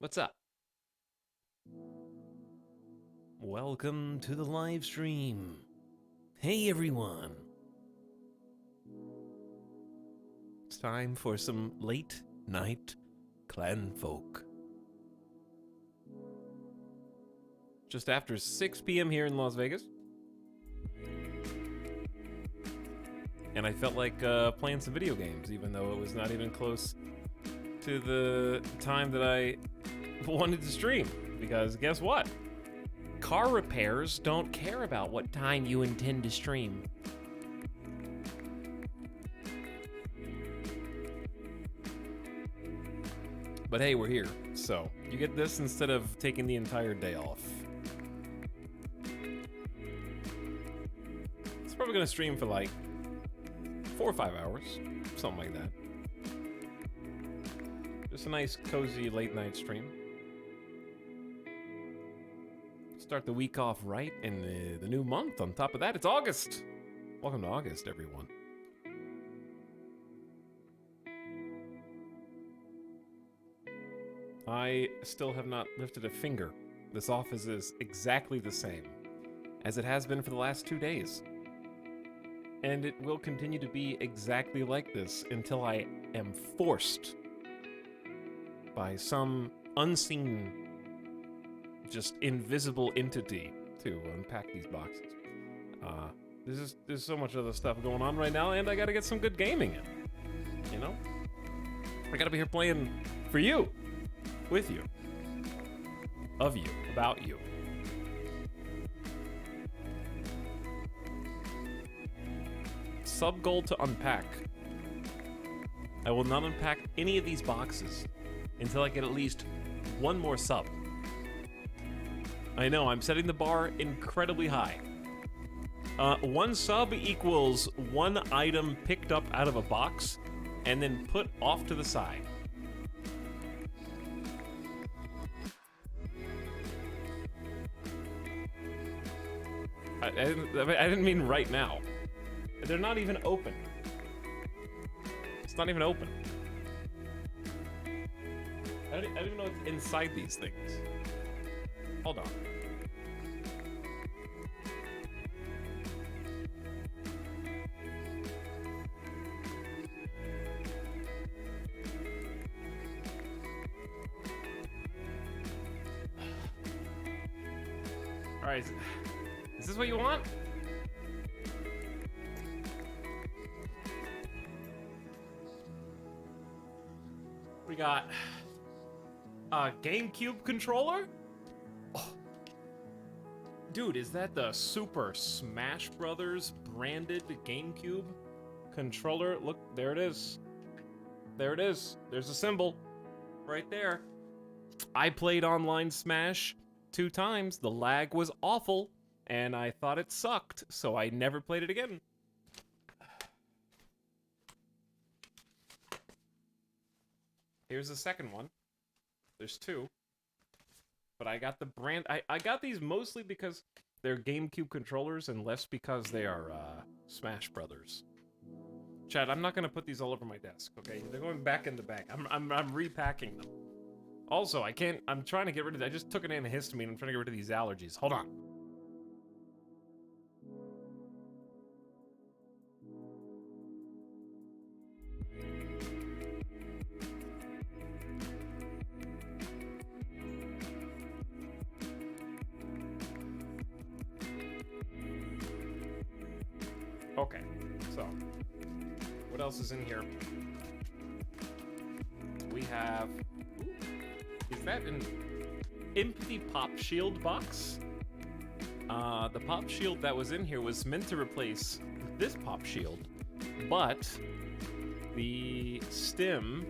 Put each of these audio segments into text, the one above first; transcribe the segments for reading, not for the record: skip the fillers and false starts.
What's up? Welcome to the live stream. Hey everyone. It's time for some late night Clanfolk. Just after 6 p.m. here in Las Vegas. And I felt like playing some video games, even though it was not even close to the time that I wanted to stream. Because guess what? Car repairs don't care about what time you intend to stream. But hey, we're here, so you get this instead of taking the entire day off. It's probably gonna stream for like 4 or 5 hours, something like that. Just a nice, cozy late night stream. Start the week off right in the new month. On top of that, it's August. Welcome to August, everyone. I still have not lifted a finger. This office is exactly the same as it has been for the last 2 days. And it will continue to be exactly like this until I am forced by some unseen, just invisible entity to unpack these boxes. There's so much other stuff going on right now, and I gotta get some good gaming in. You know? I gotta be here playing for you, with you, of you, about you. Sub goal to unpack. I will not unpack any of these boxes until I get at least one more sub. I know, I'm setting the bar incredibly high. One sub equals one item picked up out of a box and then put off to the side. I didn't mean right now. They're not even open. It's not even open. I don't even know what's inside these things. Hold on. All right, is this what you want? We got a GameCube controller? Oh. Dude, is that the Super Smash Brothers branded GameCube controller? Look, there it is. There it is. There's a symbol right there. I played online Smash 2 times. The lag was awful, and I thought it sucked, so I never played it again. Here's the second one. There's 2. But I got the brand... I got these mostly because they're GameCube controllers and less because they are Smash Brothers. Chad, I'm not going to put these all over my desk, okay? They're going back in the bag. I'm repacking them. Also, I can't... I'm trying to get rid of... I just took an antihistamine. I'm trying to get rid of these allergies. Hold on. Okay, so what else is in here? We have... Is that an empty pop shield box? The pop shield that was in here was meant to replace this pop shield, but the stem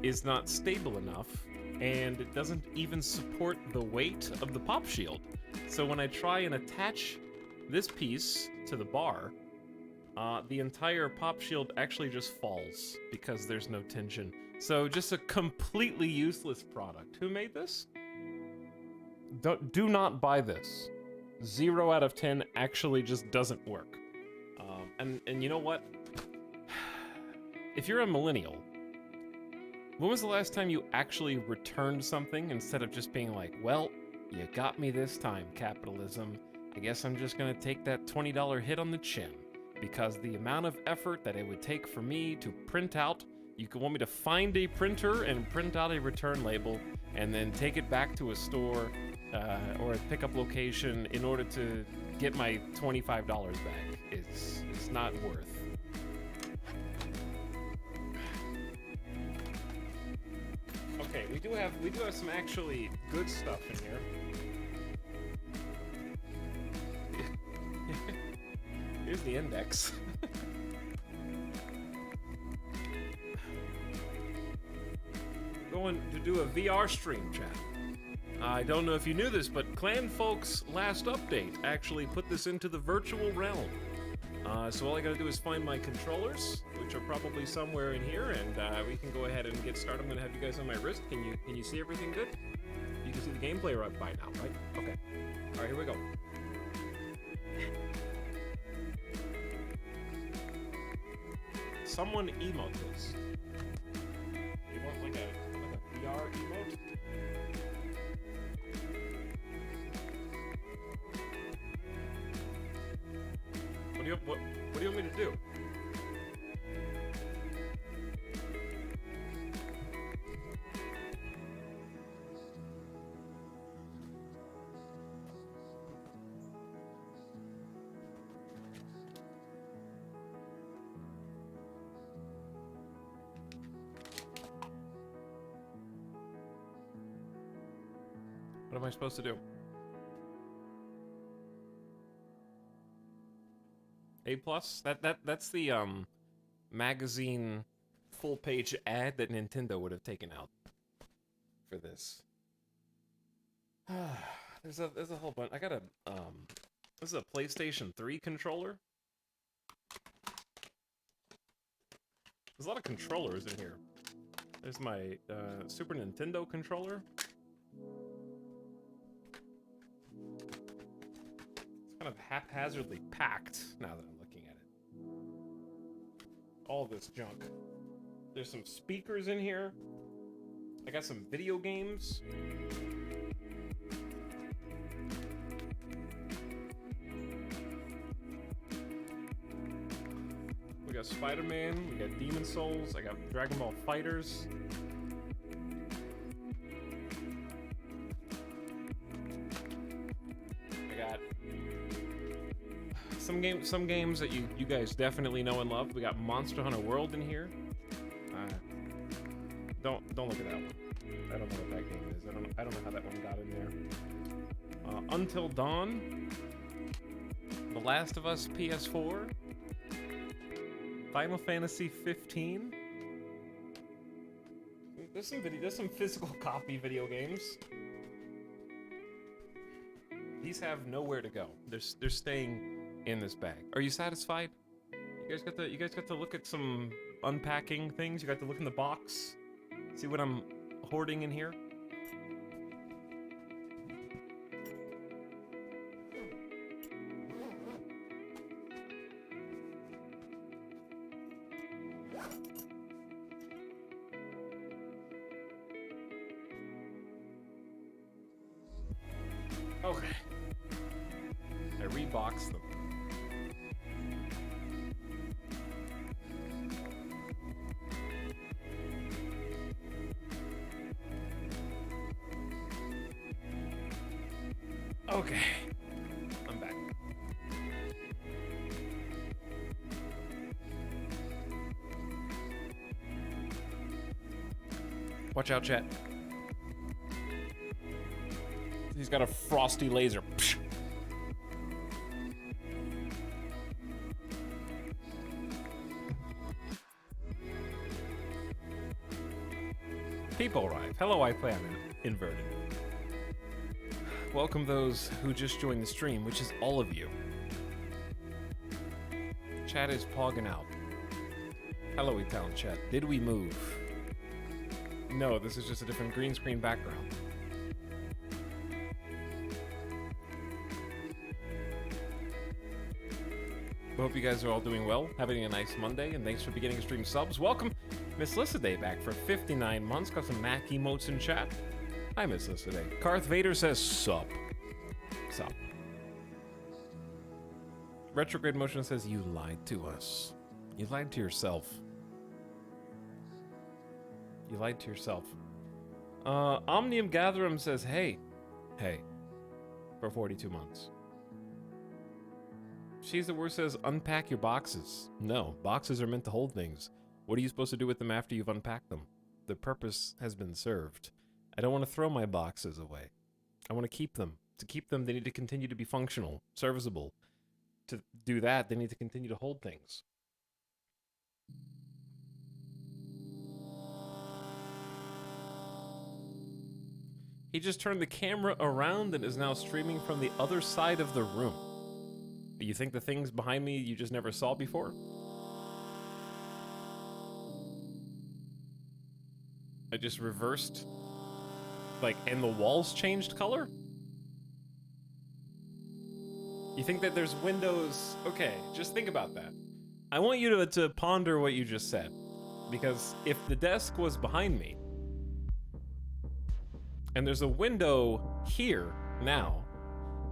is not stable enough, and it doesn't even support the weight of the pop shield. So when I try and attach this piece to the bar, the entire pop shield actually just falls because there's no tension. So just a completely useless product. Who made this? Do not buy this. 0 out of 10 actually just doesn't work. And you know what? If you're a millennial, When was the last time you actually returned something instead of just being like, well, you got me this time, capitalism. I guess I'm just gonna take that $20 hit on the chin. Because the amount of effort that it would take for me to print out, you could want me to find a printer and print out a return label and then take it back to a store or a pickup location in order to get my $25 back. It's not worth. Okay, we do have some actually good stuff in here. Here's the index. Going to do a VR stream, chat. I don't know if you knew this, but Clanfolk's last update actually put this into the virtual realm. So all I gotta do is find my controllers, which are probably somewhere in here, and we can go ahead and get started. I'm gonna have you guys on my wrist. Can you see everything good? You can see the gameplay right by now, right? Okay. All right, here we go. Someone emote this. You want like a VR emote? What do you want me to do? What am I supposed to do? A+? That's the magazine full page ad that Nintendo would have taken out for this. There's a whole bunch. I got a this is a PlayStation 3 controller. There's a lot of controllers in here. There's my Super Nintendo controller. It's kind of haphazardly packed now that I'm looking at it. All this junk. There's some speakers in here. I got some video games. We got Spider-Man, we got Demon Souls, I got Dragon Ball Fighters. I got some games that you guys definitely know and love. We got Monster Hunter World in here. Don't look at that one. I don't know what that game is. I don't know how that one got in there. Until Dawn, The Last of Us PS4, Final Fantasy 15. There's some physical copy video games. These have nowhere to go. They're staying in this bag. Are you satisfied? You guys got to look at some unpacking things. You got to look in the box. See what I'm hoarding in here? Okay. I reboxed them. Okay. I'm back. Watch out, chat. He's got a frosty laser. Psh. People arrive. Hello, I play on inverted. Welcome those who just joined the stream, which is all of you. Chat is pogging out. Hello, Etalyx chat. Did we move? No, this is just a different green screen background. I hope you guys are all doing well, having a nice Monday, and thanks for beginning to stream subs. Welcome Miss Lissaday back for 59 months. Got some Mac emotes in chat. Hi, Miss Lissaday. Karth Vader says sup. Sup. Retrograde Motion says you lied to us. You lied to yourself. You lied to yourself. Omnium Gatherum says hey. Hey. For 42 months. She's the Worst says unpack your boxes. No, boxes are meant to hold things. What are you supposed to do with them after you've unpacked them? The purpose has been served. I don't want to throw my boxes away. I want to keep them. To keep them, they need to continue to be functional, serviceable. To do that, they need to continue to hold things. He just turned the camera around and is now streaming from the other side of the room. You think the things behind me you just never saw before? I just reversed, like, and the walls changed color? You think that there's windows? Okay, just think about that. I want you to ponder what you just said. Because if the desk was behind me, and there's a window here now,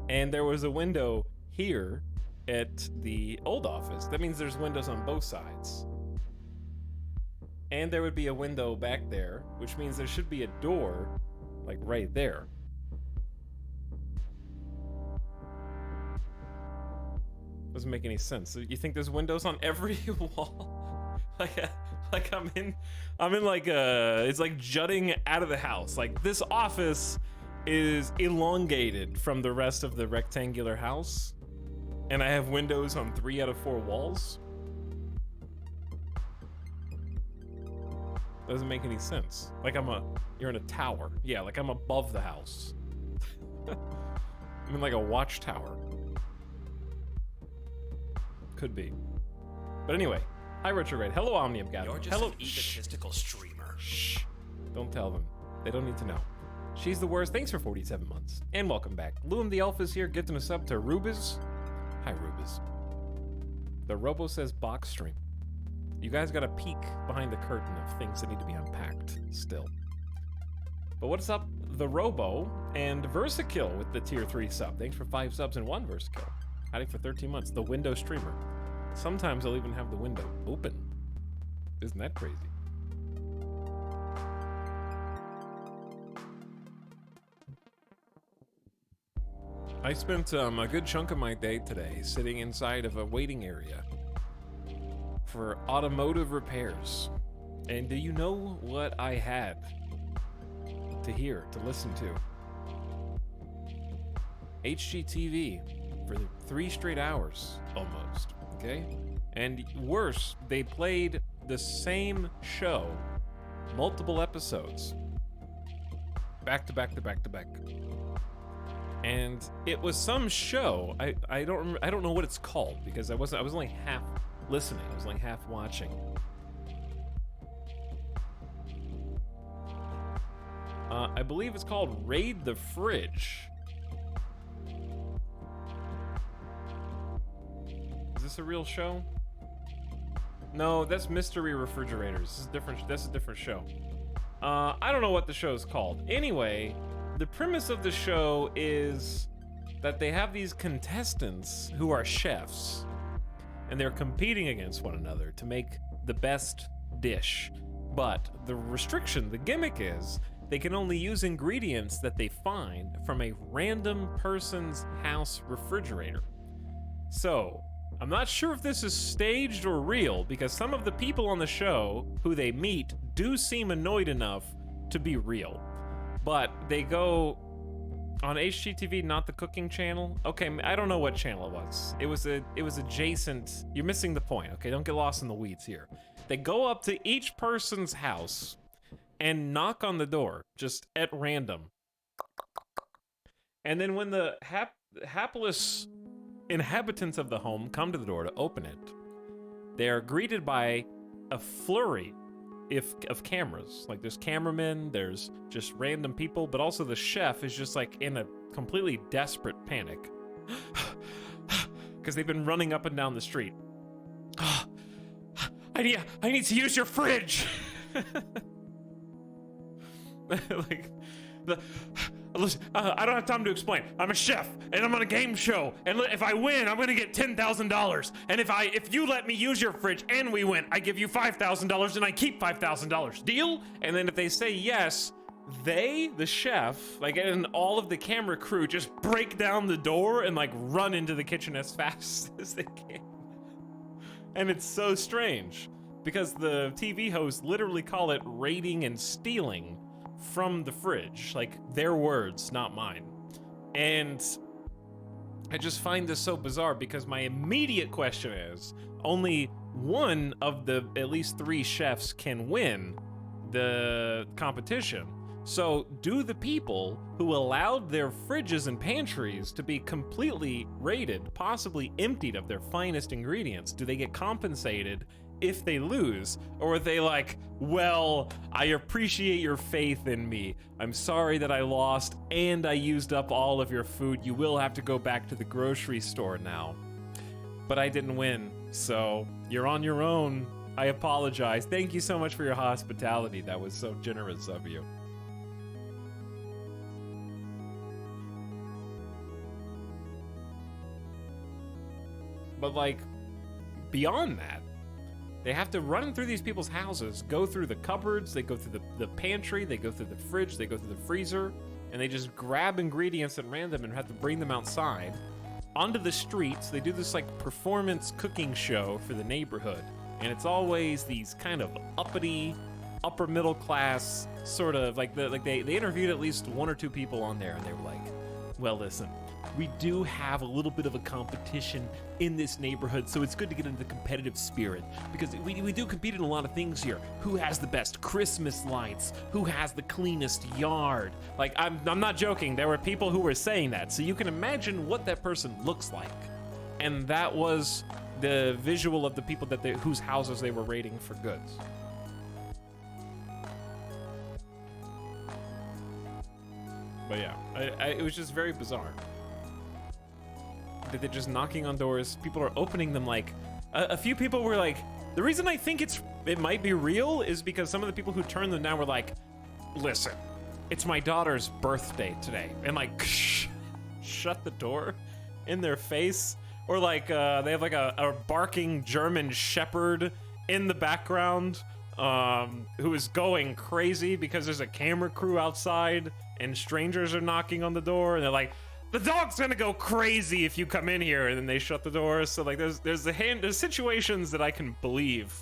and there was a window here at the old office, that means there's windows on both sides. And there would be a window back there, which means there should be a door, like right there. Doesn't make any sense. You think there's windows on every wall? like I'm in like it's like jutting out of the house. Like this office is elongated from the rest of the rectangular house, and I have windows on 3 out of 4 walls. Doesn't make any sense. Like you're in a tower. Yeah, like I'm above the house. I'm in like a watchtower. Could be. But anyway, hi Retrograde. Hello Omnium Gathering. You're just Hello. an egotistical streamer. Shh. Don't tell them. They don't need to know. She's the Worst. Thanks for 47 months. And welcome back. Luum the Elf is here, gifting a sub to Rubis. Hi Rubis. The Robo says box stream. You guys got a peek behind the curtain of things that need to be unpacked still. But what's up, the Robo and Versakill with the tier 3 sub. Thanks for 5 subs and 1 Versakill. Hiding for 13 months. The window streamer. Sometimes I'll even have the window open. Isn't that crazy? I spent a good chunk of my day today sitting inside of a waiting area for automotive repairs. And do you know what I had to hear, to listen to? HGTV for 3 straight hours, almost, okay? And worse, they played the same show, multiple episodes, back to back to back to back. And it was some show, I don't know what it's called, because I was only half listening, I was like half watching. I believe it's called Raid the Fridge. Is this a real show? No, that's Mystery Refrigerators. This is different. That's a different show. I don't know what the show's called. Anyway, the premise of the show is that they have these contestants who are chefs, and they're competing against one another to make the best dish. But the restriction, the gimmick is, they can only use ingredients that they find from a random person's house refrigerator. So, I'm not sure if this is staged or real, because some of the people on the show who they meet do seem annoyed enough to be real. But they go on HGTV, not the cooking channel. Okay, I don't know what channel it was. It was adjacent. You're missing the point, okay? Don't get lost in the weeds here. They go up to each person's house and knock on the door, just at random. And then when the hapless inhabitants of the home come to the door to open it, they are greeted by a flurry of cameras. Like, there's cameramen, there's just random people, but also the chef is just like in a completely desperate panic because they've been running up and down the street. I need to use your fridge. Like, listen, I don't have time to explain. I'm a chef, and I'm on a game show, and if I win, I'm gonna get $10,000. And if you let me use your fridge and we win, I give you $5,000 and I keep $5,000. Deal? And then if they say yes, the chef, like, and all of the camera crew just break down the door and like run into the kitchen as fast as they can. And it's so strange because the TV hosts literally call it raiding and stealing from the fridge, like their words, not mine. And I just find this so bizarre because my immediate question is, only one of the at least 3 chefs can win the competition. So do the people who allowed their fridges and pantries to be completely raided, possibly emptied of their finest ingredients, do they get compensated if they lose? Or are they like, well, I appreciate your faith in me. I'm sorry that I lost and I used up all of your food. You will have to go back to the grocery store now. But I didn't win, so you're on your own. I apologize. Thank you so much for your hospitality. That was so generous of you. But like, beyond that, they have to run through these people's houses, go through the cupboards, they go through the pantry, they go through the fridge, they go through the freezer, and they just grab ingredients at random and have to bring them outside onto the streets. They do this like performance cooking show for the neighborhood, and it's always these kind of uppity, upper middle class sort of like they interviewed at least 1 or 2 people on there, and they were like, well, listen, we do have a little bit of a competition in this neighborhood, so it's good to get into the competitive spirit, because we do compete in a lot of things here. Who has the best Christmas lights? Who has the cleanest yard? Like, I'm not joking, there were people who were saying that, so you can imagine what that person looks like. And that was the visual of the people whose houses they were raiding for goods. But yeah, it was just very bizarre. That they're just knocking on doors. People are opening them. Like a few people were like, the reason I think it might be real is because some of the people who turned them down were like, listen, it's my daughter's birthday today, and like shut the door in their face. Or like they have like a barking German shepherd in the background who is going crazy because there's a camera crew outside and strangers are knocking on the door, and they're like, the dog's gonna go crazy if you come in here, and then they shut the door. So like there's situations that I can believe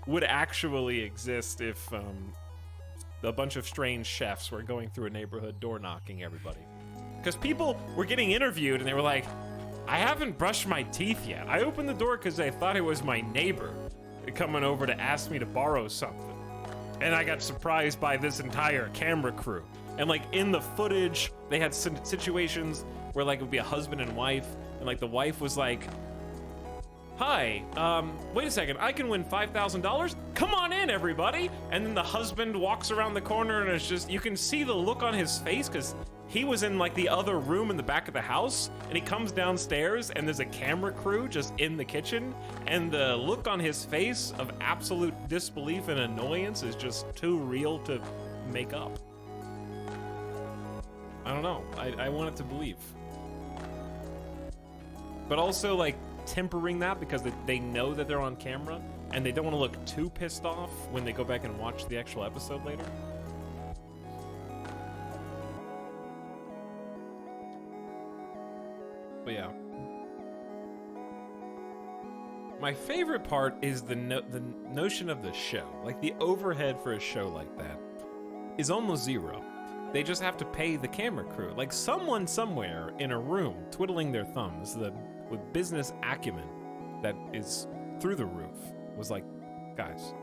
would actually exist if a bunch of strange chefs were going through a neighborhood door knocking everybody. Because people were getting interviewed and they were like, I haven't brushed my teeth yet. I opened the door because I thought it was my neighbor coming over to ask me to borrow something. And I got surprised by this entire camera crew. And like in the footage, they had situations where like it would be a husband and wife, and like the wife was like, hi, wait a second, I can win $5,000? Come on in, everybody. And then the husband walks around the corner, and it's just, you can see the look on his face because he was in like the other room in the back of the house, and he comes downstairs and there's a camera crew just in the kitchen, and the look on his face of absolute disbelief and annoyance is just too real to make up. I don't know. I want it to believe. But also, like, tempering that because they know that they're on camera and they don't want to look too pissed off when they go back and watch the actual episode later. But yeah. My favorite part is the notion of the show. Like, the overhead for a show like that is almost zero. They just have to pay the camera crew. Like, someone somewhere in a room twiddling their thumbs with business acumen that is through the roof was like, guys,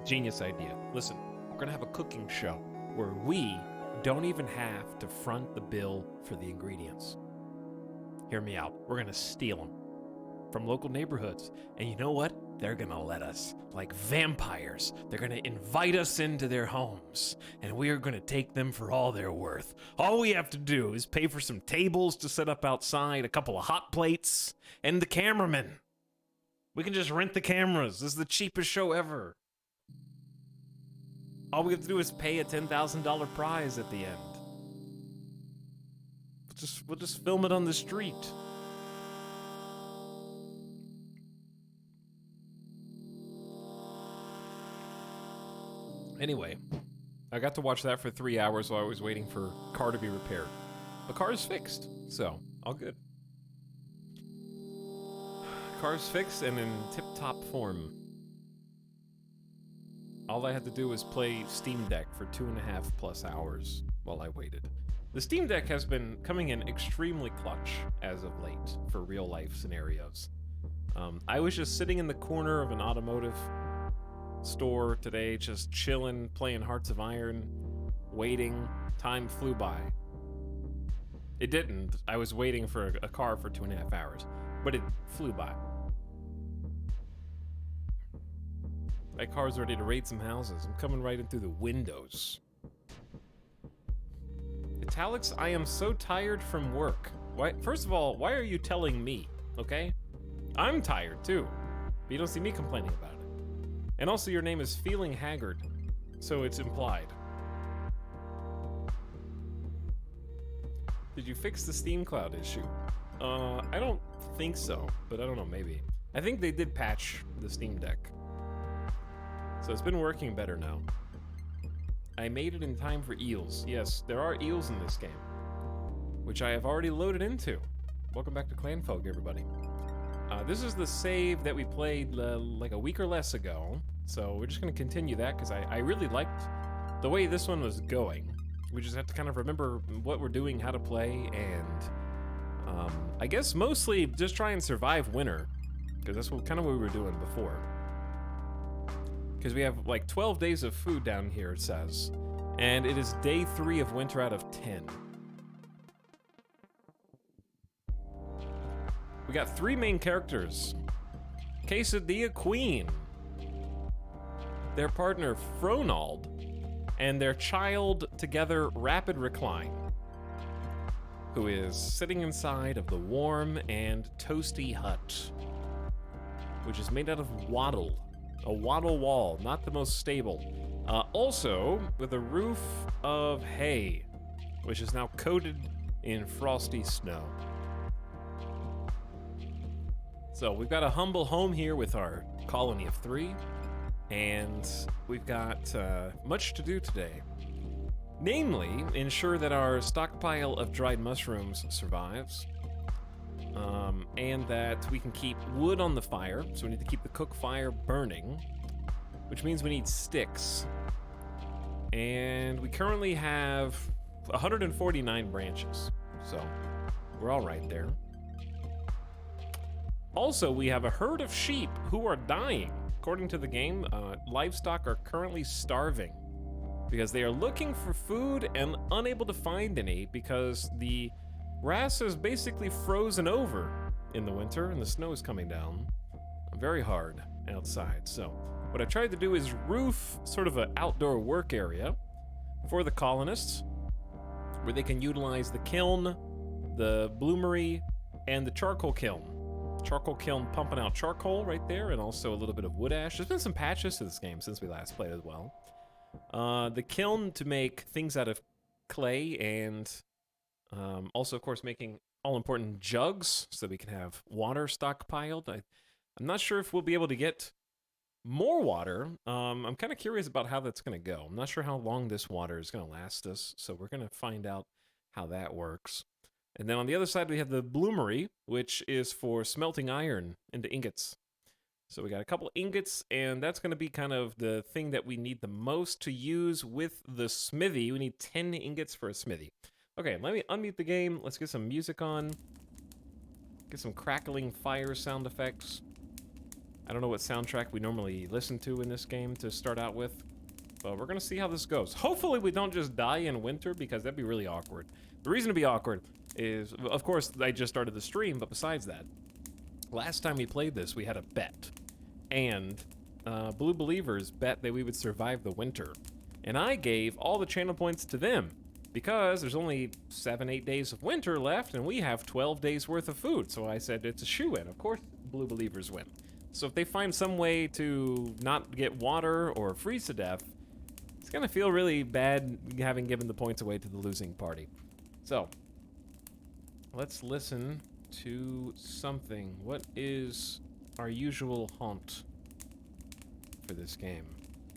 genius idea. Listen, we're gonna have a cooking show where we don't even have to front the bill for the ingredients. Hear me out. We're gonna steal them from local neighborhoods. And you know what? They're gonna let us, like vampires. They're gonna invite us into their homes, and we are gonna take them for all they're worth. All we have to do is pay for some tables to set up outside, a couple of hot plates, and the cameraman. We can just rent the cameras. This is the cheapest show ever. All we have to do is pay a $10,000 prize at the end. We'll just film it on the street. Anyway, I got to watch that for 3 hours while I was waiting for car to be repaired. The car is fixed, so all good. Car's fixed and in tip-top form. All I had to do was play Steam Deck for 2.5+ hours while I waited. The Steam Deck has been coming in extremely clutch as of late for real-life scenarios. I was just sitting in the corner of an automotive store today, just chilling, playing Hearts of Iron, waiting. Time flew by. It didn't. I was waiting for a car for 2.5 hours, but it flew by. My car's ready to raid some houses. I'm coming right in through the windows. Etalyx, I am so tired from work. Why? First of all, why are you telling me, okay? I'm tired too, but you don't see me complaining about it. And also your name is Feeling Haggard, so it's implied. Did you fix the Steam Cloud issue? I don't think so, but I don't know, maybe. I think they did patch the Steam Deck. So it's been working better now. I made it in time for eels. Yes, there are eels in this game, which I have already loaded into. Welcome back to Clanfolk, everybody. This is the save that we played like a week or less ago, so we're just going to continue that because I really liked the way this one was going. We just have to kind of remember what we're doing, how to play, and I guess mostly just try and survive winter, because that's kind of what we were doing before. Because we have like 12 days of food down here, it says, and it is day 3 of winter out of 10. We got 3 main characters. Quesadilla Queen, their partner Fronald, and their child together Rapid Recline, who is sitting inside of the warm and toasty hut, which is made out of wattle. A wattle wall, not the most stable. Also, with a roof of hay, which is now coated in frosty snow. So we've got a humble home here with our colony of 3, and we've got much to do today. Namely, ensure that our stockpile of dried mushrooms survives, and that we can keep wood on the fire, so we need to keep the cook fire burning, which means we need sticks. And we currently have 149 branches, so we're all right there. Also, we have a herd of sheep who are dying. According to the game, livestock are currently starving because they are looking for food and unable to find any because the grass is basically frozen over in the winter and the snow is coming down very hard outside. So what I tried to do is roof sort of an outdoor work area for the colonists where they can utilize the kiln, the bloomery, and the charcoal kiln. Charcoal kiln pumping out charcoal right there, and also a little bit of wood ash. There's been some patches to this game since we last played as well. The kiln to make things out of clay, and also, of course, making all-important jugs so we can have water stockpiled. I'm not sure if we'll be able to get more water. I'm kind of curious about how that's going to go. I'm not sure how long this water is going to last us, so we're going to find out how that works. And then on the other side, we have the bloomery, which is for smelting iron into ingots. So we got a couple ingots, and that's going to be kind of the thing that we need the most to use with the smithy. We need 10 ingots for a smithy. Okay, let me unmute the game. Let's get some music on. Get some crackling fire sound effects. I don't know what soundtrack we normally listen to in this game to start out with, but we're going to see how this goes. Hopefully we don't just die in winter, because that'd be really awkward. The reason to be awkward is, of course, I just started the stream, but besides that, last time we played this, we had a bet. And Blue Believers bet that we would survive the winter. And I gave all the channel points to them, because there's only 7-8 days of winter left, and we have 12 days worth of food. So I said it's a shoo-in. Of course, Blue Believers win. So if they find some way to not get water or freeze to death, It's gonna feel really bad having given the points away to the losing party. So, let's listen to something. What is our usual haunt for this game?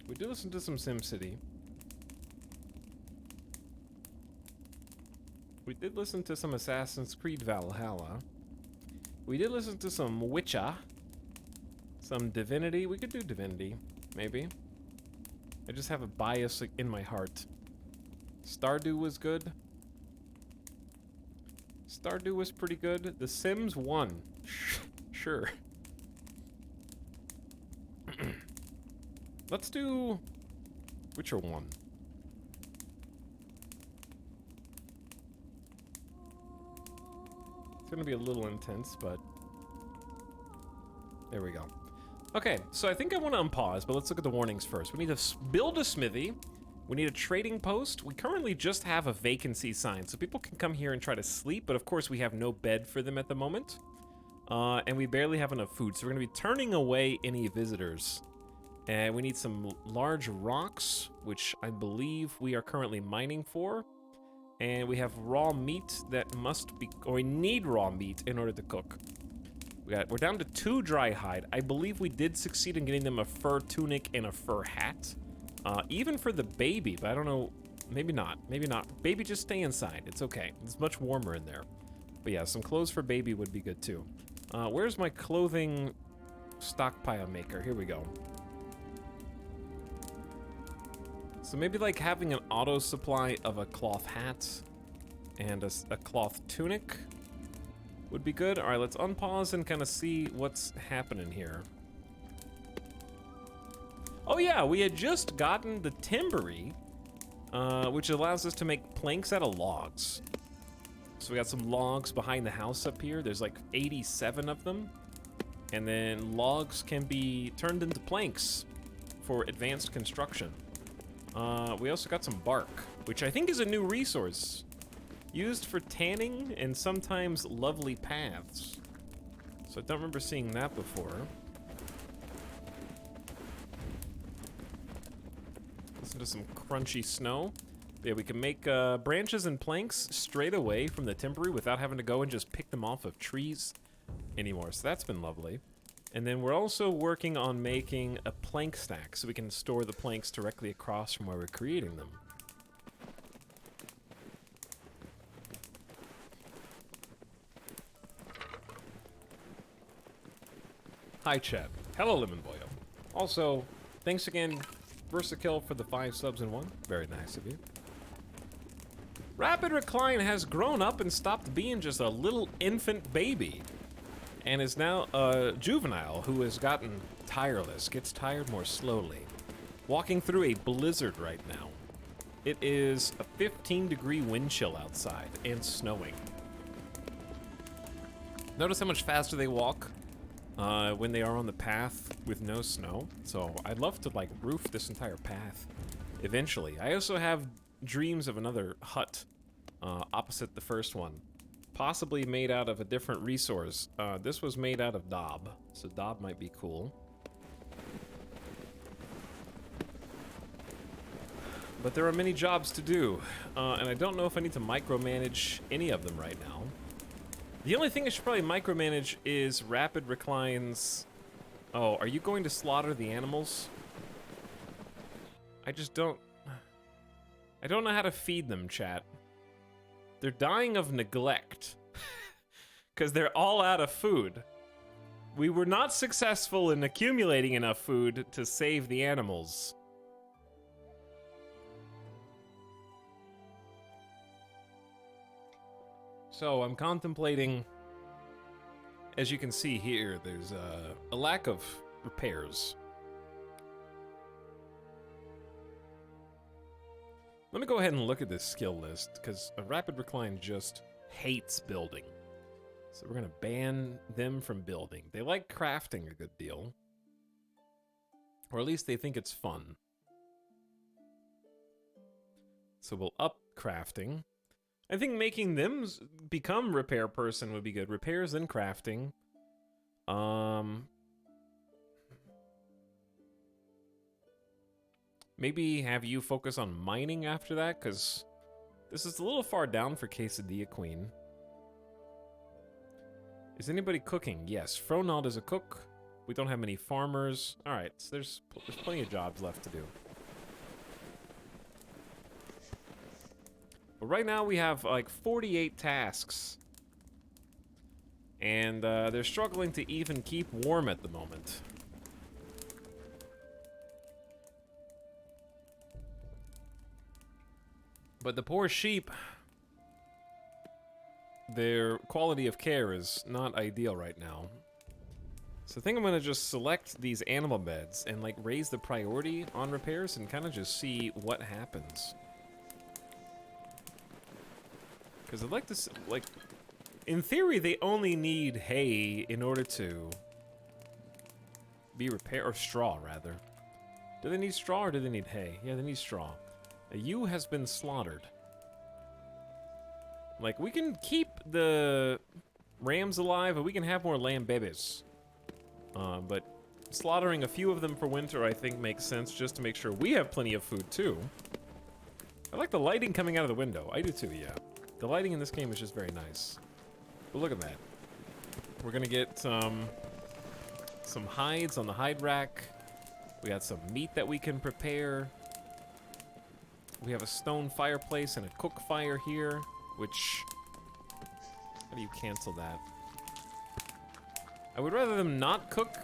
We did listen to some SimCity. We did listen to some Assassin's Creed Valhalla. We did listen to some Witcher. Some Divinity. We could do Divinity, maybe. I just have a bias in my heart. Stardew was good. Stardew was pretty good. The Sims 1. Sure. Let's do Witcher 1. It's gonna be a little intense, but there we go. Okay, so I think I want to unpause, but let's look at the warnings first. We need to build a smithy. We need a trading post. We currently just have a vacancy sign, so people can come here and try to sleep, but of course we have no bed for them at the moment. And we barely have enough food, so we're going to be turning away any visitors. And we need some large rocks, which I believe we are currently mining for. And we have raw meat that must be, or we need raw meat in order to cook. We're down to 2 dry hide. I believe we did succeed in getting them a fur tunic and a fur hat. Even for the baby, but I don't know, maybe not, maybe not. Baby, just stay inside, it's okay. It's much warmer in there. But yeah, some clothes for baby would be good too. Where's my clothing stockpile maker? Here we go. So maybe like having an auto supply of a cloth hat and a cloth tunic would be good. All right, let's unpause and kind of see what's happening here. Oh yeah, we had just gotten the timbery, which allows us to make planks out of logs. So we got some logs behind the house up here. There's like 87 of them. And then logs can be turned into planks for advanced construction. We also got some bark, which I think is a new resource. Used for tanning and sometimes lovely paths. So I don't remember seeing that before. Listen to some crunchy snow. Yeah, we can make branches and planks straight away from the timbery without having to go and just pick them off of trees anymore. So that's been lovely. And then we're also working on making a plank stack so we can store the planks directly across from where we're creating them. Hi, chat. Hello, Lemon Boyo. Also, thanks again, Versakill, for the 5 subs in 1. Very nice of you. Rapid Recline has grown up and stopped being just a little infant baby, and is now a juvenile who has gotten tireless, gets tired more slowly. Walking through a blizzard right now. It is a 15-degree wind chill outside and snowing. Notice how much faster they walk when they are on the path with no snow. So I'd love to like roof this entire path eventually. I also have dreams of another hut opposite the first one. Possibly made out of a different resource. This was made out of daub, so daub might be cool. But there are many jobs to do, and I don't know if I need to micromanage any of them right now. The only thing I should probably micromanage is Rapid Recline's... Oh, are you going to slaughter the animals? I just don't... I don't know how to feed them, chat. They're dying of neglect. Because they're all out of food. We were not successful in accumulating enough food to save the animals. So I'm contemplating, as you can see here, there's a lack of repairs. Let me go ahead and look at this skill list, because a Rapid Recline just hates building. So we're gonna ban them from building. They like crafting a good deal. Or at least they think it's fun. So we'll up crafting. I think making them become repair person would be good. Repairs and crafting. Maybe have you focus on mining after that, because this is a little far down for Quesadilla Queen. Is anybody cooking? Yes, Fronald is a cook. We don't have many farmers. All right, so there's plenty of jobs left to do. But right now we have like 48 tasks. And they're struggling to even keep warm at the moment. But the poor sheep, their quality of care is not ideal right now. So I think I'm gonna just select these animal beds and like raise the priority on repairs and kind of just see what happens. Because I'd like to, like, in theory, they only need hay in order to be repaired, or straw rather. Do they need straw or do they need hay? Yeah, they need straw. A ewe has been slaughtered. Like, we can keep the rams alive, but we can have more lamb babies. But slaughtering a few of them for winter, I think, makes sense just to make sure we have plenty of food, too. I like the lighting coming out of the window. I do, too, yeah. The lighting in this game is just very nice. But look at that. We're gonna get some hides on the hide rack. We got some meat that we can prepare. We have a stone fireplace and a cook fire here, which... How do you cancel that? I would rather them not cook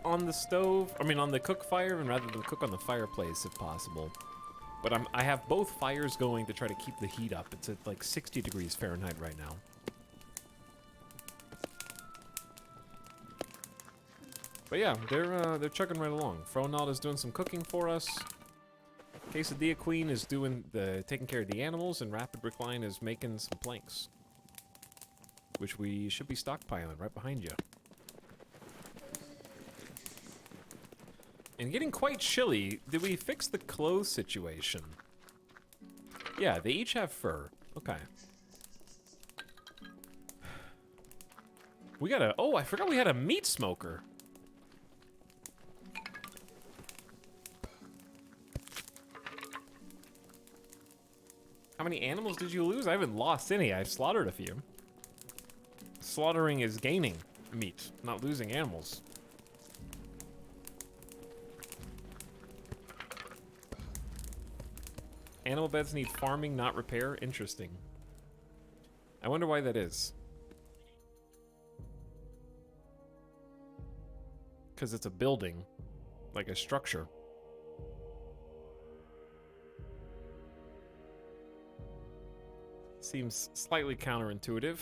on the stove, I mean on the cook fire, and rather than cook on the fireplace if possible. But I have both fires going to try to keep the heat up. It's at like 60 degrees Fahrenheit right now. But yeah, they're chugging right along. Fronald is doing some cooking for us. Quesadilla Queen is doing taking care of the animals, and Rapid Recline is making some planks, which we should be stockpiling right behind you. And getting quite chilly. Did we fix the clothes situation? Yeah, they each have fur. Okay. We got a... Oh, I forgot we had a meat smoker. How many animals did you lose? I haven't lost any. I've slaughtered a few. Slaughtering is gaining meat, not losing animals. Animal beds need farming, not repair. Interesting. I wonder why that is. Because it's a building, like a structure. Seems slightly counterintuitive.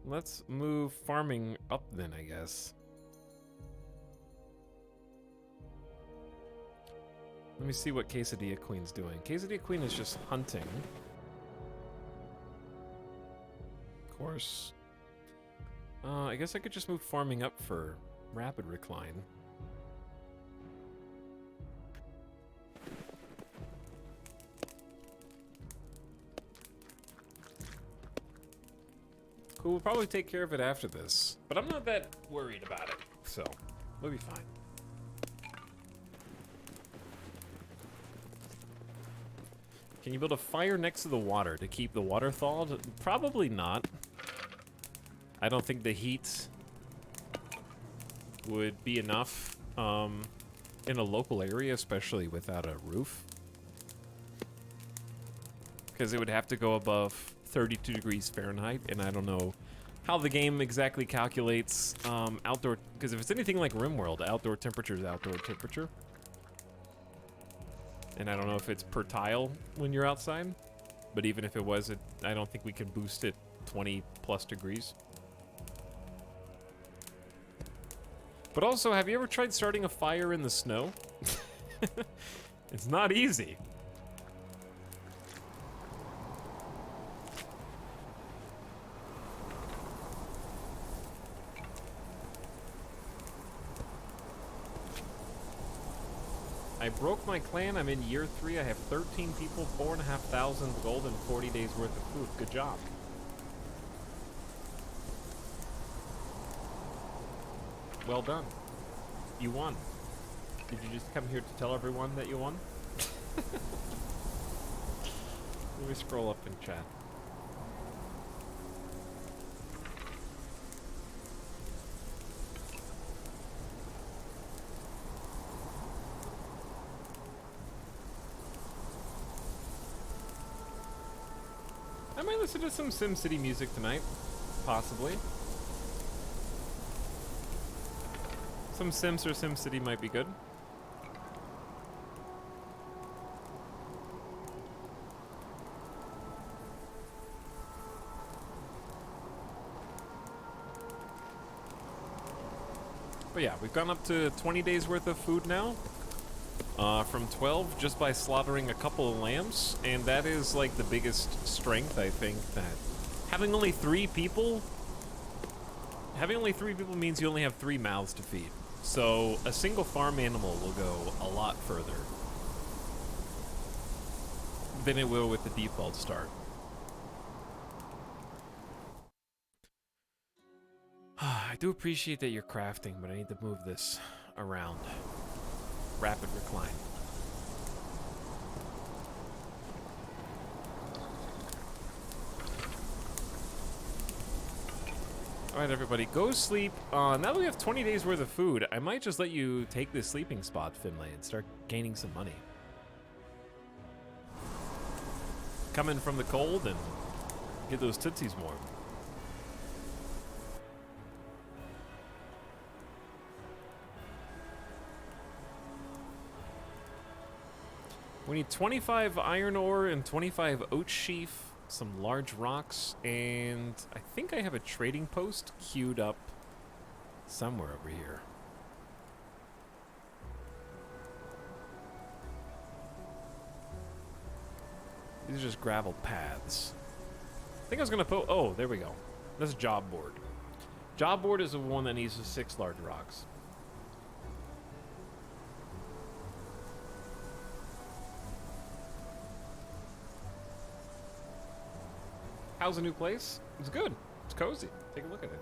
Let's move farming up then, I guess. Let me see what Quesadilla Queen's doing. Quesadilla Queen is just hunting. Of course. I guess I could just move farming up for Rapid Recline. Cool, we'll probably take care of it after this. But I'm not that worried about it, so we'll be fine. Can you build a fire next to the water to keep the water thawed? Probably not. I don't think the heat would be enough in a local area, especially without a roof. Because it would have to go above 32 degrees Fahrenheit, and I don't know how the game exactly calculates outdoor... Because if it's anything like RimWorld, outdoor temperature is outdoor temperature. And I don't know if it's per tile when you're outside. But even if it was, I don't think we can boost it 20 plus degrees. But also, have you ever tried starting a fire in the snow? It's not easy. I broke my clan. I'm in year 3. I have 13 people, 4,500 gold, and 40 days worth of food. Good job. Well done. You won. Did you just come here to tell everyone that you won? Let me scroll up in chat. I might listen to some SimCity music tonight. Possibly. Some Sims or SimCity might be good. But yeah, we've gone up to 20 days worth of food now. From 12 just by slaughtering a couple of lambs. And that is like the biggest strength, I think, that having only 3 people means you only have 3 mouths to feed. So a single farm animal will go a lot further than it will with the default start. I do appreciate that you're crafting, but I need to move this around. Rapid recline. Alright, everybody, go sleep. Now that we have 20 days worth of food, I might just let you take this sleeping spot, Finlay, and start gaining some money. Come in from the cold and get those tootsies warm. We need 25 iron ore and 25 oat sheaf, some large rocks, and I think I have a trading post queued up somewhere over here. These are just gravel paths. I think I was gonna put, oh, there we go. That's a job board. Job board is the one that needs the 6 large rocks. How's the new place? It's good. It's cozy. Take a look at it.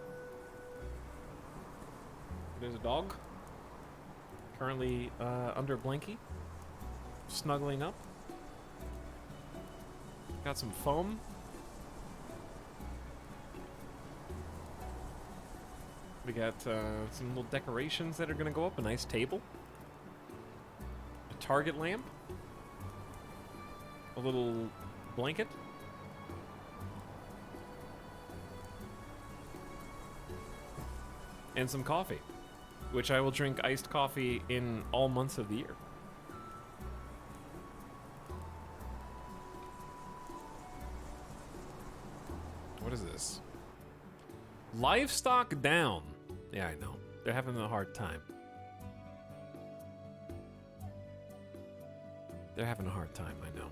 There's a dog. Currently under a blankie. Snuggling up. Got some foam. We got some little decorations that are going to go up. A nice table. A target lamp. A little blanket. And some coffee, which I will drink iced coffee in all months of the year. What is this? Livestock down. Yeah, I know. They're having a hard time. They're having a hard time, I know.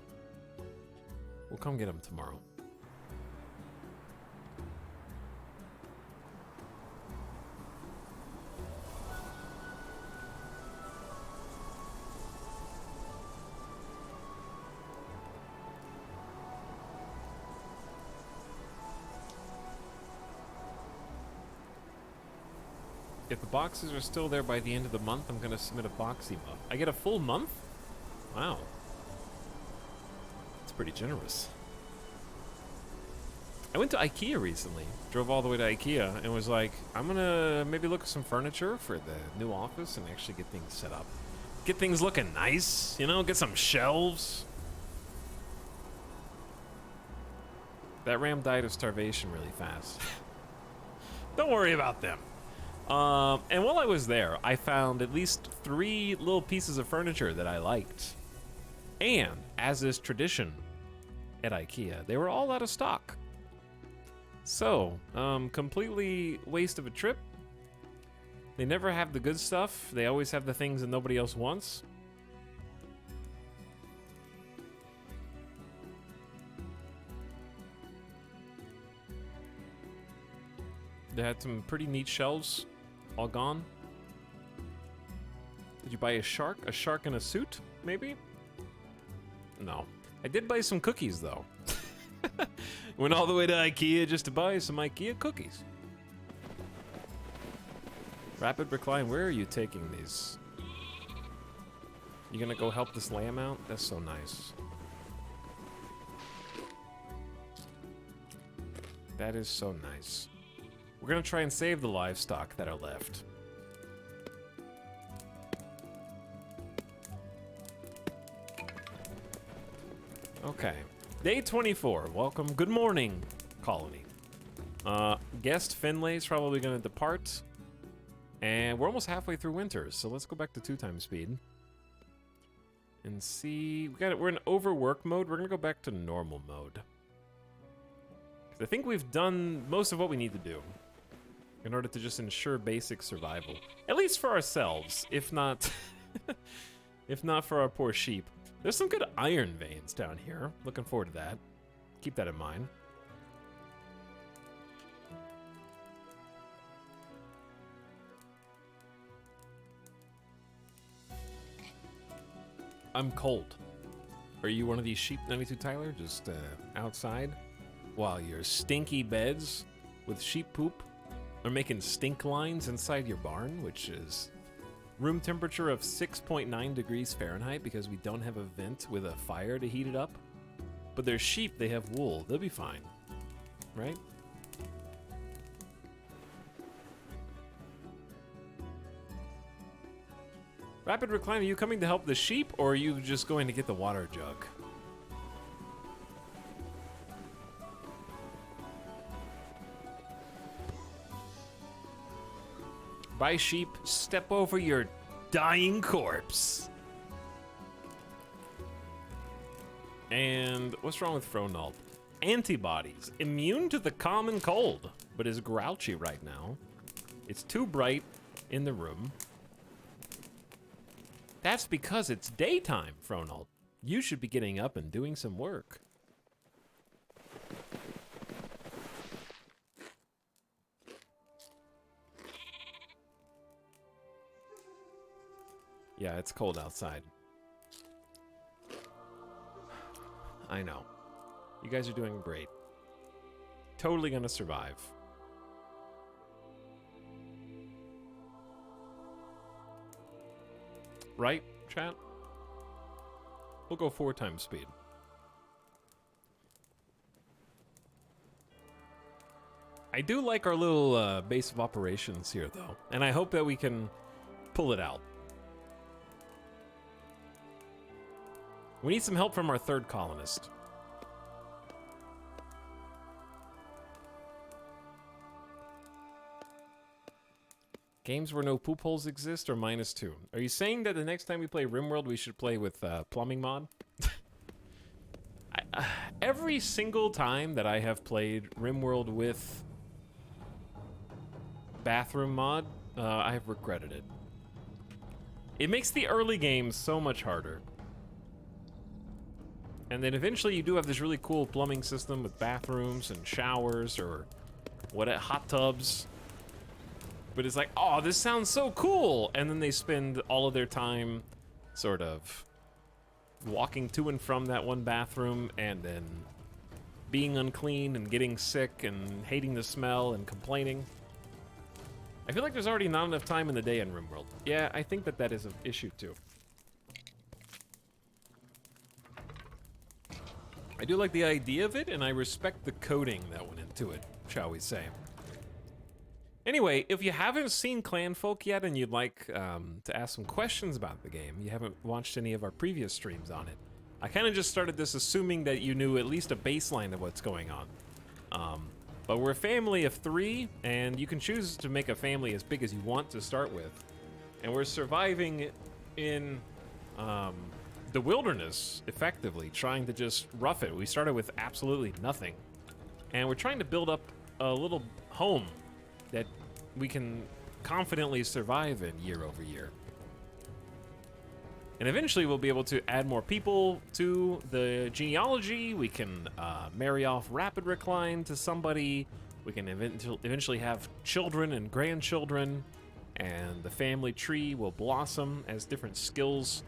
We'll come get them tomorrow. If the boxes are still there by the end of the month, I'm going to submit a box email. I get a full month? Wow. That's pretty generous. I went to IKEA recently. Drove all the way to IKEA and was like, I'm going to maybe look at some furniture for the new office and actually get things set up. Get things looking nice, you know, get some shelves. That ram died of starvation really fast. Don't worry about them. And while I was there, I found at least 3 little pieces of furniture that I liked. And, as is tradition at IKEA, they were all out of stock. So, completely waste of a trip. They never have the good stuff. They always have the things that nobody else wants. They had some pretty neat shelves. All gone. Did you buy a shark? A shark in a suit, maybe? No. I did buy some cookies, though. Went all the way to IKEA just to buy some IKEA cookies. Rapid recline, where are you taking these? You gonna go help this lamb out? That's so nice. That is so nice. We're gonna try and save the livestock that are left. Okay. Day 24. Welcome. Good morning, colony. Guest Finlay's probably gonna depart. And we're almost halfway through winter, so let's go back to 2x speed. And see, we're in overwork mode. We're gonna go back to normal mode. I think we've done most of what we need to do in order to just ensure basic survival, at least for ourselves, if not, if not for our poor sheep. There's some good iron veins down here. Looking forward to that. Keep that in mind. I'm cold. Are you one of these sheep, 92 Tyler, just outside while your stinky beds with sheep poop are making stink lines inside your barn, which is room temperature of 6.9 degrees Fahrenheit because we don't have a vent with a fire to heat it up? But they're sheep, they have wool, they'll be fine, right? Rapid Recline, are you coming to help the sheep, or are you just going to get the water jug? Bye, sheep. Step over your dying corpse. And what's wrong with Fronald? Antibodies. Immune to the common cold, but is grouchy right now. It's too bright in the room. That's because it's daytime, Fronald. You should be getting up and doing some work. Yeah, it's cold outside. I know. You guys are doing great. Totally gonna survive. Right, chat? We'll go 4x speed. I do like our little base of operations here, though, and I hope that we can pull it out. We need some help from our third colonist. Games where no poop holes exist or -2. Are you saying that the next time we play RimWorld, we should play with plumbing mod? Every single time that I have played RimWorld with bathroom mod, I have regretted it. It makes the early games so much harder. And then eventually you do have this really cool plumbing system with bathrooms and showers or hot tubs. But it's like, oh, this sounds so cool! And then they spend all of their time sort of walking to and from that one bathroom and then being unclean and getting sick and hating the smell and complaining. I feel like there's already not enough time in the day in RimWorld. Yeah, I think that that is an issue too. I do like the idea of it, and I respect the coding that went into it, shall we say. Anyway, if you haven't seen Clanfolk yet and you'd like to ask some questions about the game, you haven't watched any of our previous streams on it, I kind of just started this assuming that you knew at least a baseline of what's going on. But we're a family of 3, and you can choose to make a family as big as you want to start with. And we're surviving in the wilderness, effectively, trying to just rough it. We started with absolutely nothing. And we're trying to build up a little home that we can confidently survive in year over year. And eventually we'll be able to add more people to the genealogy. We can marry off Rapid Recline to somebody. We can eventually have children and grandchildren. And the family tree will blossom as different skills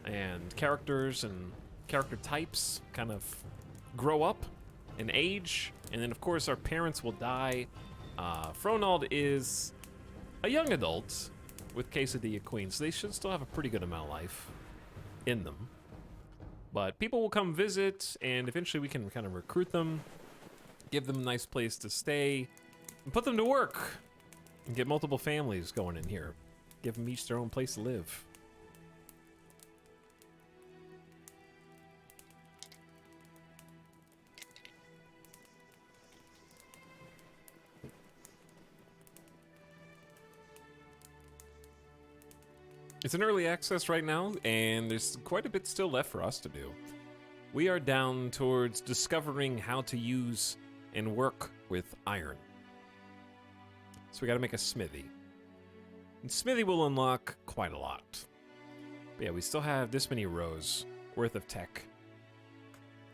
and characters and character types kind of grow up and age. And then of course our parents will die. Fronald is a young adult with Quesadilla Queen, so they should still have a pretty good amount of life. in them. But people will come visit, and eventually we can kind of recruit them, give them a nice place to stay, and put them to work, and get multiple families going in here. Give them each their own place to live. It's in early access right now, and there's quite a bit still left for us to do. We are down towards discovering how to use and work with iron. So we gotta make a smithy. And smithy will unlock quite a lot. But yeah, we still have this many rows worth of tech.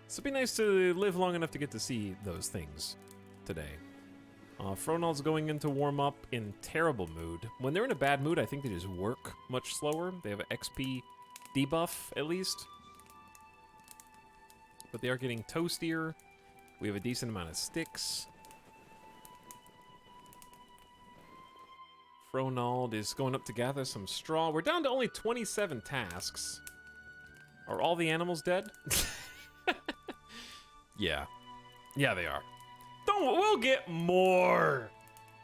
So it'd be nice to live long enough to get to see those things today. Fronald's going into warm up in terrible mood. When they're in a bad mood, I think they just work much slower. They have an XP debuff, at least. But they are getting toastier. We have a decent amount of sticks. Fronald is going up to gather some straw. We're down to only 27 tasks. Are all the animals dead? Yeah. Yeah, they are. We'll get more.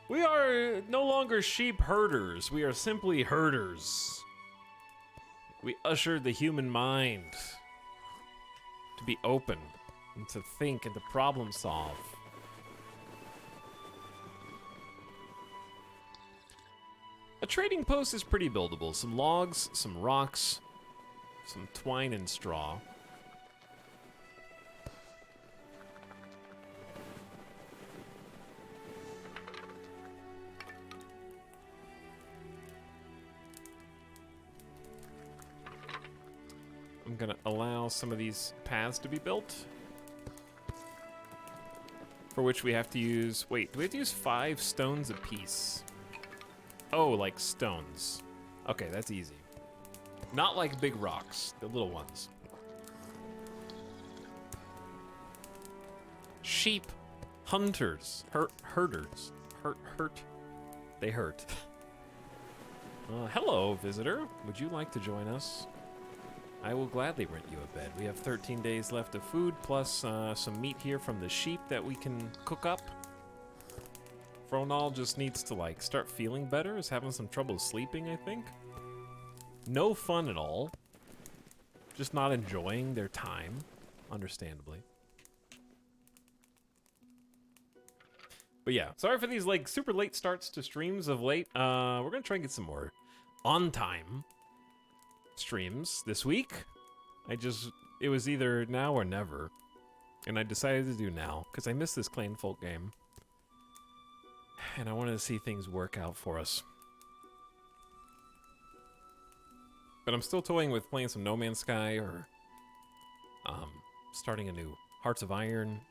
We are no longer sheep herders. We are simply herders. We ushered the human mind to be open and to think and to problem solve. A trading post is pretty buildable. Some logs, some rocks, some twine and straw. I'm gonna allow some of these paths to be built. For which we have to use, wait, do we have to use 5 stones apiece? Oh, like stones. Okay, that's easy. Not like big rocks, the little ones. Sheep hunters, herders, hurt. They hurt. Hello, visitor. Would you like to join us? I will gladly rent you a bed. We have 13 days left of food, plus some meat here from the sheep that we can cook up. Fronald just needs to, like, start feeling better. Is having some trouble sleeping, I think. No fun at all. Just not enjoying their time, understandably. But yeah, sorry for these, like, super late starts to streams of late. We're gonna try and get some more on-time streams this week. It was either now or never, and I decided to do now because I missed this Clanfolk game and I wanted to see things work out for us. But I'm still toying with playing some No Man's Sky or starting a new Hearts of Iron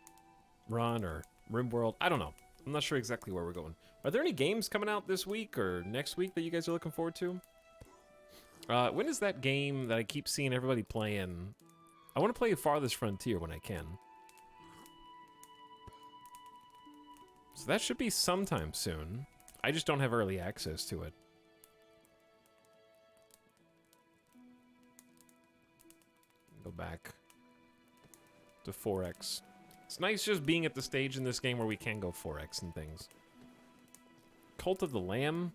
run or RimWorld. I don't know. I'm not sure exactly where we're going. Are there any games coming out this week or next week that you guys are looking forward to? When is that game that I keep seeing everybody playing? I want to play Farthest Frontier when I can. So that should be sometime soon. I just don't have early access to it. Go back to 4X. It's nice just being at the stage in this game where we can go 4X and things. Cult of the Lamb.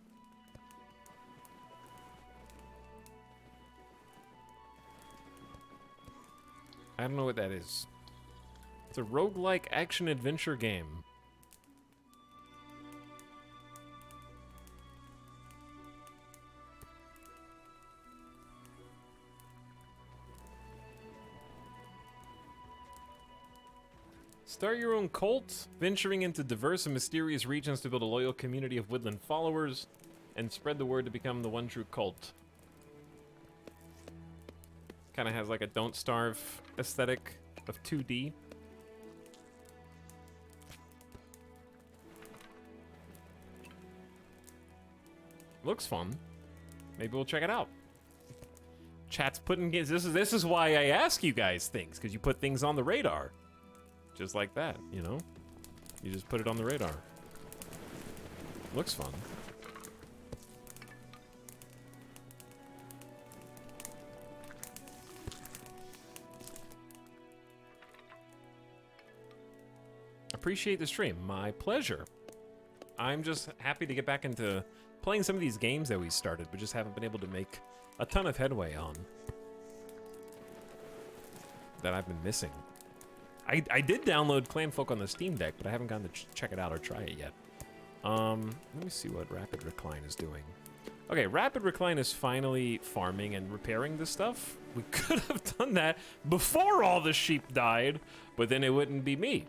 I don't know what that is. It's a roguelike action-adventure game. Start your own cult, venturing into diverse and mysterious regions to build a loyal community of woodland followers, and spread the word to become the one true cult. Kind of has like a Don't Starve aesthetic of 2D. Looks fun. Maybe we'll check it out. Chat's putting this is why I ask you guys things, because you put things on the radar. Just like that, you know? You just put it on the radar. Looks fun. appreciate the stream. My pleasure. I'm just happy to get back into playing some of these games that we started, but just haven't been able to make a ton of headway on. That I've been missing. I did download Clanfolk on the Steam Deck, but I haven't gotten to check it out or try it yet. Let me see what Rapid Recline is doing. Okay, Rapid Recline is finally farming and repairing this stuff. We could have done that before all the sheep died, but then it wouldn't be me.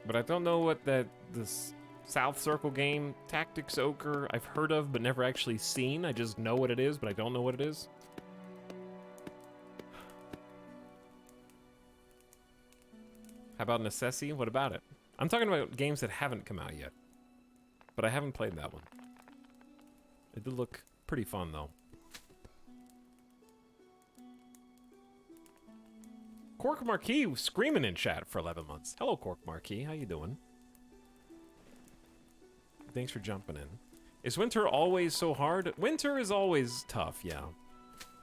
But I don't know what this South Circle game, Tactics Ochre, I've heard of but never actually seen. I just know what it is, but I don't know what it is. How about Necessi? What about it? I'm talking about games that haven't come out yet. But I haven't played that one. It did look pretty fun, though. Cork Marquis screaming in chat for 11 months. Hello, Cork Marquis. How you doing? Thanks for jumping in. Is winter always so hard? Winter is always tough, yeah.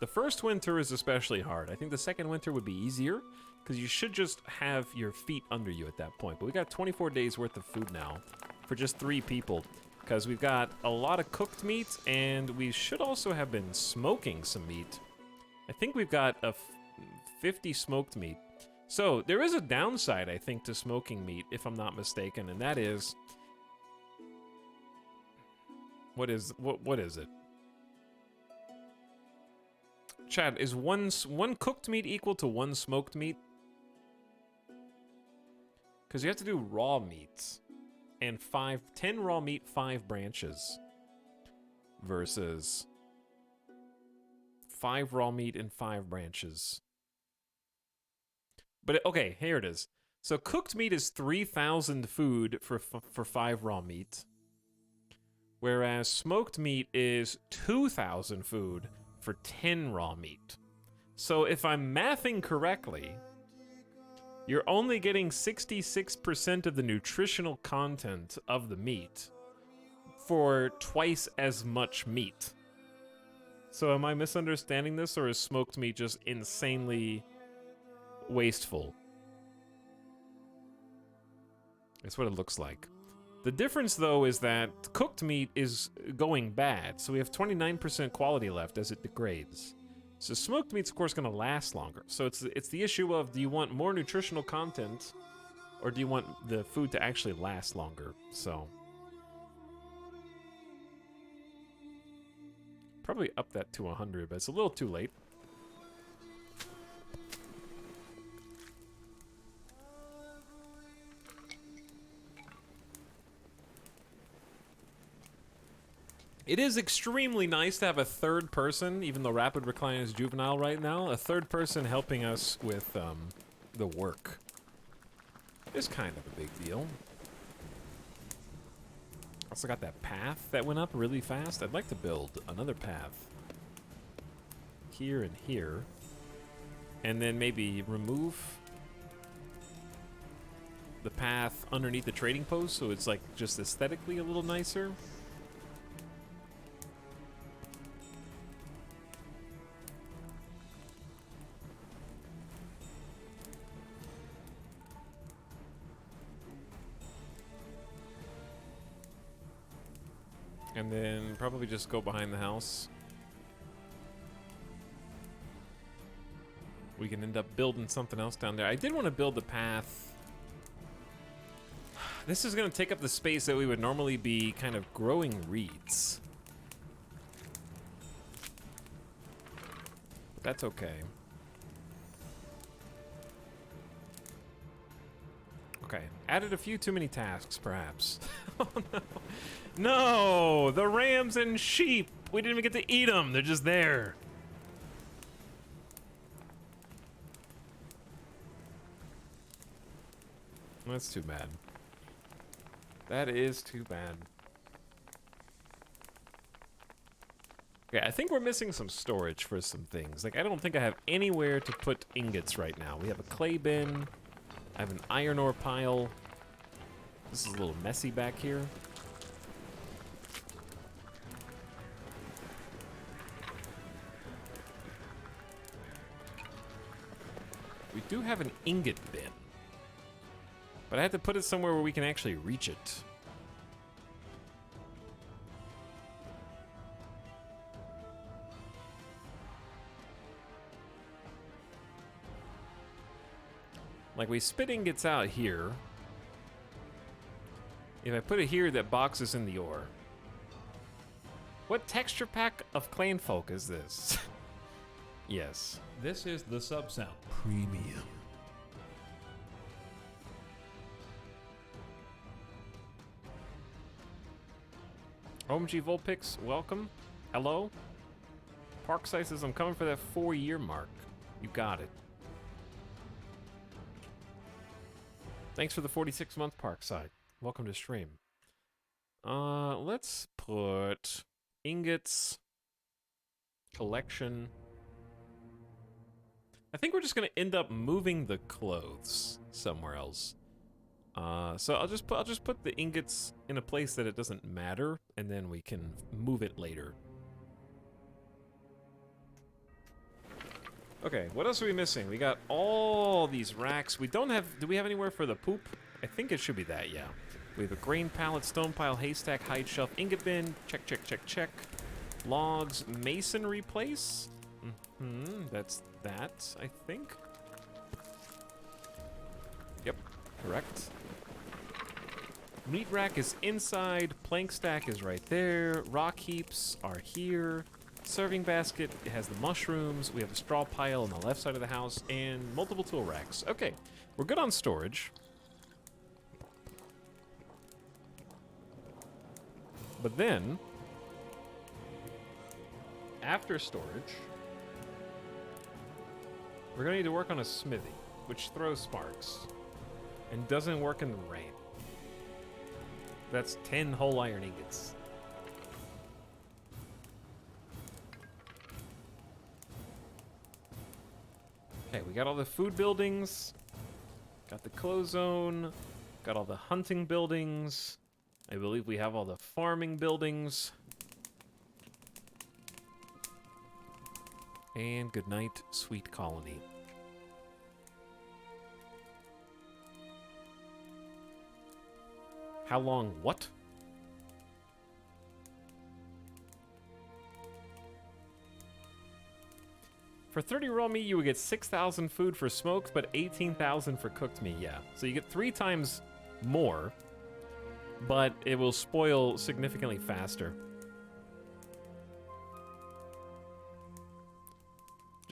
The first winter is especially hard. I think the second winter would be easier, because you should just have your feet under you at that point. But we got 24 days worth of food now for just 3 people, because we've got a lot of cooked meat, and we should also have been smoking some meat. I think we've got 50 smoked meat. So there is a downside, I think, to smoking meat, if I'm not mistaken, and that is... What is it? Chad, is one cooked meat equal to 1 smoked meat? Because you have to do raw meats. And 10 raw meat, 5 branches. Versus 5 raw meat and 5 branches. But, okay, here it is. So cooked meat is 3,000 food for 5 raw meat. Whereas smoked meat is 2,000 food for 10 raw meat. So if I'm mathing correctly, you're only getting 66% of the nutritional content of the meat for twice as much meat. So am I misunderstanding this, or is smoked meat just insanely wasteful? That's what it looks like. The difference, though, is that cooked meat is going bad, so we have 29% quality left as it degrades. So smoked meat's, of course, going to last longer. So it's the issue of, do you want more nutritional content, or do you want the food to actually last longer? So probably up that to 100, but it's a little too late. It is extremely nice to have a third person, even though Rapid Recline is juvenile right now, a third person helping us with the work. It's kind of a big deal. Also got that path that went up really fast. I'd like to build another path here and here, and then maybe remove the path underneath the trading post so it's like just aesthetically a little nicer. And then probably just go behind the house. We can end up building something else down there. I did want to build the path. This is going to take up the space that we would normally be kind of growing reeds. But that's okay. Okay, added a few too many tasks, perhaps. Oh no. No, the rams and sheep. We didn't even get to eat them. They're just there. That's too bad. That is too bad. Okay, I think we're missing some storage for some things. Like, I don't think I have anywhere to put ingots right now. We have a clay bin. I have an iron ore pile. This is a little messy back here. do have an ingot bin. But I have to put it somewhere where we can actually reach it. Like, we spit ingots out here. If I put it here, that box is in the ore. What texture pack of Clanfolk is this? Yes. This is the Subsound Premium. OMG Volpix, welcome. Hello. Parkside says, I'm coming for that 4-year mark. You got it. Thanks for the 46-month Parkside. Welcome to stream. Let's put ingots, collection. I think we're just gonna end up moving the clothes somewhere else. So I'll just put the ingots in a place that it doesn't matter, and then we can move it later. Okay, what else are we missing? We got all these racks. We don't have... Do we have anywhere for the poop? I think it should be that, yeah. We have a grain pallet, stone pile, haystack, hide shelf, ingot bin. Check, check, check, check. Logs, masonry place. That's that, I think. Yep, correct. Meat rack is inside. Plank stack is right there. Rock heaps are here. Serving basket, it has the mushrooms. We have a straw pile on the left side of the house and multiple tool racks. Okay, we're good on storage. But then, after storage, we're gonna need to work on a smithy, which throws sparks and doesn't work in the rain. That's 10 whole iron ingots. Okay, we got all the food buildings, got the clothes zone, got all the hunting buildings. I believe we have all the farming buildings. And good night, sweet colony. How long what? For 30 raw meat, you would get 6,000 food for smoked, but 18,000 for cooked meat, yeah. So you get 3 times more, but it will spoil significantly faster.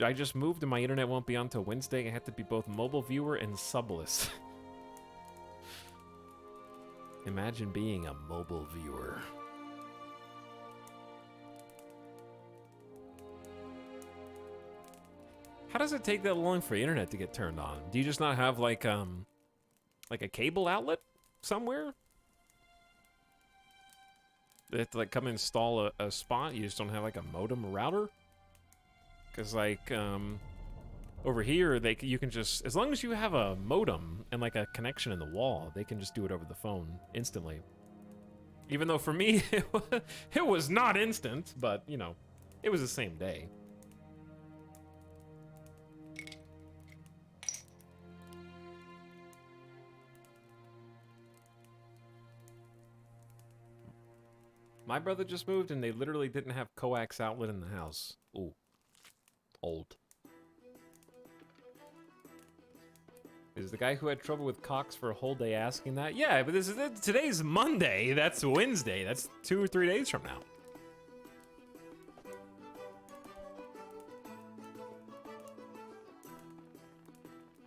I just moved and my internet won't be on till Wednesday. I have to be both mobile viewer and subless. Imagine being a mobile viewer. How does it take that long for internet to get turned on? Do you just not have like a cable outlet somewhere? They have to like come install a spot. You just don't have like a modem or router? Because like over here you can just, as long as you have a modem and like a connection in the wall, they can just do it over the phone instantly. Even though for me it was not instant, but you know, it was the same day. My brother just moved and they literally didn't have coax outlet in the house. Ooh. Old. Is the guy who had trouble with Cox for a whole day asking that? Yeah, but today's Monday. That's Wednesday. That's 2 or 3 days from now.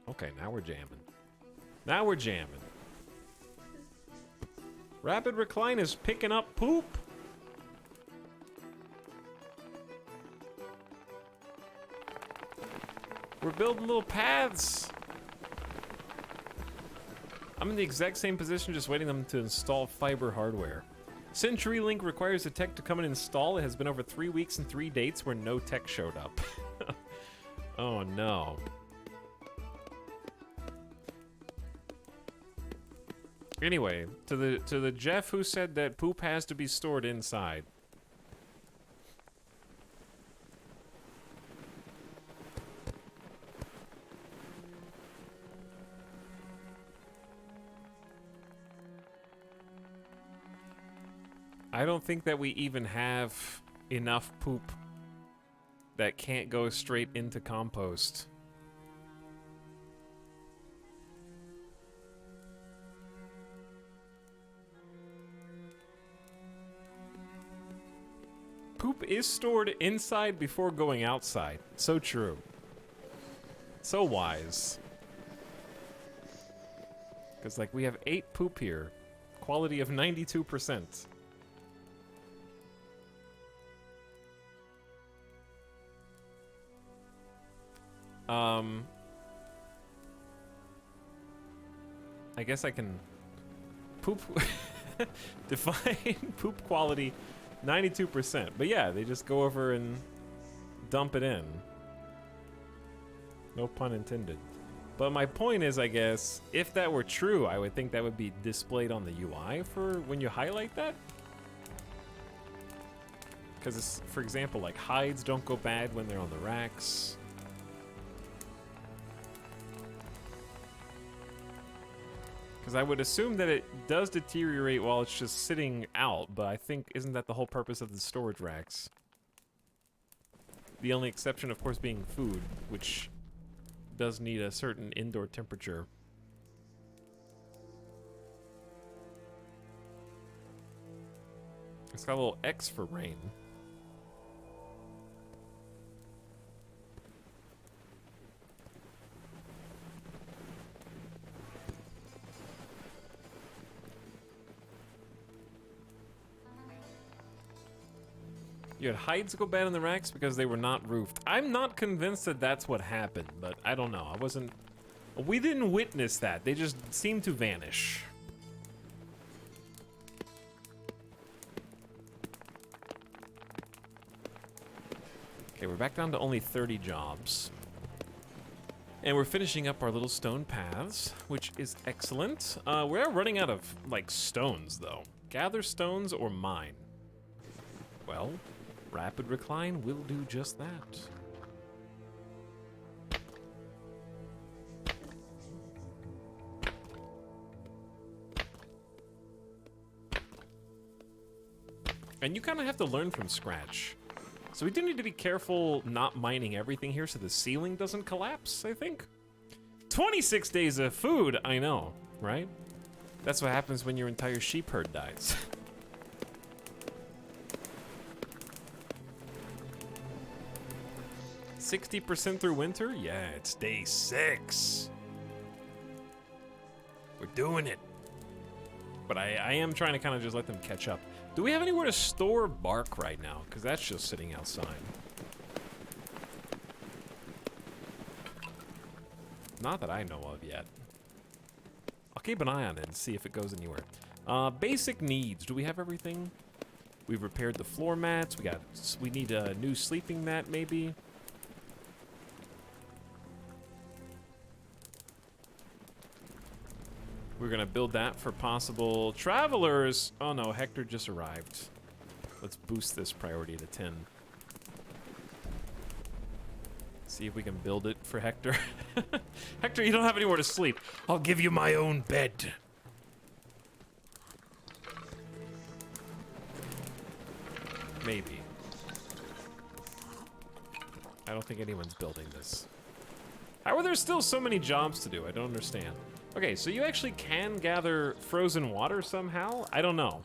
Okay, now we're jamming. Now we're jamming. Rapid Recline is picking up poop. We're building little paths. I'm in the exact same position, just waiting them to install fiber hardware. CenturyLink requires a tech to come and install. It has been over 3 weeks and 3 dates where no tech showed up. Oh no. Anyway, to the Jeff who said that poop has to be stored inside. I don't think that we even have enough poop that can't go straight into compost. Poop is stored inside before going outside. So true. So wise. Because, like, we have 8 poop here. Quality of 92%. I guess I can poop define poop quality 92%. But yeah, they just go over and dump it in. No pun intended. But my point is, I guess, if that were true, I would think that would be displayed on the UI for when you highlight that. Because, for example, like hides don't go bad when they're on the racks. Because I would assume that it does deteriorate while it's just sitting out, but I think, isn't that the whole purpose of the storage racks? The only exception, of course, being food, which does need a certain indoor temperature. It's got a little X for rain. You had hides go bad in the racks because they were not roofed. I'm not convinced that that's what happened, but I don't know. We didn't witness that. They just seemed to vanish. Okay, we're back down to only 30 jobs. And we're finishing up our little stone paths, which is excellent. We're running out of, like, stones, though. Gather stones or mine? Well, rapid recline will do just that. And you kind of have to learn from scratch. So we do need to be careful not mining everything here so the ceiling doesn't collapse, I think. 26 days of food, I know, right? That's what happens when your entire sheep herd dies. 60% through winter? Yeah, it's day 6. We're doing it. But I am trying to kind of just let them catch up. Do we have anywhere to store bark right now? Because that's just sitting outside. Not that I know of yet. I'll keep an eye on it and see if it goes anywhere. Basic needs. Do we have everything? We've repaired the floor mats. We need a new sleeping mat, maybe. We're gonna build that for possible travelers. Oh no, Hector just arrived. Let's boost this priority to 10. See if we can build it for Hector. Hector, you don't have anywhere to sleep. I'll give you my own bed. Maybe. I don't think anyone's building this. How are there still so many jobs to do? I don't understand. Okay, so you actually can gather frozen water somehow? I don't know.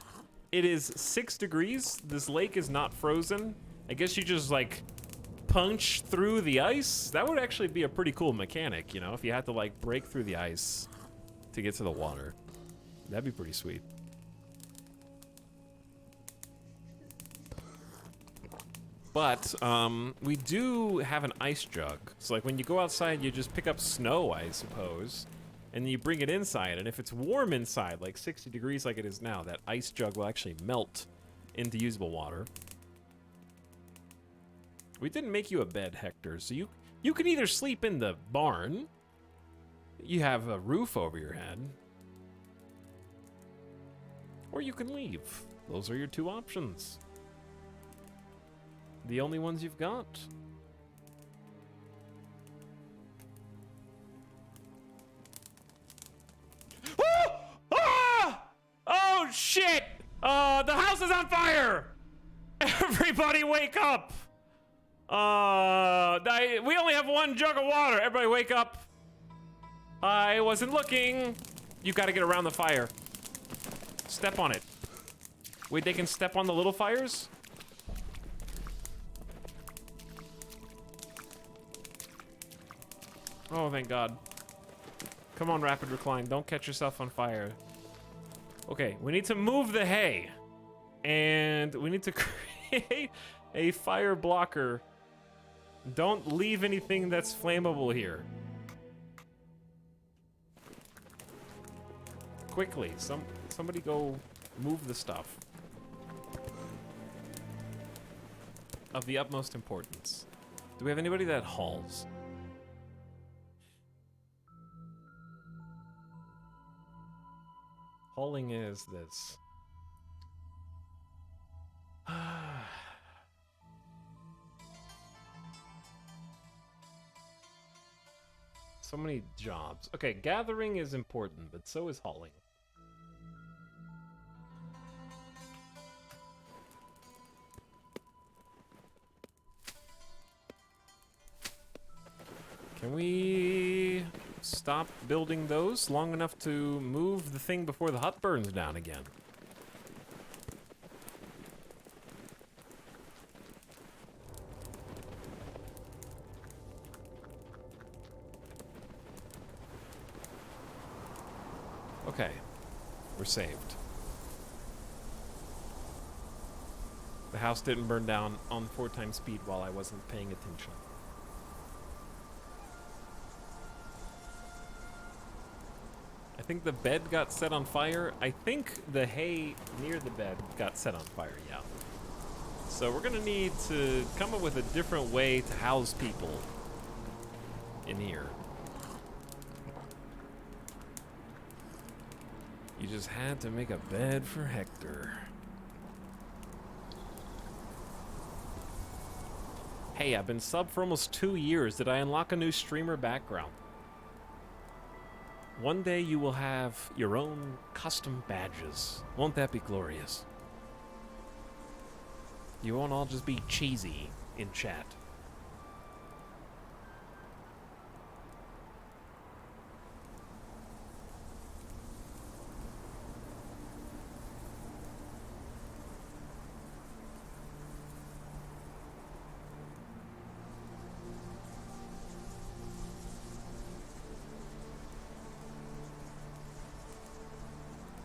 It is 6 degrees. This lake is not frozen. I guess you just, like, punch through the ice. That would actually be a pretty cool mechanic, you know, if you had to, like, break through the ice to get to the water. That'd be pretty sweet. But, we do have an ice jug. So, like, when you go outside, you just pick up snow, I suppose. And you bring it inside, and if it's warm inside, like 60 degrees like it is now, that ice jug will actually melt into usable water. We didn't make you a bed, Hector, so you can either sleep in the barn, you have a roof over your head, or you can leave. Those are your 2 options. The only ones you've got. Oh shit! The house is on on fire! Everybody wake up! We only have one jug of water. Everybody wake up. I wasn't looking. You gotta get around the fire. Step on it. Wait, they can step on the little fires? Oh, thank God. Come on, Rapid Recline. Don't catch yourself on fire. Okay, we need to move the hay. And we need to create a fire blocker. Don't leave anything that's flammable here. Quickly, somebody go move the stuff. Of the utmost importance. Do we have anybody that hauls? Hauling is this. So many jobs. Okay, gathering is important, but so is hauling. Can we stop building those long enough to move the thing before the hut burns down again? Okay, we're saved. The house didn't burn down on 4 times speed while I wasn't paying attention. I think the bed got set on fire. I think the hay near the bed got set on fire, yeah. So we're gonna need to come up with a different way to house people in here. You just had to make a bed for Hector. Hey, I've been sub for almost 2 years. Did I unlock a new streamer background? One day you will have your own custom badges. Won't that be glorious? You won't all just be cheesy in chat.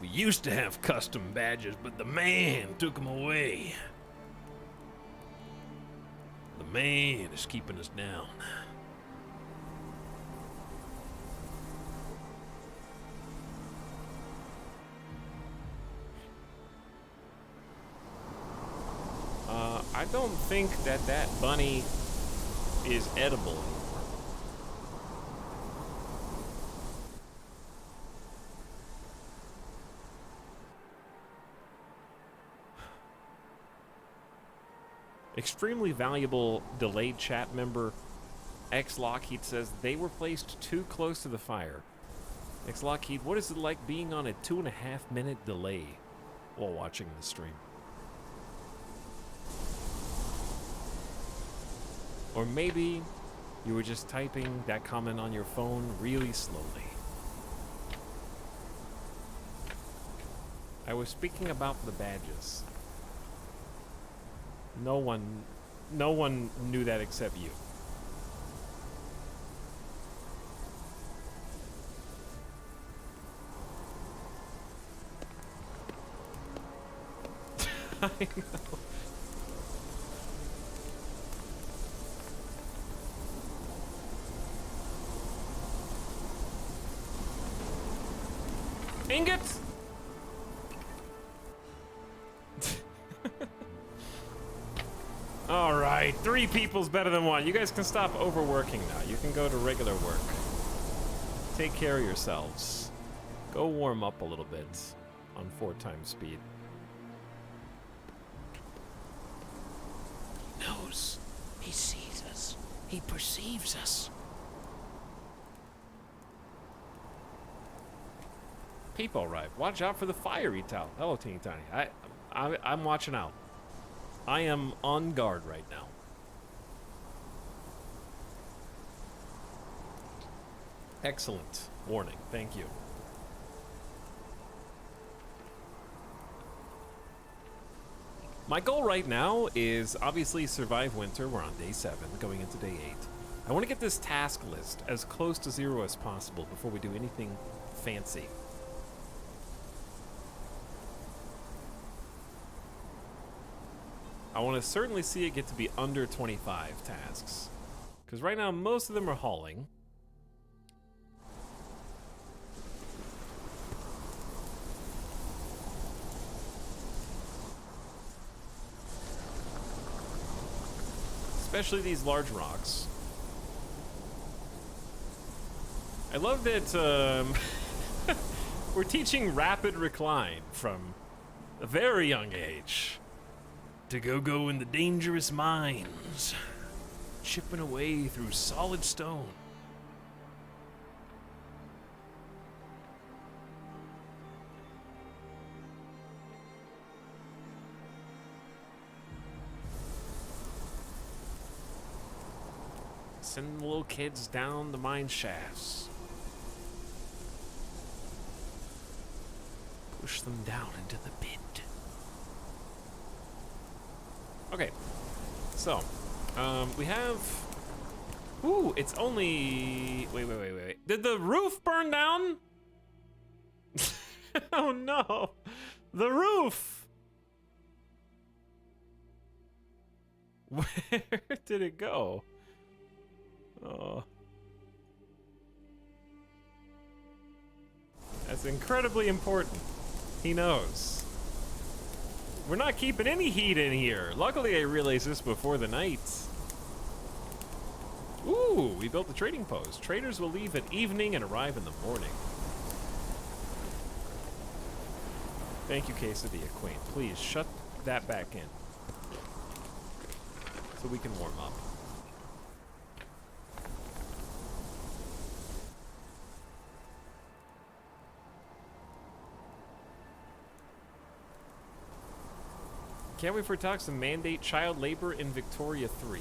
We used to have custom badges, but the man took them away. The man is keeping us down. I don't think that bunny is edible anymore. Extremely valuable delayed chat member X Lockheed says they were placed too close to the fire. X Lockheed, what is it like being on a 2.5-minute delay while watching the stream? Or maybe you were just typing that comment on your phone really slowly. I was speaking about the badges. No one knew that except you. I know. Ingots! All right, 3 people's better than 1. You guys can stop overworking now. You can go to regular work. Take care of yourselves. Go warm up a little bit on 4 times speed. He knows. He sees us. He perceives us. People arrive. Watch out for the fire, Etal. Hello, Teeny Tiny. I'm watching out. I am on guard right now. Excellent warning. Thank you. My goal right now is obviously survive winter. We're on day 7, going into day 8. I want to get this task list as close to 0 as possible before we do anything fancy. I want to certainly see it get to be under 25 tasks. Because right now, most of them are hauling. Especially these large rocks. I love that we're teaching rapid recline from a very young age. To go in the dangerous mines, chipping away through solid stone. Send the little kids down the mine shafts. Push them down into the pit. Okay, so, we have... Ooh, it's only... Wait. Did the roof burn down? Oh no! The roof! Where did it go? Oh. That's incredibly important. He knows. We're not keeping any heat in here. Luckily, I realized this before the night. Ooh, we built the trading post. Traders will leave at evening and arrive in the morning. Thank you, Quesadilla Queen. Please, shut that back in. So we can warm up. Can't wait for talks to mandate child labor in Victoria 3.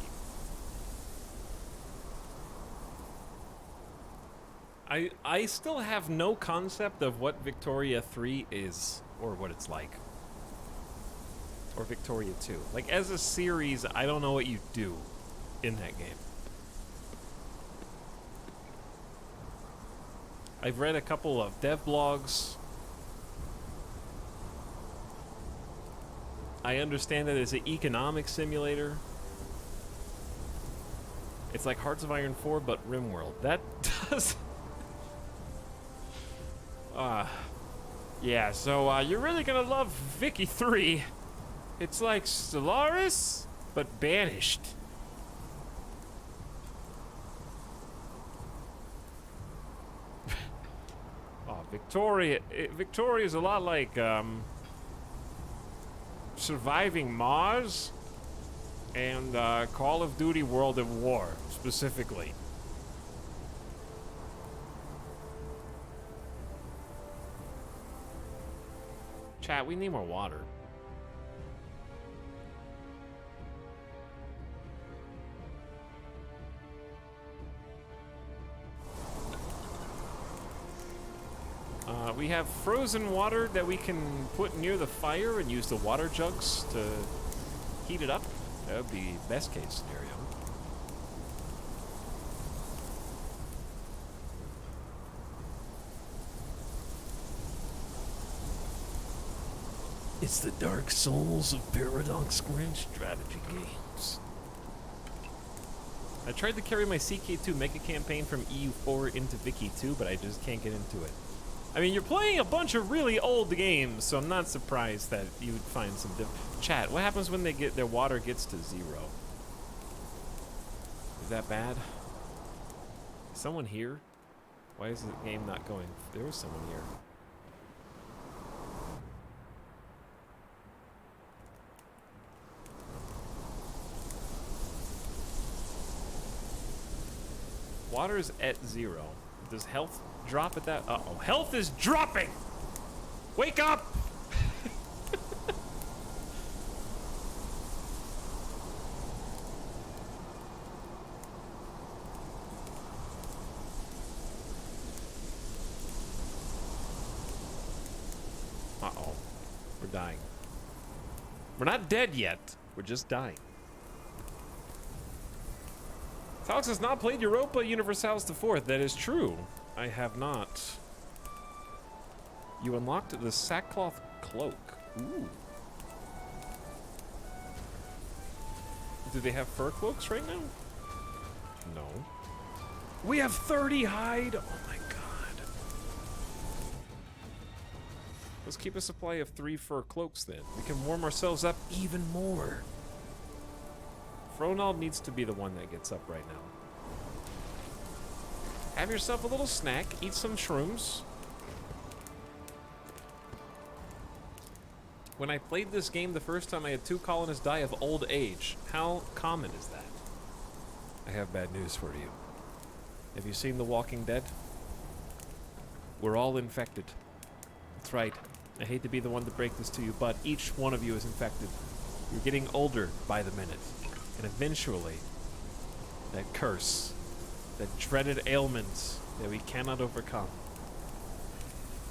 I still have no concept of what Victoria 3 is, or what it's like. Or Victoria 2. Like, as a series, I don't know what you do in that game. I've read a couple of dev blogs. I understand that it's an economic simulator. It's like Hearts of Iron 4, but RimWorld. That does... yeah, so you're really gonna love Vicky 3. It's like Stellaris, but banished. Oh, Victoria. Victoria's a lot like, Surviving Mars and Call of Duty World at War, specifically. Chat, we need more water. We have frozen water that we can put near the fire and use the water jugs to heat it up. That would be best case scenario. It's the Dark Souls of Paradox Grand strategy games. I tried to carry my CK2 Mega Campaign from EU4 into Vicky 2, but I just can't get into it. I mean, you're playing a bunch of really old games, so I'm not surprised that you would find some Chat, what happens when their water gets to 0? Is that bad? Is someone here? Why is the game not going? There was someone here. Water's at 0. Does health drop at that? Uh-oh. Health is dropping! Wake up! dying. We're not dead yet. We're just dying. Etalyx has not played Europa Universalis IV. That is true. I have not. You unlocked the sackcloth cloak. Ooh. Do they have fur cloaks right now? No. We have 30 hide! Oh my god. Let's keep a supply of 3 fur cloaks then. We can warm ourselves up even more. Fronald needs to be the one that gets up right now. Have yourself a little snack, eat some shrooms. When I played this game the first time, I had 2 colonists die of old age. How common is that? I have bad news for you. Have you seen The Walking Dead? We're all infected. That's right. I hate to be the one to break this to you, but each one of you is infected. You're getting older by the minute. And eventually, that curse, that dreaded ailment that we cannot overcome,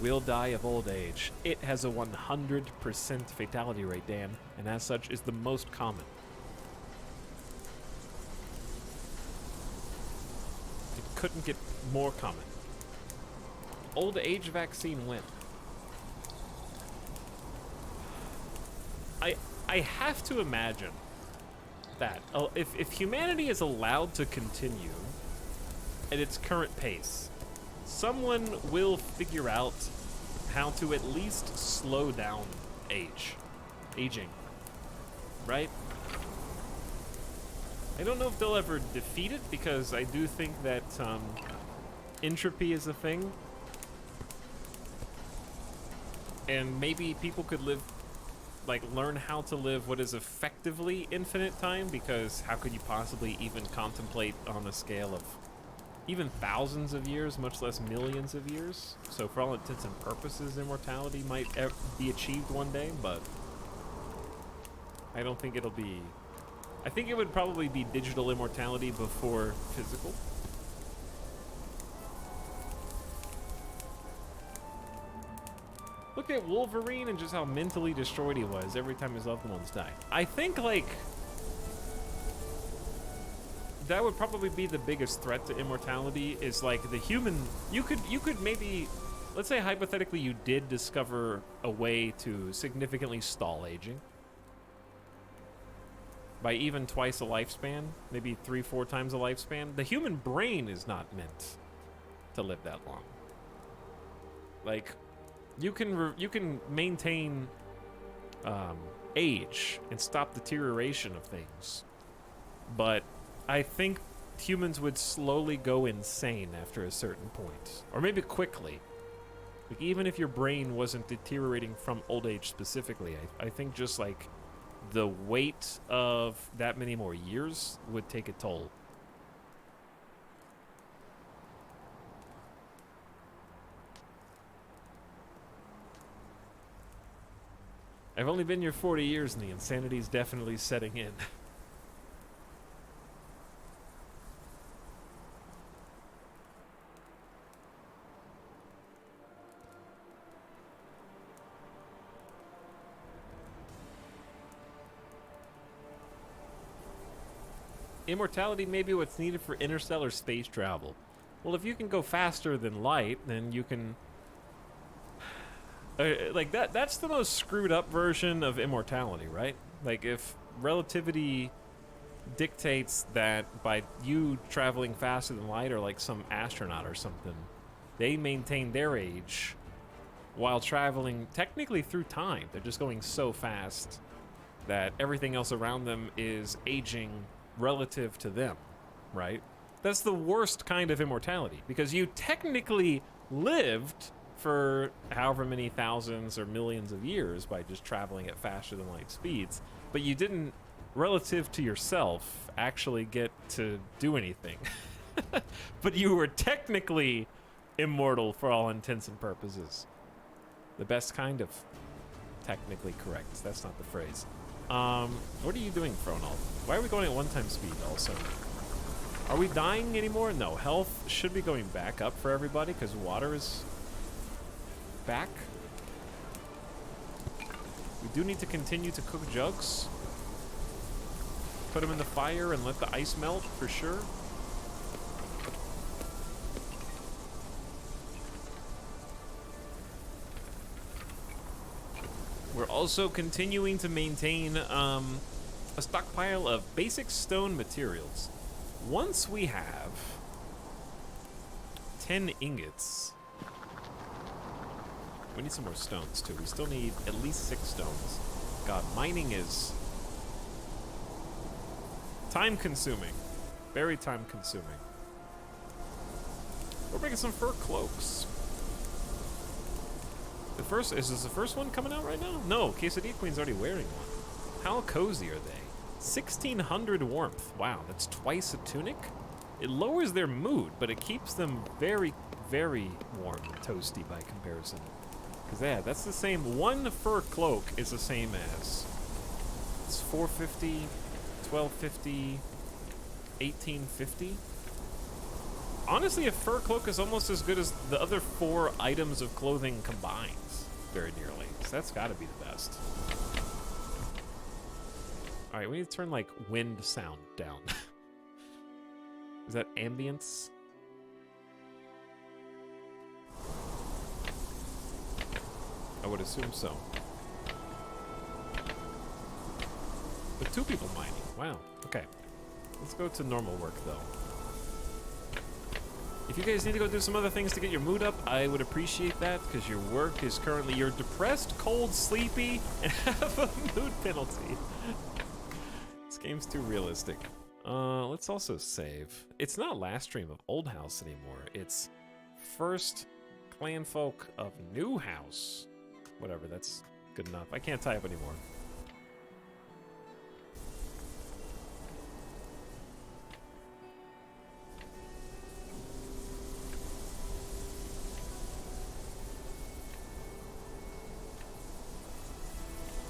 will die of old age. It has a 100% fatality rate, Dan, and as such is the most common. It couldn't get more common. Old age vaccine when? I have to imagine that if humanity is allowed to continue at its current pace, someone will figure out how to at least slow down aging, right? I don't know if they'll ever defeat it, because I do think that entropy is a thing, and maybe people could learn how to live what is effectively infinite time, because how could you possibly even contemplate on a scale of even thousands of years, much less millions of years? So for all intents and purposes, immortality might be achieved one day, but I don't think it'll be... I think it would probably be digital immortality before physical. Look at Wolverine and just how mentally destroyed he was every time his loved ones died. I think, like, that would probably be the biggest threat to immortality, is like the human... You could maybe... Let's say hypothetically you did discover a way to significantly stall aging. By even twice a lifespan, maybe 3-4 times a lifespan. The human brain is not meant to live that long. Like, you can maintain age and stop deterioration of things, but I think humans would slowly go insane after a certain point, or maybe quickly. Like, even if your brain wasn't deteriorating from old age specifically, I think just like the weight of that many more years would take a toll. I've only been here 40 years and the insanity's definitely setting in. Immortality may be what's needed for interstellar space travel. Well, if you can go faster than light, then you can... like, that's the most screwed up version of immortality, right? Like, if relativity dictates that by you traveling faster than light, or like some astronaut or something, they maintain their age while traveling technically through time. They're just going so fast that everything else around them is aging relative to them, right? That's the worst kind of immortality, because you technically lived for however many thousands or millions of years by just traveling at faster than light speeds, but you didn't, relative to yourself, actually get to do anything. But you were technically immortal for all intents and purposes. The best kind of technically correct. That's not the phrase. What are you doing, Fronald? Why are we going at 1x speed also? Are we dying anymore? No, health should be going back up for everybody because water is back. We do need to continue to cook jugs. Put them in the fire and let the ice melt for sure. We're also continuing to maintain a stockpile of basic stone materials. Once we have 10 ingots, we need some more stones too. We still need at least 6 stones. God, mining is time consuming. Very time consuming. We're making some fur cloaks. Is this the first one coming out right now? No, Quesadilla Queen's already wearing one. How cozy are they? 1600 warmth. Wow, that's twice a tunic? It lowers their mood, but it keeps them very, very warm and toasty by comparison. Because yeah, that's the same. One fur cloak is the same as it's 450, 1250, 1850. Honestly, a fur cloak is almost as good as the other 4 items of clothing combined, very nearly. So that's got to be the best. All right, we need to turn like wind sound down. Is that ambience? I would assume so. But 2 people mining. Wow. Okay. Let's go to normal work though. If you guys need to go do some other things to get your mood up, I would appreciate that, because your work is currently, you're depressed, cold, sleepy, and have a mood penalty. This game's too realistic. Let's also save. It's not last stream of Old House anymore. It's first Clanfolk of New House. Whatever, that's good enough. I can't type anymore.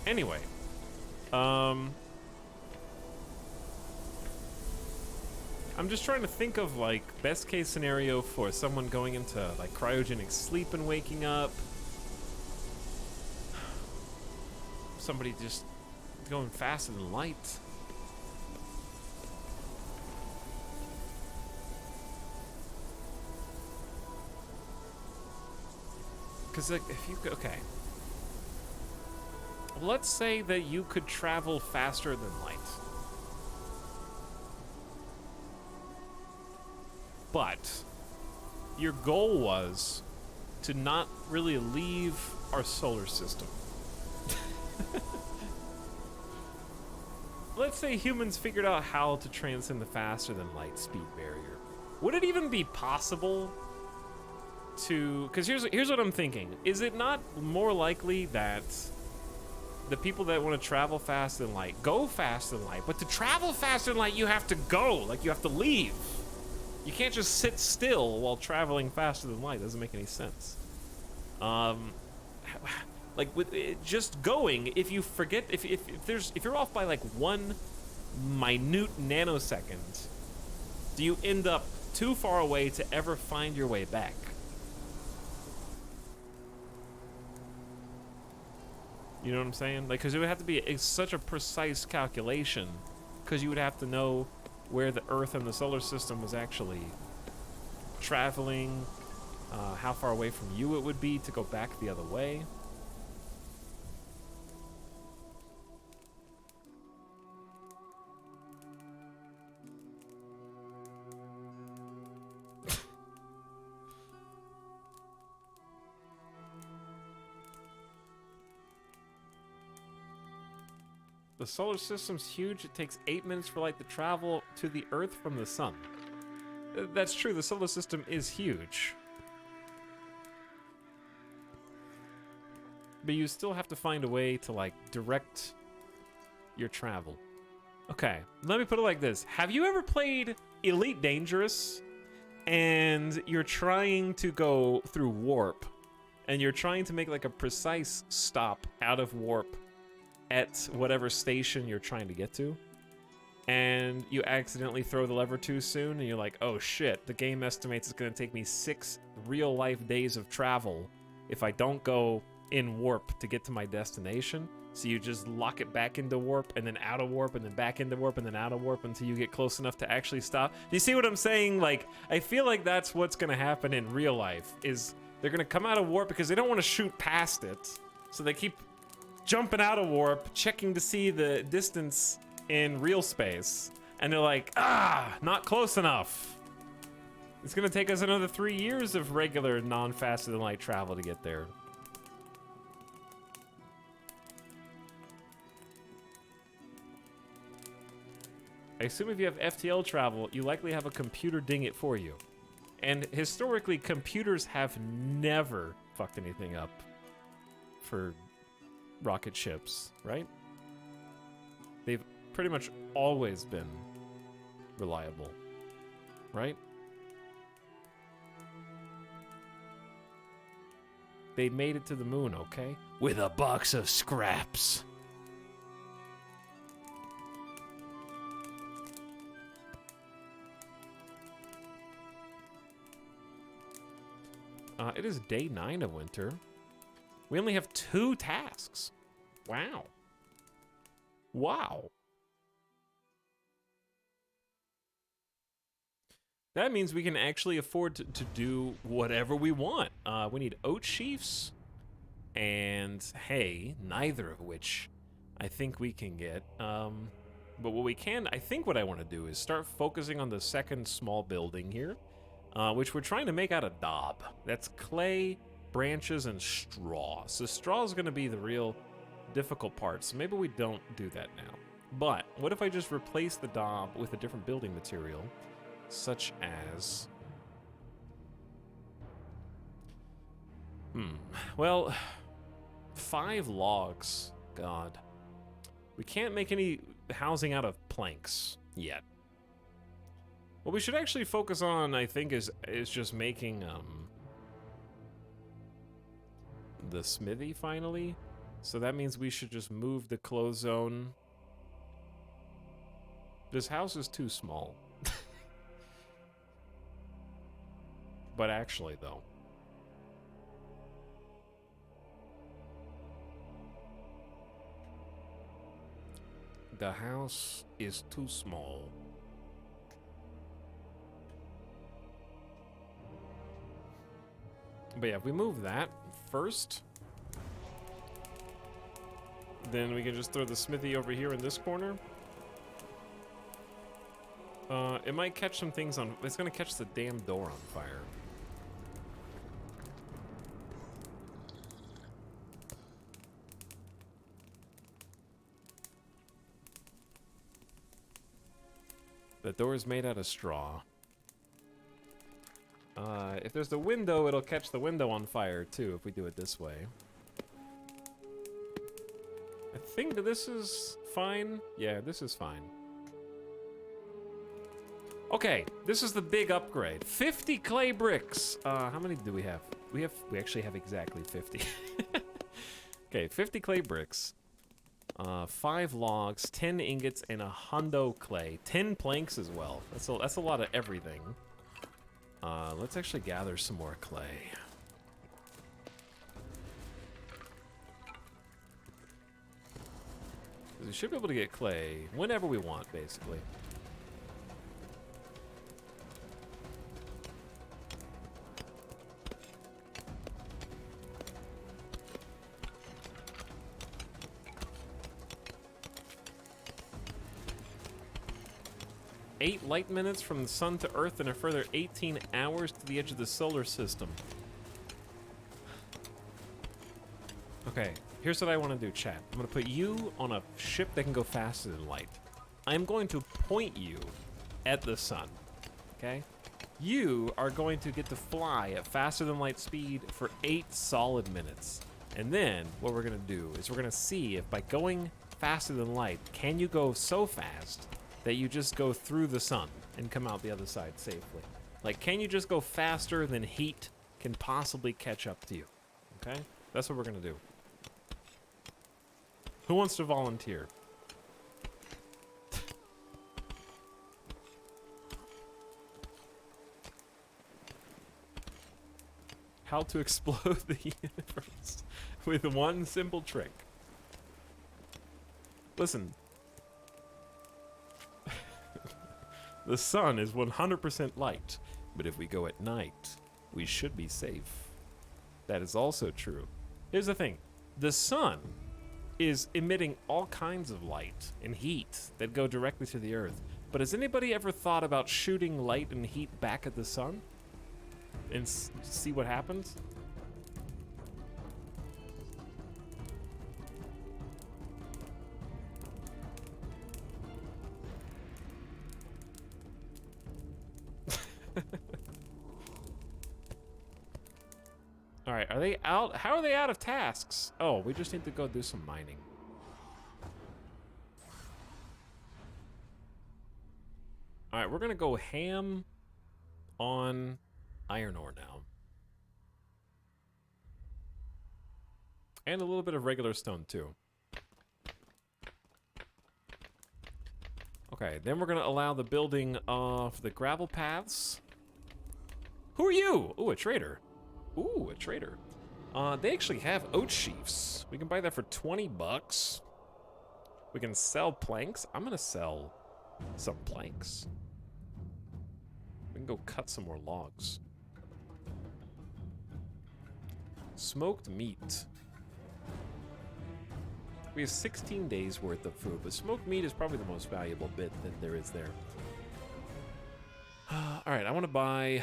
Anyway, I'm just trying to think of like best case scenario for someone going into like cryogenic sleep and waking up. Somebody just going faster than light. Because like, if you could, okay. Let's say that you could travel faster than light. But your goal was to not really leave our solar system. Let's say humans figured out how to transcend the faster than light speed barrier. Would it even be possible to, because here's what I'm thinking. Is it not more likely that the people that want to travel faster than light go faster than light, but to travel faster than light, you have to go, like you have to leave. You can't just sit still while traveling faster than light. It doesn't make any sense. Like with it, just going, if you forget, if you're off by like 1 minute nanosecond, do you end up too far away to ever find your way back? You know what I'm saying? Like, because it would have to be such a precise calculation, because you would have to know where the Earth and the solar system was actually traveling, how far away from you it would be to go back the other way. The solar system's huge. It takes 8 minutes for light to travel to the Earth from the sun. That's true. The solar system is huge. But you still have to find a way to, like, direct your travel. Okay, let me put it like this. Have you ever played Elite Dangerous and you're trying to go through warp and you're trying to make, like, a precise stop out of warp at whatever station you're trying to get to, and you accidentally throw the lever too soon, and you're like, oh shit, the game estimates it's going to take me 6 real-life days of travel if I don't go in warp to get to my destination. So you just lock it back into warp and then out of warp and then back into warp and then out of warp until you get close enough to actually stop. Do you see what I'm saying? Like, I feel like that's what's gonna happen in real life, is they're gonna come out of warp because they don't want to shoot past it. So they keep jumping out of warp, checking to see the distance in real space. And they're like, not close enough. It's gonna take us another 3 years of regular non-faster than light travel to get there. I assume if you have FTL travel, you likely have a computer ding it for you. And historically, computers have never fucked anything up for rocket ships, right? They've pretty much always been reliable, right? They made it to the moon, okay? With a box of scraps. It is day 9 of winter. We only have 2 tasks. Wow. Wow. That means we can actually afford to do whatever we want. We need oat sheafs and hay, neither of which I think we can get. But what we can, I think what I want to do is start focusing on the second small building here. Which we're trying to make out of daub. That's clay, branches, and straw. So straw is going to be the real difficult part, so maybe we don't do that now. But what if I just replace the daub with a different building material, such as... Well, 5 logs. God. We can't make any housing out of planks yet. What we should actually focus on, I think, is just making the smithy finally. So that means we should just move the clothes zone. This house is too small. But actually, though. The house is too small. But yeah, if we move that first, then we can just throw the smithy over here in this corner. It might catch some things on... It's gonna catch the damn door on fire. The door is made out of straw. If there's the window, it'll catch the window on fire, too, if we do it this way. I think this is fine. Yeah, this is fine. Okay, this is the big upgrade. 50 clay bricks. How many do we have? We actually have exactly 50. Okay, 50 clay bricks. 5 logs, 10 ingots, and a hundo clay. 10 planks as well. That's a lot of everything. Let's actually gather some more clay. We should be able to get clay whenever we want, basically. Eight light minutes from the sun to Earth and a further 18 hours to the edge of the solar system. Okay, here's what I want to do, chat. I'm going to put you on a ship that can go faster than light. I'm going to point you at the sun, okay? You are going to get to fly at faster than light speed for 8 solid minutes. And then what we're going to do is we're going to see if by going faster than light, can you go so fast that you just go through the sun and come out the other side safely. Like, can you just go faster than heat can possibly catch up to you? Okay? That's what we're gonna do. Who wants to volunteer? How to explode the universe with one simple trick. Listen. The sun is 100% light, but if we go at night, we should be safe. That is also true. Here's the thing. The sun is emitting all kinds of light and heat that go directly to the earth. But has anybody ever thought about shooting light and heat back at the sun? And see what happens? All right, are they out? How are they out of tasks? Oh, we just need to go do some mining. All right, we're gonna go ham on iron ore now. And a little bit of regular stone too. Okay, then we're gonna allow the building of the gravel paths. Who are you? Ooh, a trader. Ooh, a trader. They actually have oat sheaves. We can buy that for 20 bucks. We can sell planks. I'm gonna sell some planks. We can go cut some more logs. Smoked meat. We have 16 days worth of food, but smoked meat is probably the most valuable bit that there is there. All right, I want to buy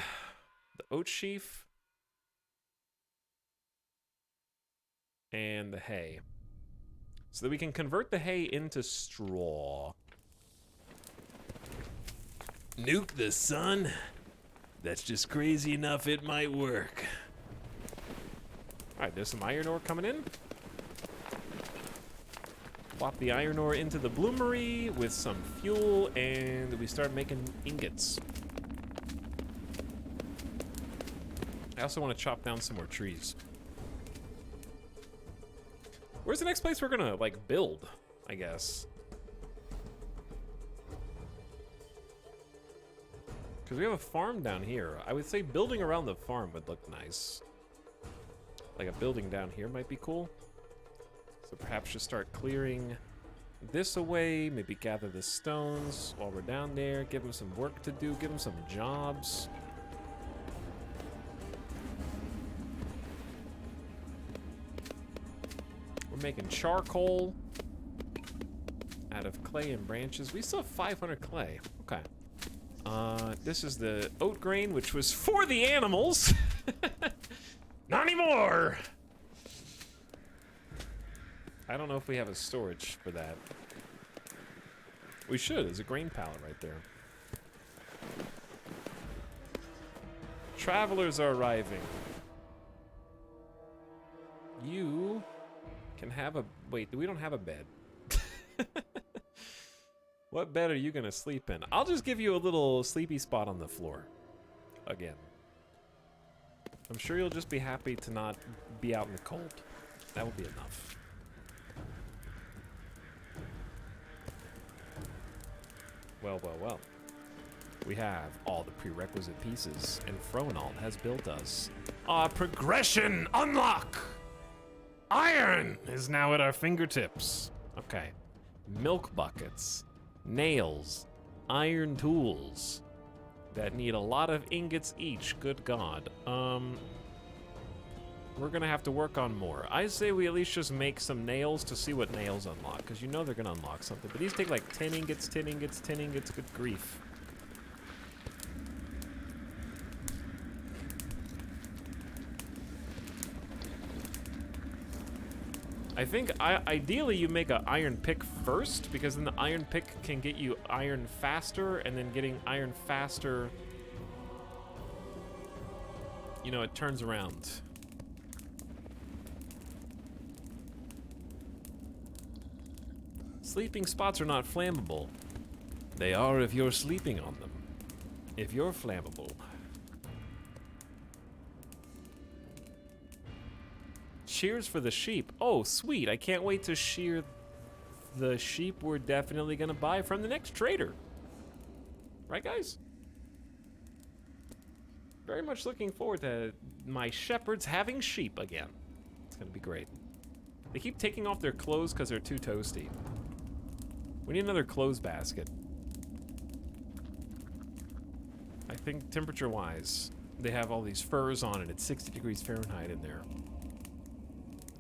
the oat sheaf and the hay, so that we can convert the hay into straw. Nuke the sun? That's just crazy enough it might work. Alright, there's some iron ore coming in. Plop the iron ore into the bloomery with some fuel, and we start making ingots. I also want to chop down some more trees. Where's the next place we're gonna, like, build, I guess? Because we have a farm down here. I would say building around the farm would look nice. Like a building down here might be cool. So perhaps just start clearing this away, maybe gather the stones while we're down there, give them some work to do, give them some jobs. We're making charcoal out of clay and branches. We still have 500 clay. Okay. This is the oat grain, which was for the animals. Not anymore! I don't know if we have a storage for that. We should. There's a grain pallet right there. Travelers are arriving. You can have a... Wait, we don't have a bed. What bed are you gonna sleep in? I'll just give you a little sleepy spot on the floor. Again. I'm sure you'll just be happy to not be out in the cold. That will be enough. Well, well, well. We have all the prerequisite pieces, and Fronald has built us a progression unlock! Iron is now at our fingertips. Okay. Milk buckets, nails, iron tools that need a lot of ingots each. Good God. We're gonna have to work on more. I say we at least just make some nails to see what nails unlock, because you know they're gonna unlock something. But these take like 10 ingots, 10 ingots, 10 ingots. Good grief. I think ideally you make an iron pick first, because then the iron pick can get you iron faster, and then getting iron faster, you know, it turns around. Sleeping spots are not flammable. They are if you're sleeping on them. If you're flammable. Shears for the sheep. Oh, sweet. I can't wait to shear the sheep we're definitely gonna buy from the next trader. Right, guys? Very much looking forward to my shepherds having sheep again. It's gonna be great. They keep taking off their clothes because they're too toasty. We need another clothes basket. I think temperature-wise, they have all these furs on and it's 60 degrees Fahrenheit in there.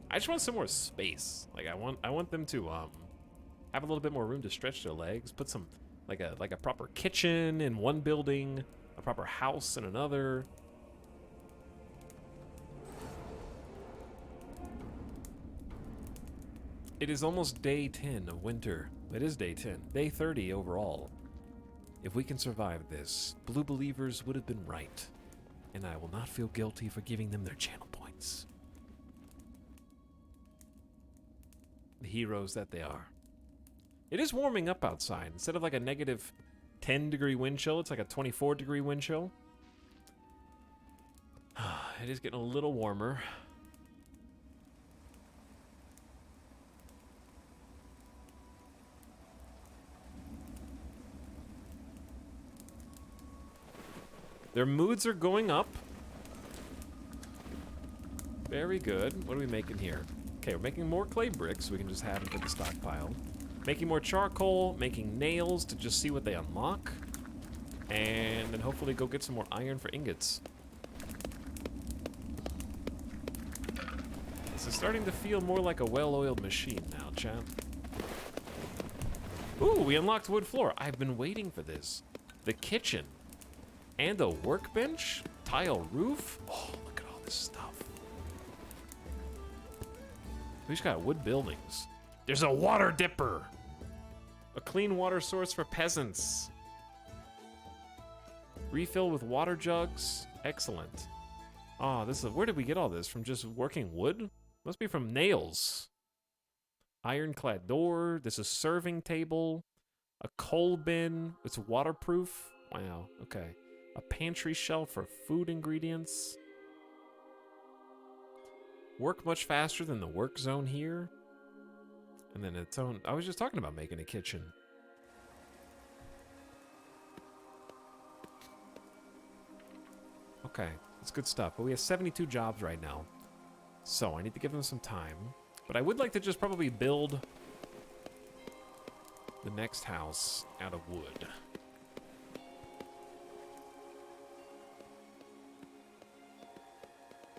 I just want some more space. Like I want them to have a little bit more room to stretch their legs. Put some like a proper kitchen in one building, a proper house in another. It is almost day 10 of winter. It is day 10. Day 30 overall. If we can survive this, Blue Believers would have been right. And I will not feel guilty for giving them their channel points. The heroes that they are. It is warming up outside. Instead of like a negative 10 degree wind chill, it's like a 24 degree wind chill. It is getting a little warmer. Their moods are going up. Very good. What are we making here? Okay, we're making more clay bricks. We can just have them for the stockpile. Making more charcoal. Making nails to just see what they unlock. And then hopefully go get some more iron for ingots. This is starting to feel more like a well-oiled machine now, champ. Ooh, we unlocked wood floor. I've been waiting for this. The kitchen. And a workbench? Tile roof? Oh, look at all this stuff. We just got wood buildings. There's a water dipper. A clean water source for peasants. Refill with water jugs. Excellent. Ah, this is, where did we get all this? From just working wood? Must be from nails. Ironclad door. This is serving table. A coal bin. It's waterproof. Wow, okay. A pantry shelf for food ingredients. Work much faster than the work zone here. And then its own, I was just talking about making a kitchen. Okay, that's good stuff. But we have 72 jobs right now. So I need to give them some time. But I would like to just probably build the next house out of wood.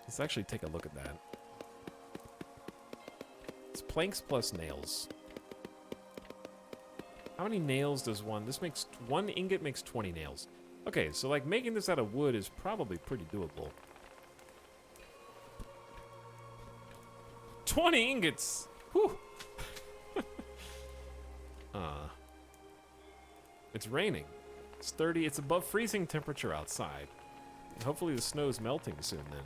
Let's actually take a look at that. It's planks plus nails. How many nails does one? This makes, one ingot makes 20 nails. Okay, so like making this out of wood is probably pretty doable. 20 ingots! Whew! It's raining. It's 30, it's above freezing temperature outside. And hopefully the snow's melting soon then.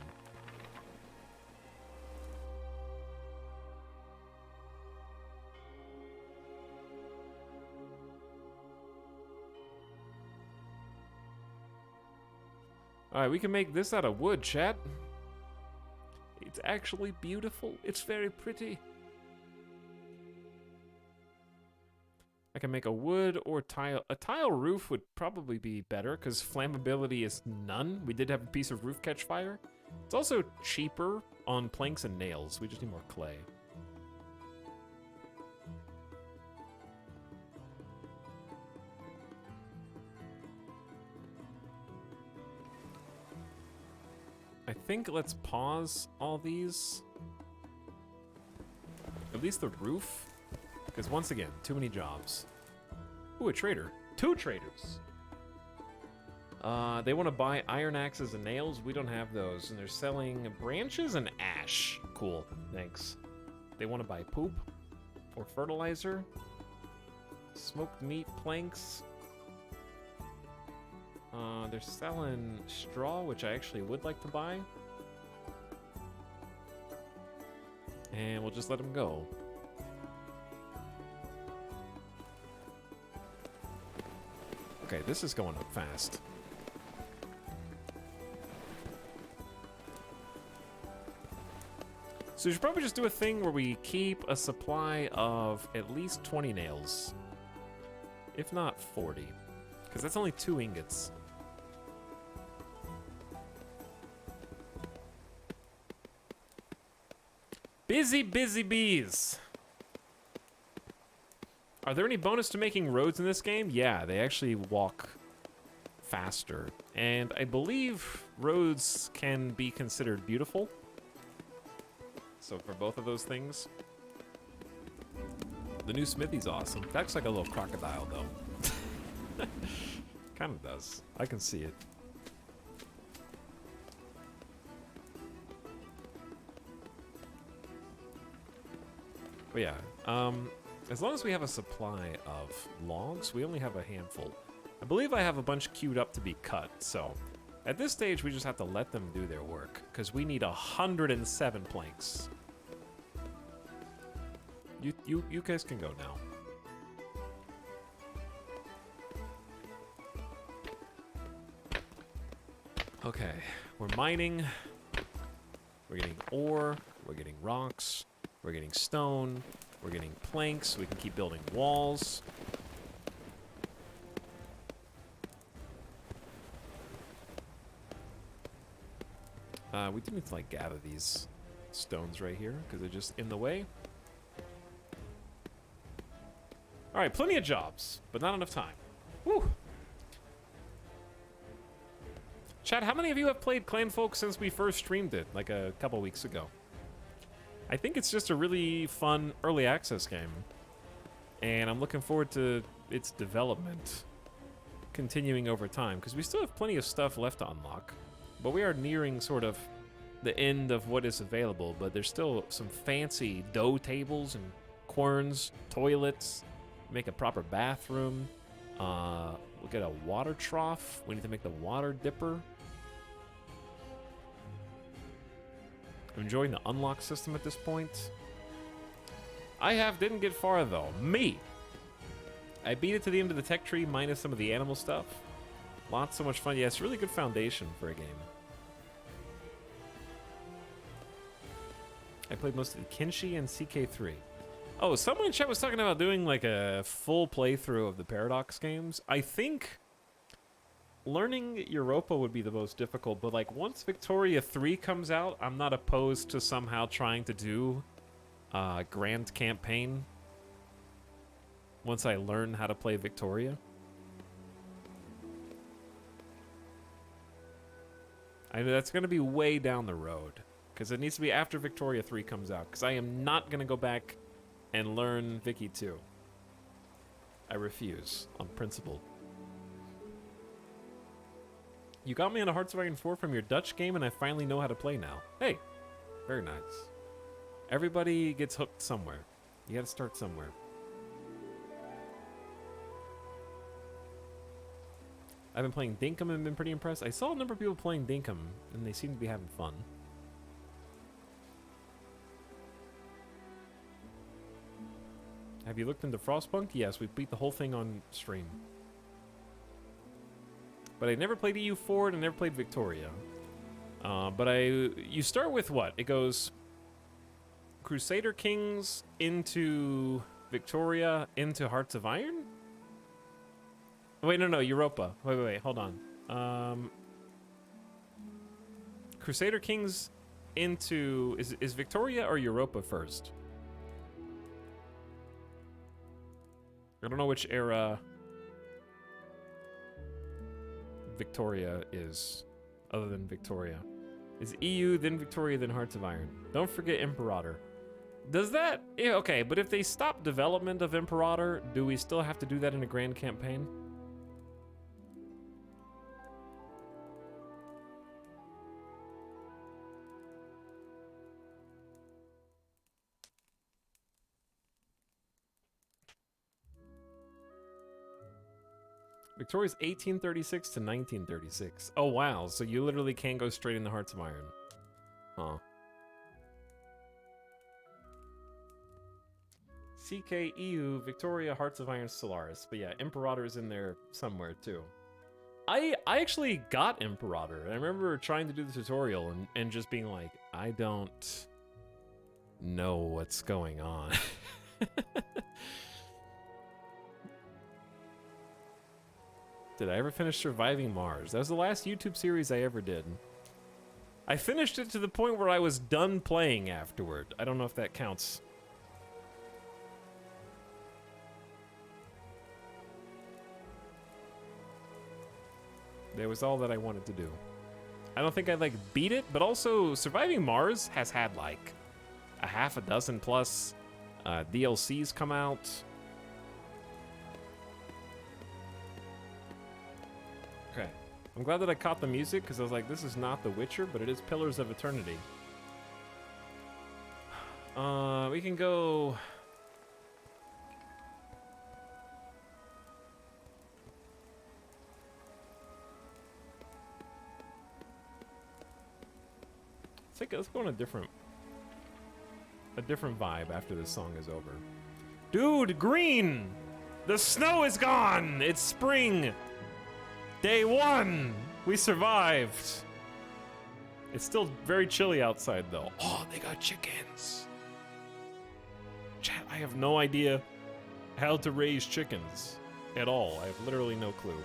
Alright, we can make this out of wood, chat. It's actually beautiful. It's very pretty. I can make a wood or tile. A tile roof would probably be better because flammability is none. We did have a piece of roof catch fire. It's also cheaper on planks and nails. We just need more clay. I think let's pause all these. At least the roof. Because once again, too many jobs. Ooh, a trader. 2 traders. They want to buy iron axes and nails. We don't have those. And they're selling branches and ash. Cool. Thanks. They want to buy poop or fertilizer. Smoked meat planks. They're selling straw, which I actually would like to buy. And we'll just let them go. Okay, this is going up fast. So you should probably just do a thing where we keep a supply of at least 20 nails. If not 40. Because that's only 2 ingots. Busy, busy bees. Are there any bonus to making roads in this game? Yeah, they actually walk faster. And I believe roads can be considered beautiful. So for both of those things. The new smithy's awesome. That looks like a little crocodile, though. Kind of does. I can see it. But yeah, as long as we have a supply of logs, we only have a handful. I believe I have a bunch queued up to be cut, so at this stage we just have to let them do their work, because we need 107 planks. You guys can go now. Okay, we're mining. We're getting ore. We're getting rocks. We're getting stone. We're getting planks. We can keep building walls. We do need to, like, gather these stones right here, because they're just in the way. Alright, plenty of jobs, but not enough time. Woo! Chat, how many of you have played Clanfolk since we first streamed it, like a couple weeks ago? I think it's just a really fun early access game. And I'm looking forward to its development continuing over time, because we still have plenty of stuff left to unlock. But we are nearing sort of the end of what is available, but there's still some fancy dough tables and querns, toilets, make a proper bathroom. We'll get a water trough. We need to make the water dipper. I'm enjoying the unlock system at this point. Didn't get far though. Me! I beat it to the end of the tech tree minus some of the animal stuff. So much fun. Yeah, it's a really good foundation for a game. I played most of the Kinshi and CK3. Oh, someone in chat was talking about doing like a full playthrough of the Paradox games. I think learning Europa would be the most difficult, but like once Victoria 3 comes out, I'm not opposed to somehow trying to do a grand campaign once I learn how to play Victoria. I know that's going to be way down the road, because it needs to be after Victoria 3 comes out, because I am not going to go back and learn Vicky 2. I refuse, on principle. You got me on a Hearts of Iron 4 from your Dutch game, and I finally know how to play now. Hey, very nice. Everybody gets hooked somewhere. You gotta start somewhere. I've been playing Dinkum and been pretty impressed. I saw a number of people playing Dinkum, and they seem to be having fun. Have you looked into Frostpunk? Yes, we beat the whole thing on stream. But I never played EU4 and I never played Victoria. You start with what? It goes Crusader Kings into Victoria into Hearts of Iron? Wait, no, Europa. Wait, hold on. Crusader Kings into... Is Victoria or Europa first? I don't know which era Victoria is, other than Victoria. Is EU, then Victoria, then Hearts of Iron. Don't forget Imperator. Does that... Yeah, okay, but if they stop development of Imperator, do we still have to do that in a grand campaign? Victoria's 1836 to 1936. Oh, wow. So you literally can go straight into Hearts of Iron. Huh. CK, EU, Victoria, Hearts of Iron, Solaris. But yeah, Imperator is in there somewhere, too. I actually got Imperator. I remember trying to do the tutorial and just being like, I don't know what's going on. Did I ever finish Surviving Mars? That was the last YouTube series I ever did. I finished it to the point where I was done playing afterward. I don't know if that counts. That was all that I wanted to do. I don't think I like beat it, but also Surviving Mars has had like a half a dozen plus DLCs come out. Okay. I'm glad that I caught the music because I was like, this is not The Witcher, but it is Pillars of Eternity. We can go. Let's go on a different vibe after this song is over. Dude, green! The snow is gone! It's spring! Day 1! We survived! It's still very chilly outside though. Oh, they got chickens! Chat, I have no idea how to raise chickens at all. I have literally no clue.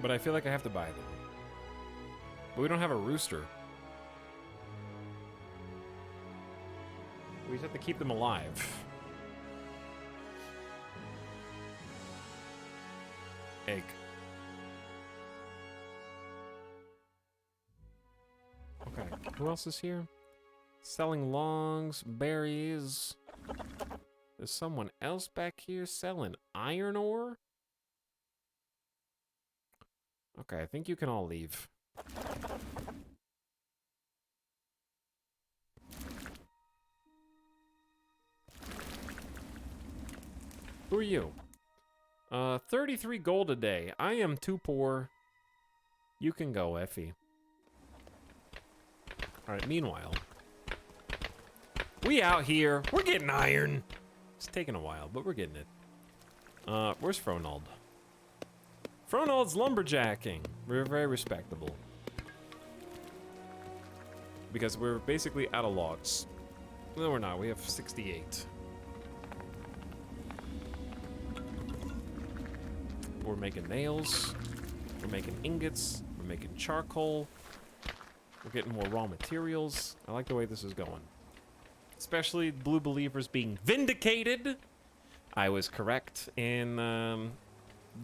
But I feel like I have to buy them. But we don't have a rooster. We just have to keep them alive. Egg. Okay, who else is here? Selling longs, berries. There's someone else back here selling iron ore? Okay, I think you can all leave. Who are you? 33 gold a day. I am too poor. You can go, Effie. Alright, meanwhile. We out here. We're getting iron. It's taking a while, but we're getting it. Where's Fronald? Fronald's lumberjacking. We're very respectable. Because we're basically out of logs. No, we're not. We have 68. We're making nails. We're making ingots. We're making charcoal. We're getting more raw materials. I like the way this is going. Especially Blue Believers being vindicated. I was correct in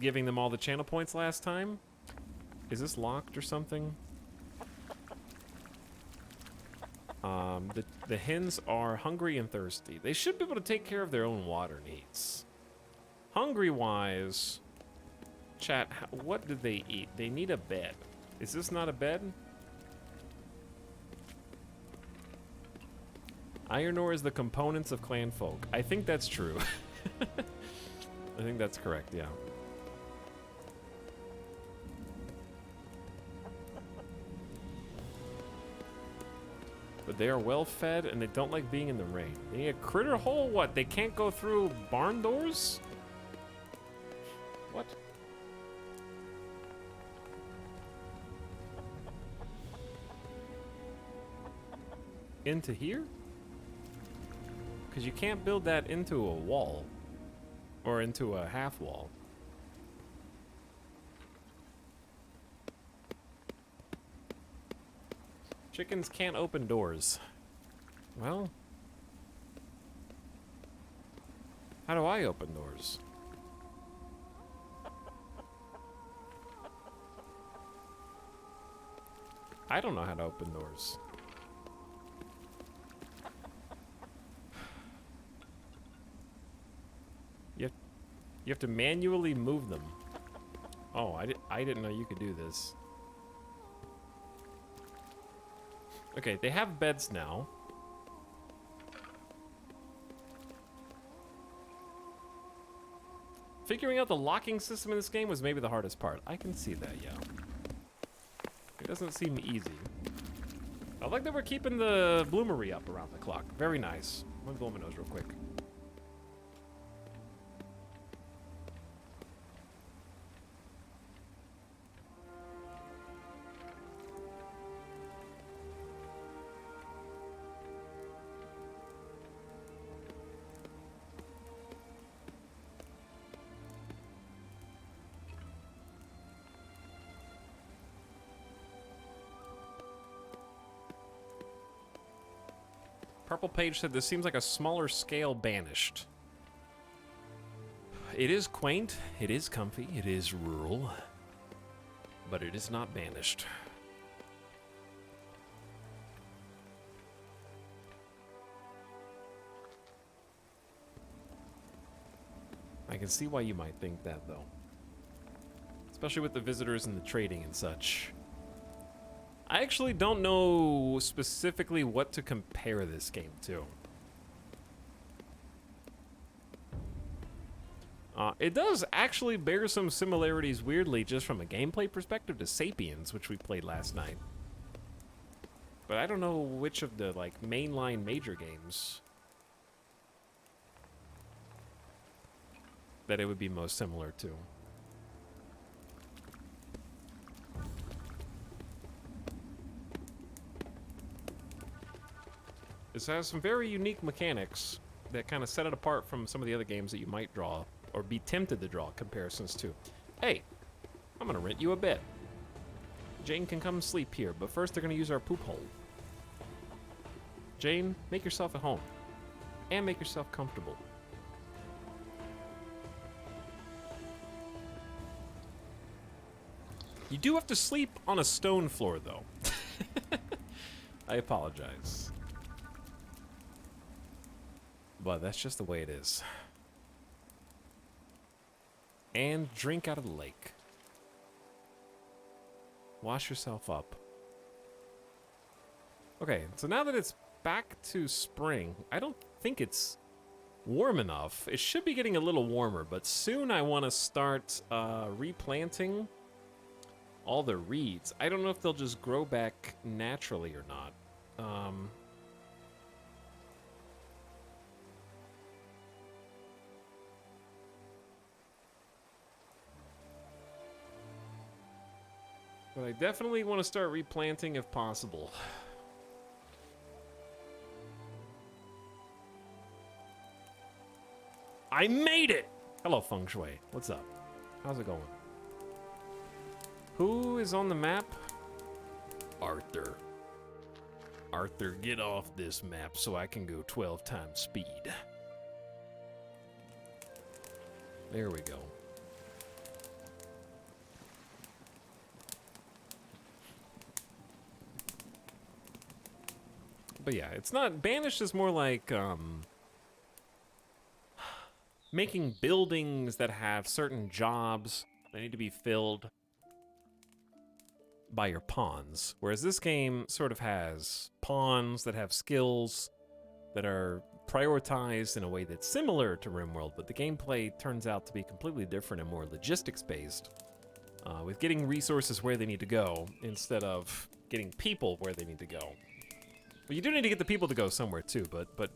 giving them all the channel points last time. Is this locked or something? The hens are hungry and thirsty. They should be able to take care of their own water needs. Hungry-wise, chat, what did they eat? They need a bed. Is this not a bed? Iron ore is the components of Clanfolk. I think that's true. I think that's correct, yeah. But they are well fed and they don't like being in the rain. They need a critter hole? What? They can't go through barn doors? What? Into here? Because you can't build that into a wall. Or into a half wall. Chickens can't open doors. Well, how do I open doors? I don't know how to open doors. You have to manually move them. Oh, I didn't know you could do this. Okay, they have beds now. Figuring out the locking system in this game was maybe the hardest part. I can see that, yeah. It doesn't seem easy. I like that we're keeping the bloomery up around the clock. Very nice. I'm gonna blow my nose real quick. Purple Page said this seems like a smaller scale Banished. It is quaint, it is comfy, it is rural, but it is not Banished. I can see why you might think that, though. Especially with the visitors and the trading and such. I actually don't know specifically what to compare this game to. It does actually bear some similarities, weirdly, just from a gameplay perspective, to Sapiens, which we played last night. But I don't know which of the, like, mainline major games that it would be most similar to. This has some very unique mechanics that kind of set it apart from some of the other games that you might draw or be tempted to draw comparisons to. Hey, I'm gonna rent you a bed. Jane can come sleep here, but first they're gonna use our poop hole. Jane, make yourself at home. And make yourself comfortable. You do have to sleep on a stone floor, though. I apologize. But that's just the way it is. And drink out of the lake. Wash yourself up. Okay, so now that it's back to spring, I don't think it's warm enough. It should be getting a little warmer, but soon I want to start replanting all the reeds. I don't know if they'll just grow back naturally or not. But I definitely want to start replanting if possible. I made it! Hello, Feng Shui. What's up? How's it going? Who is on the map? Arthur. Arthur, get off this map so I can go 12 times speed. There we go. But yeah, it's not... Banished is more like, making buildings that have certain jobs that need to be filled by your pawns. Whereas this game sort of has pawns that have skills that are prioritized in a way that's similar to RimWorld, but the gameplay turns out to be completely different and more logistics-based, with getting resources where they need to go instead of getting people where they need to go. Well, you do need to get the people to go somewhere too, but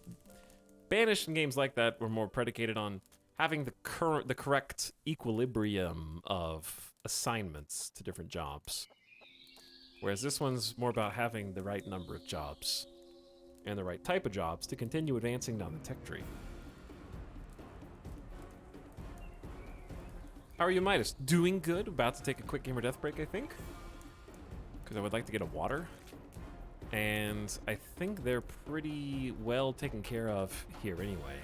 Banished and games like that were more predicated on having the correct equilibrium of assignments to different jobs. Whereas this one's more about having the right number of jobs and the right type of jobs to continue advancing down the tech tree. How are you, Midas? Doing good. About to take a quick gamer death break, I think. Because I would like to get a water. And I think they're pretty well taken care of here anyway.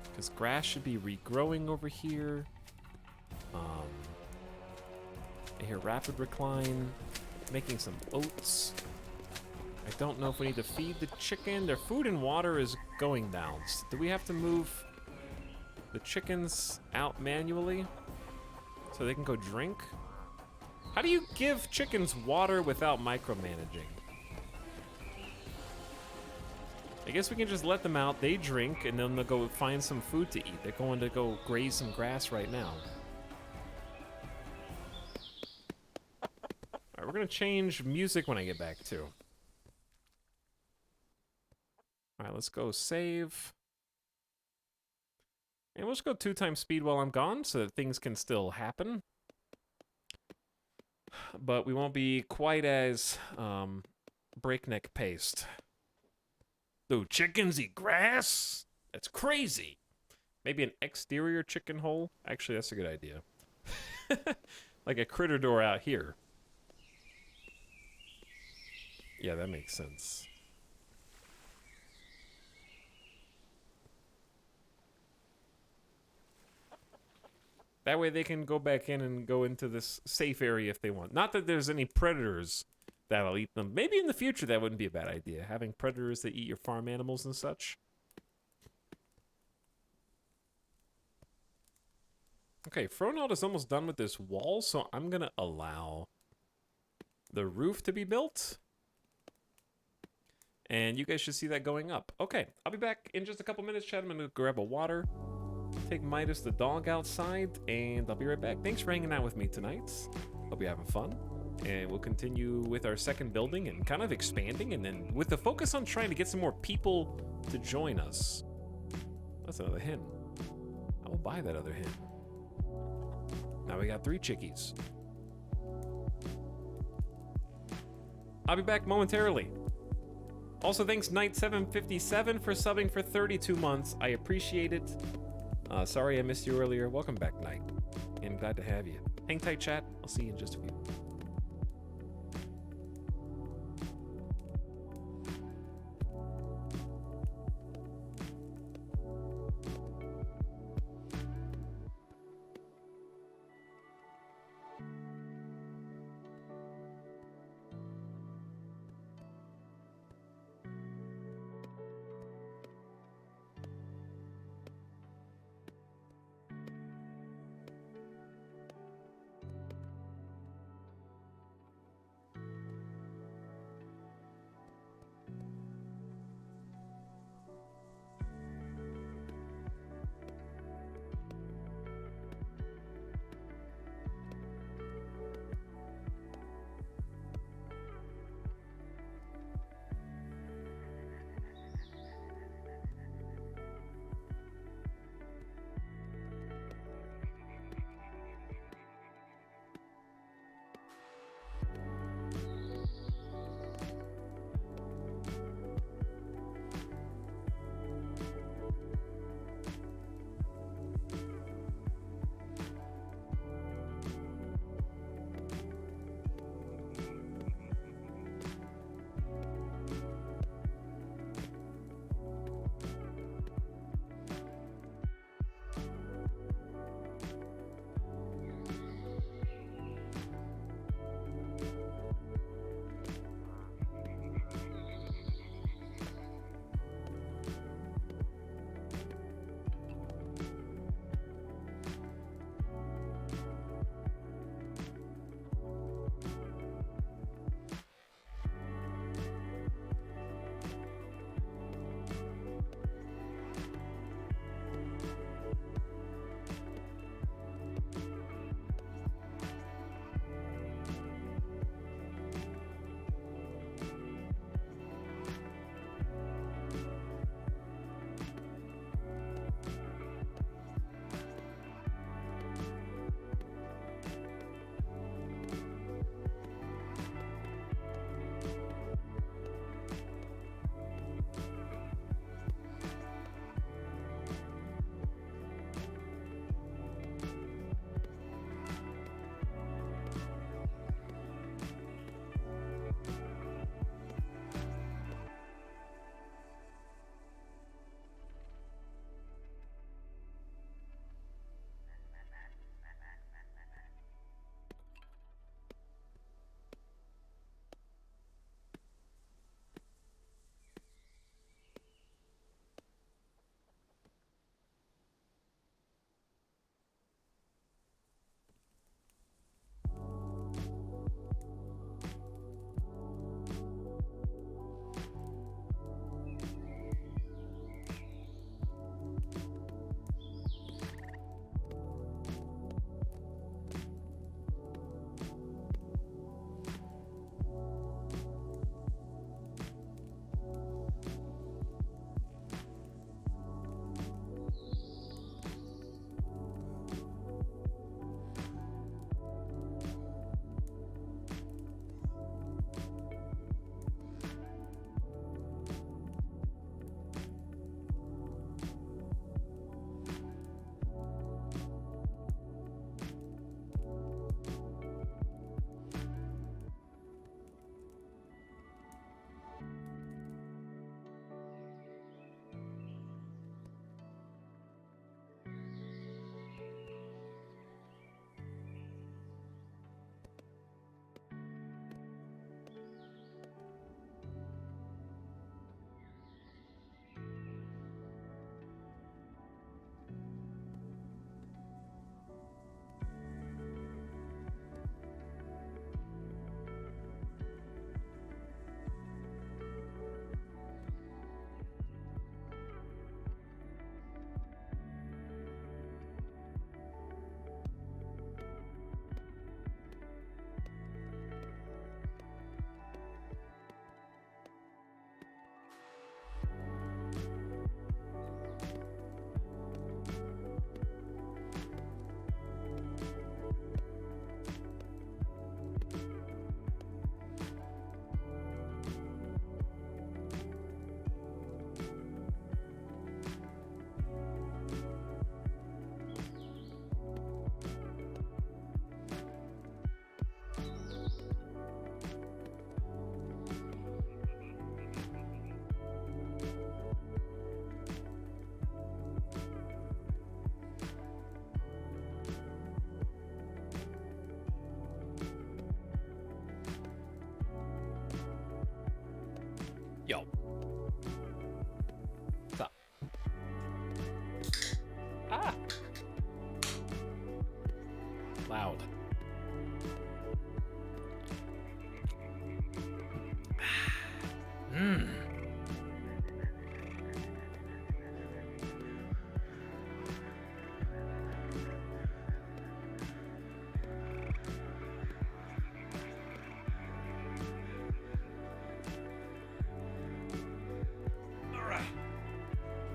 Because grass should be regrowing over here. I hear rapid recline. Making some oats. I don't know if we need to feed the chicken. Their food and water is going down. So do we have to move the chickens out manually so they can go drink? How do you give chickens water without micromanaging? I guess we can just let them out, they drink, and then they'll go find some food to eat. They're going to go graze some grass right now. Alright, we're gonna change music when I get back too. Alright, let's go save. And we'll just go 2 times speed while I'm gone so that things can still happen. But we won't be quite as breakneck paced. Dude, chickens eat grass? That's crazy. Maybe an exterior chicken hole? Actually, that's a good idea. Like a critter door out here. Yeah, that makes sense. That way they can go back in and go into this safe area if they want. Not that there's any predators that'll eat them. Maybe in the future that wouldn't be a bad idea. Having predators that eat your farm animals and such. Okay, Fronald is almost done with this wall, so I'm going to allow the roof to be built. And you guys should see that going up. Okay, I'll be back in just a couple minutes, Chad. I'm going to grab a water, take Midas the dog outside, and I'll be right back. Thanks for hanging out with me tonight. Hope you're having fun. And we'll continue with our second building and kind of expanding, and then with the focus on trying to get some more people to join us. That's another hen. I will buy that other hen. Now we got 3 chickies. I'll be back momentarily. Also, thanks Knight757 for subbing for 32 months. I appreciate it. Sorry I missed you earlier. Welcome back, Knight. And glad to have you. Hang tight, chat. I'll see you in just a few. Yo. What's up? Ah! Loud. Mmm.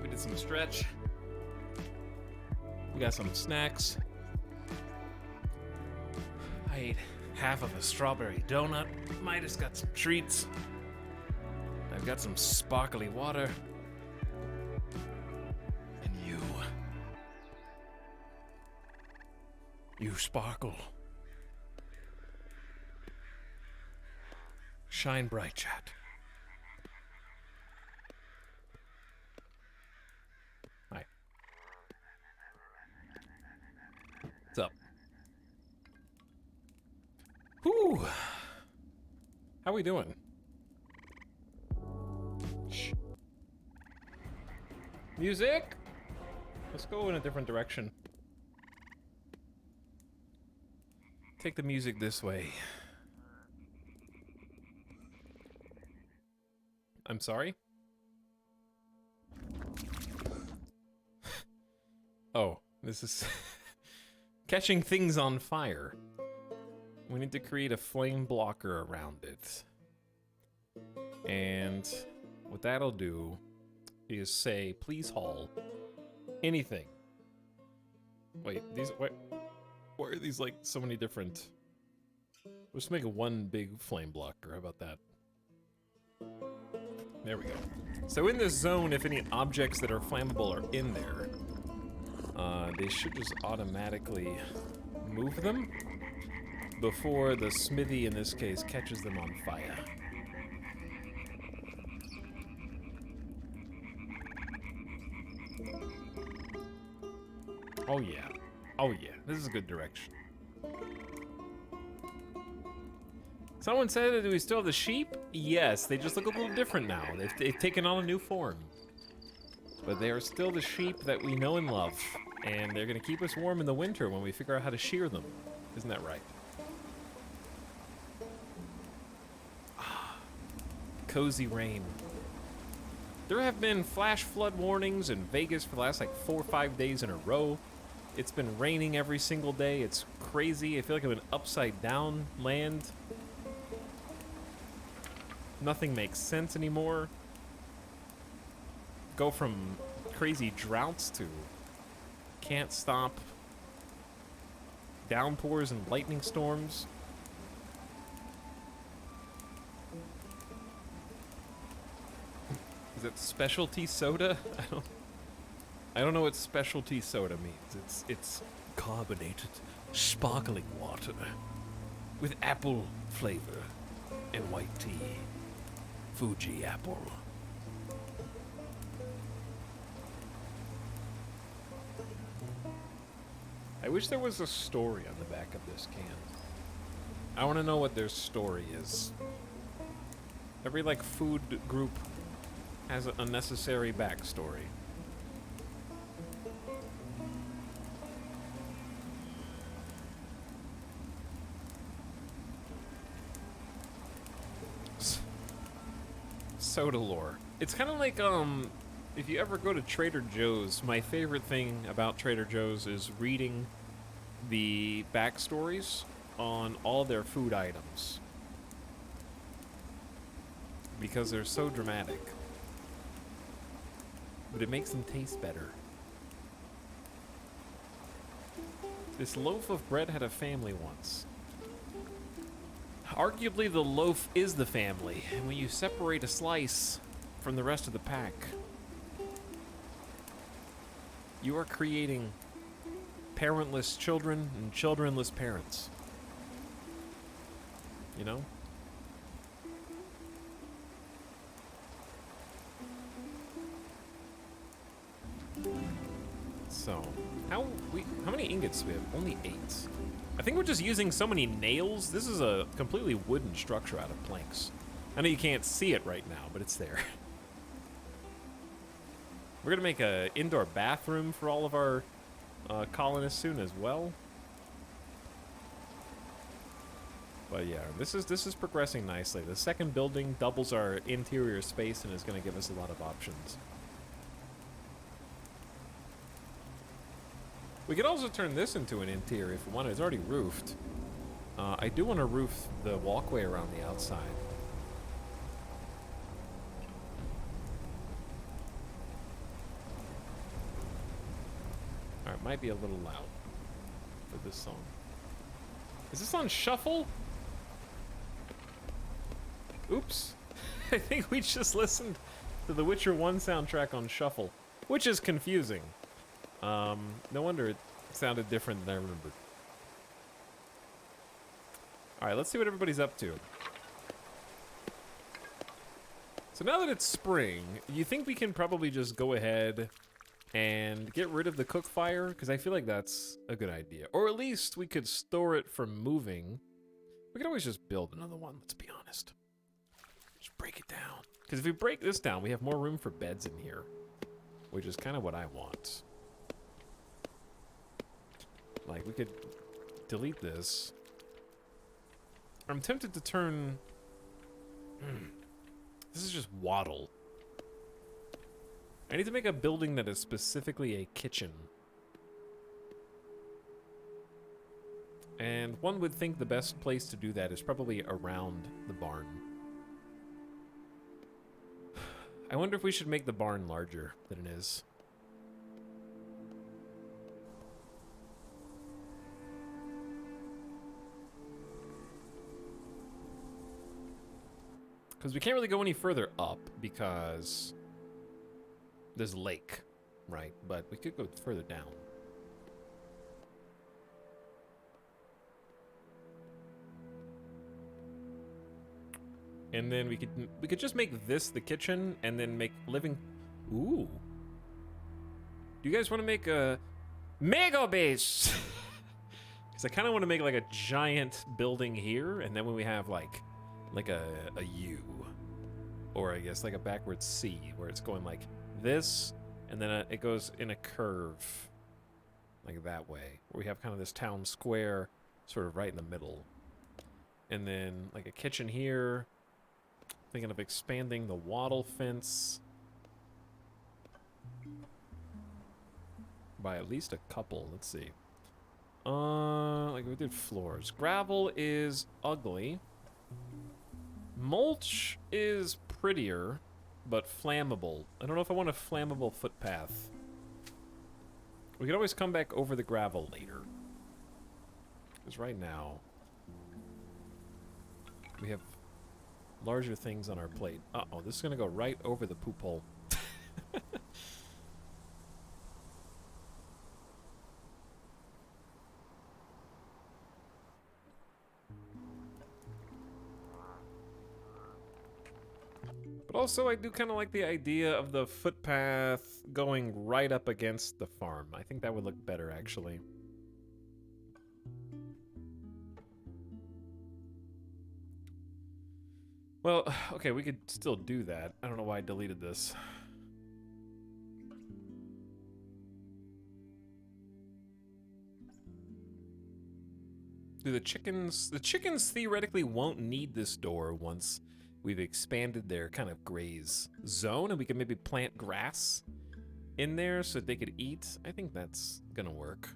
We did some stretch. We got some snacks. I ate half of a strawberry donut. Midas got some treats. I've got some sparkly water. And you. You sparkle. Shine bright, chat. Hi. What's up? Whew. How we doing? Shh. Music? Let's go in a different direction. Take the music this way. I'm sorry? Oh, this is catching things on fire. We need to create a flame blocker around it. And what that'll do is say, please haul anything. Wait, why are these like so many different? Let's make it one big flame blocker. How about that? There we go. So in this zone, if any objects that are flammable are in there, they should just automatically move them before the smithy, in this case, catches them on fire. Oh yeah. Oh yeah. This is a good direction. Someone said that we still have the sheep? Yes, they just look a little different now. They've taken on a new form. But they are still the sheep that we know and love. And they're gonna keep us warm in the winter when we figure out how to shear them. Isn't that right? Cozy rain. There have been flash flood warnings in Vegas for the last like 4 or 5 days in a row. It's been raining every single day. It's crazy. I feel like I'm in upside down land. Nothing makes sense anymore. Go from crazy droughts to can't stop downpours and lightning storms. Is it specialty soda? I don't know what specialty soda means. It's carbonated, sparkling water with apple flavor and white tea. Fuji apple. I wish there was a story on the back of this can. I want to know what their story is. Every, like, food group has an unnecessary backstory. Soda lore. It's kind of like, if you ever go to Trader Joe's, my favorite thing about Trader Joe's is reading the backstories on all their food items. Because they're so dramatic. But it makes them taste better. This loaf of bread had a family once. Arguably, the loaf is the family, and when you separate a slice from the rest of the pack, you are creating parentless children and childrenless parents. You know? So, how many ingots do we have? Only 8. I think we're just using so many nails. This is a completely wooden structure out of planks. I know you can't see it right now, but it's there. We're gonna make an indoor bathroom for all of our colonists soon as well. But yeah, this is progressing nicely. The second building doubles our interior space and is gonna give us a lot of options. We could also turn this into an interior if we wanted. It's already roofed. I do want to roof the walkway around the outside. Alright, might be a little loud for this song. Is this on shuffle? Oops. I think we just listened to the Witcher 1 soundtrack on shuffle, which is confusing. No wonder it sounded different than I remembered. Alright, let's see what everybody's up to. So now that it's spring, you think we can probably just go ahead and get rid of the cook fire? Because I feel like that's a good idea. Or at least we could store it from moving. We could always just build another one, let's be honest. Just break it down. Because if we break this down, we have more room for beds in here. Which is kind of what I want. Like, we could delete this. I'm tempted to turn... This is just wattle. I need to make a building that is specifically a kitchen. And one would think the best place to do that is probably around the barn. I wonder if we should make the barn larger than it is. Because we can't really go any further up because there's a lake, right? But we could go further down. And then we could just make this the kitchen and then make living. Ooh. Do you guys want to make a mega base? Because I kind of want to make like a giant building here, and then when we have like a U, or I guess like a backwards C, where it's going like this, and then it goes in a curve, like that way, where we have kind of this town square, sort of right in the middle, and then like a kitchen here. Thinking of expanding the wattle fence by at least a couple. Let's see. Like we did floors. Gravel is ugly. Mulch is prettier, but flammable. I don't know if I want a flammable footpath. We could always come back over the gravel later. Because right now, we have larger things on our plate. Uh-oh, this is going to go right over the poop hole. But also, I do kind of like the idea of the footpath going right up against the farm. I think that would look better, actually. Well, okay, we could still do that. I don't know why I deleted this. The chickens theoretically won't need this door once we've expanded their kind of graze zone, and we can maybe plant grass in there so that they could eat. I think that's gonna work.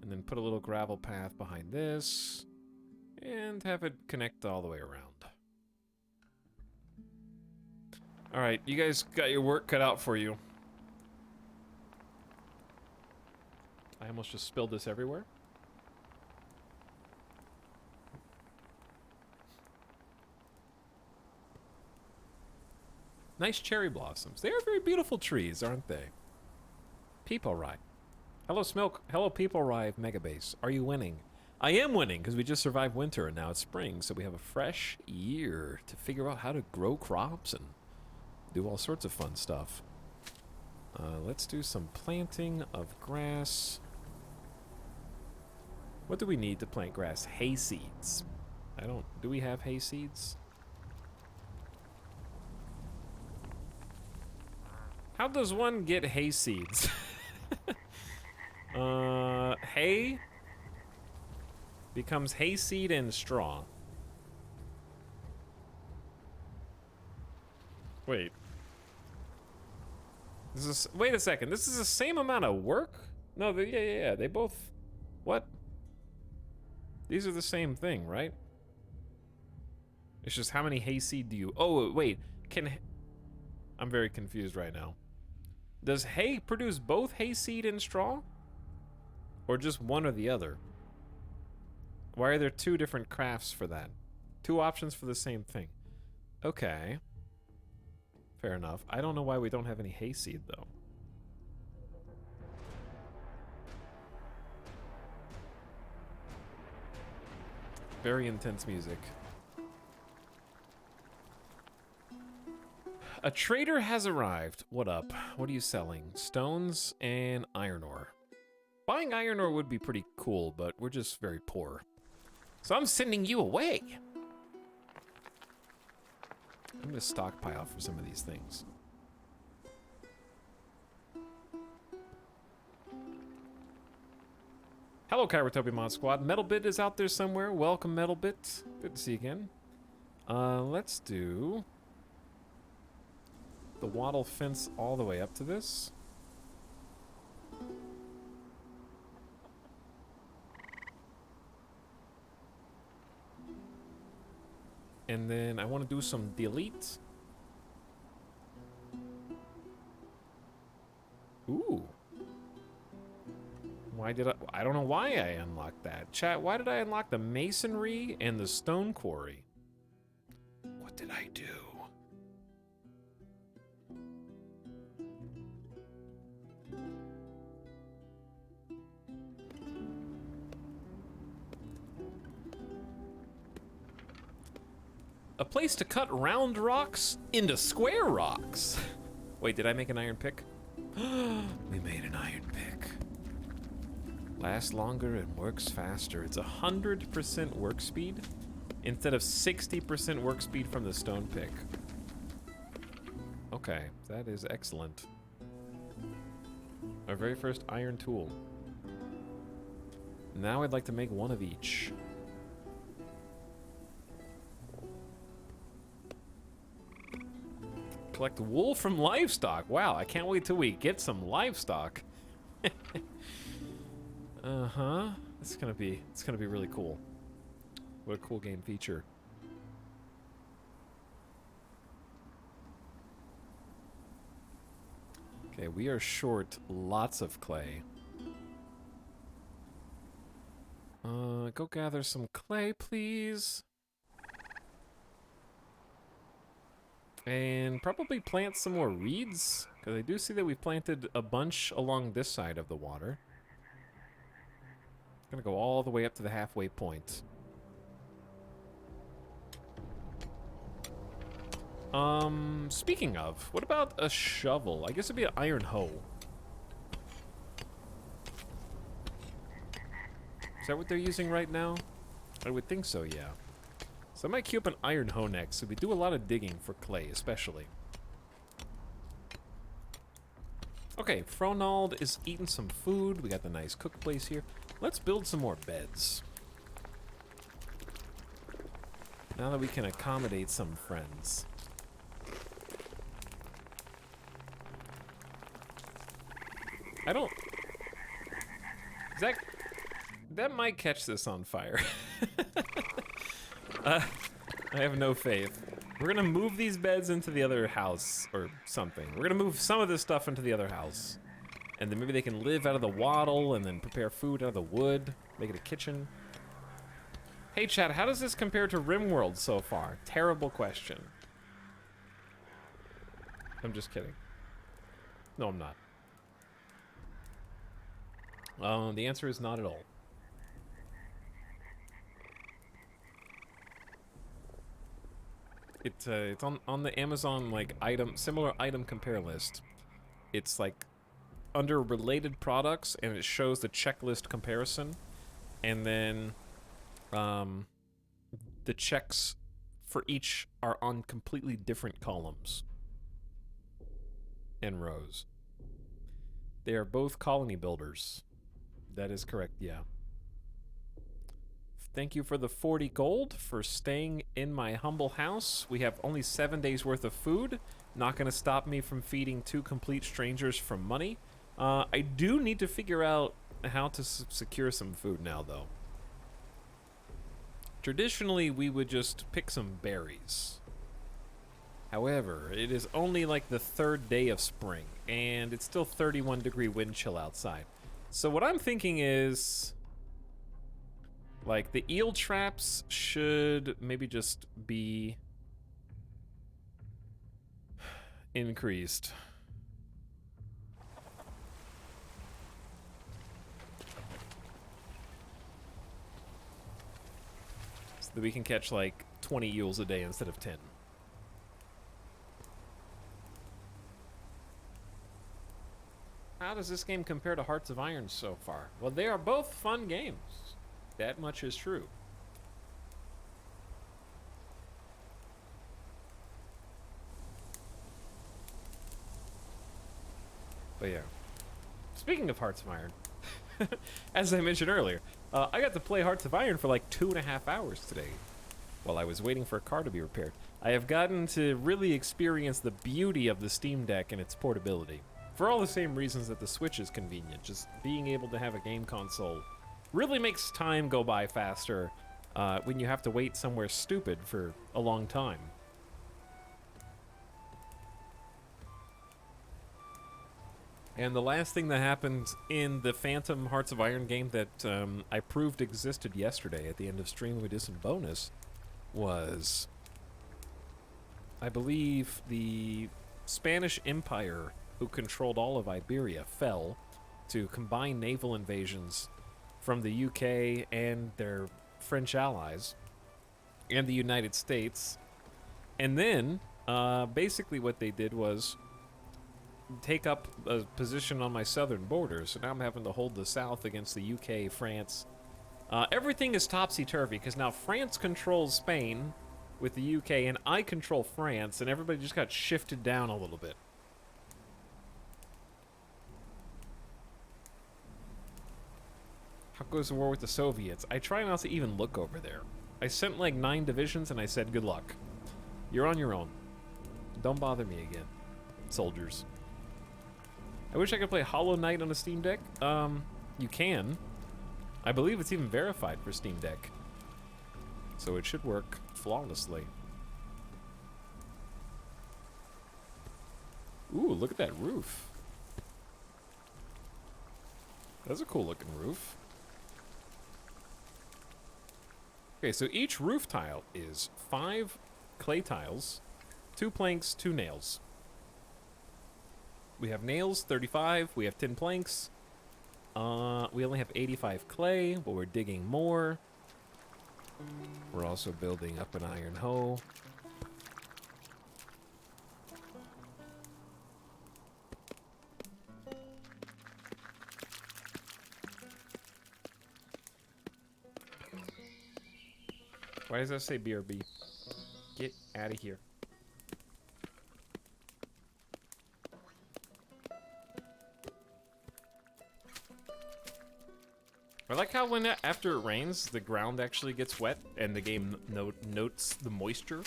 And then put a little gravel path behind this, and have it connect all the way around. Alright, you guys got your work cut out for you. I almost just spilled this everywhere. Nice cherry blossoms. They are very beautiful trees, aren't they? People Ride. Hello, Smilk. Hello, People Ride Megabase. Are you winning? I am winning, because we just survived winter, and now it's spring, so we have a fresh year to figure out how to grow crops and do all sorts of fun stuff. Let's do some planting of grass. What do we need to plant grass? Hay seeds. I don't... Do we have hay seeds? How does one get hay seeds? Hay becomes hayseed and straw. Wait. This is... Wait a second. This is the same amount of work? No, yeah. They both... What? These are the same thing, right? It's just how many hayseed do you... Oh, wait. I'm very confused right now. Does hay produce both hayseed and straw? Or just one or the other? Why are there two different crafts for that? Two options for the same thing. Okay. Fair enough. I don't know why we don't have any hayseed, though. Very intense music. A trader has arrived. What up? What are you selling? Stones and iron ore. Buying iron ore would be pretty cool, but we're just very poor. So I'm sending you away. I'm gonna stockpile for some of these things. Hello, Kyrotopia Mod Squad. Metalbit is out there somewhere. Welcome, Metalbit. Good to see you again. Let's do the wattle fence all the way up to this. And then I want to do some delete. Ooh. Why did I don't know why I unlocked that. Chat, why did I unlock the masonry and the stone quarry? What did I do? A place to cut round rocks into square rocks. Wait, did I make an iron pick? We made an iron pick. Lasts longer and works faster. It's 100% work speed instead of 60% work speed from the stone pick. Okay, that is excellent. Our very first iron tool. Now I'd like to make one of each. Collect wool from livestock. Wow, I can't wait till we get some livestock. Uh-huh. It's gonna be really cool. What a cool game feature. Okay, we are short lots of clay. Go gather some clay, please. And probably plant some more reeds, because I do see that we've planted a bunch along this side of the water. Gonna go all the way up to the halfway point. Speaking of, what about a shovel? I guess it'd be an iron hoe. Is that what they're using right now? I would think so, yeah. So I might queue up an iron hoe next, so we do a lot of digging for clay, especially. Okay, Fronald is eating some food. We got the nice cook place here. Let's build some more beds. Now that we can accommodate some friends. I don't... Zach, that might catch this on fire. I have no faith. We're gonna move these beds into the other house or something. We're gonna move some of this stuff into the other house. And then maybe they can live out of the wattle and then prepare food out of the wood, make it a kitchen. Hey chat, how does this compare to RimWorld so far? Terrible question. I'm just kidding. No, I'm not. The answer is not at all. It's on the Amazon like similar item compare list. It's like under related products, and it shows the checklist comparison, and then the checks for each are on completely different columns and rows. They are both colony builders. That is correct, yeah. Thank you for the 40 gold for staying in my humble house. We have only 7 days worth of food. Not going to stop me from feeding 2 complete strangers for money. I do need to figure out how to secure some food now, though. Traditionally, we would just pick some berries. However, it is only like the 3rd day of spring, and it's still 31-degree wind chill outside. So what I'm thinking is, like, the eel traps should maybe just be increased. So that we can catch like 20 eels a day instead of 10. How does this game compare to Hearts of Iron so far? Well, they are both fun games. That much is true. But yeah. Speaking of Hearts of Iron, as I mentioned earlier, I got to play Hearts of Iron for like 2.5 hours today while I was waiting for a car to be repaired. I have gotten to really experience the beauty of the Steam Deck and its portability. For all the same reasons that the Switch is convenient, just being able to have a game console really makes time go by faster when you have to wait somewhere stupid for a long time. And the last thing that happened in the Phantom Hearts of Iron game that I proved existed yesterday at the end of stream, we did some bonus, was, I believe, the Spanish Empire, who controlled all of Iberia, fell to combined naval invasions from the UK and their French allies and the United States. And then, basically what they did was take up a position on my southern border, so now I'm having to hold the south against the UK, France. Everything is topsy-turvy, because now France controls Spain with the UK, and I control France, and everybody just got shifted down a little bit. How goes the war with the Soviets? I try not to even look over there. I sent like 9 divisions, and I said, good luck. You're on your own. Don't bother me again, soldiers. I wish I could play Hollow Knight on a Steam Deck. You can. I believe it's even verified for Steam Deck. So it should work flawlessly. Ooh, look at that roof. That's a cool looking roof. Okay, so each roof tile is 5 clay tiles, 2 planks, 2 nails. We have nails, 35. We have 10 planks. We only have 85 clay, but we're digging more. We're also building up an iron hoe. Why does that say BRB? Get out of here. I like how when after it rains, the ground actually gets wet and the game notes the moisture.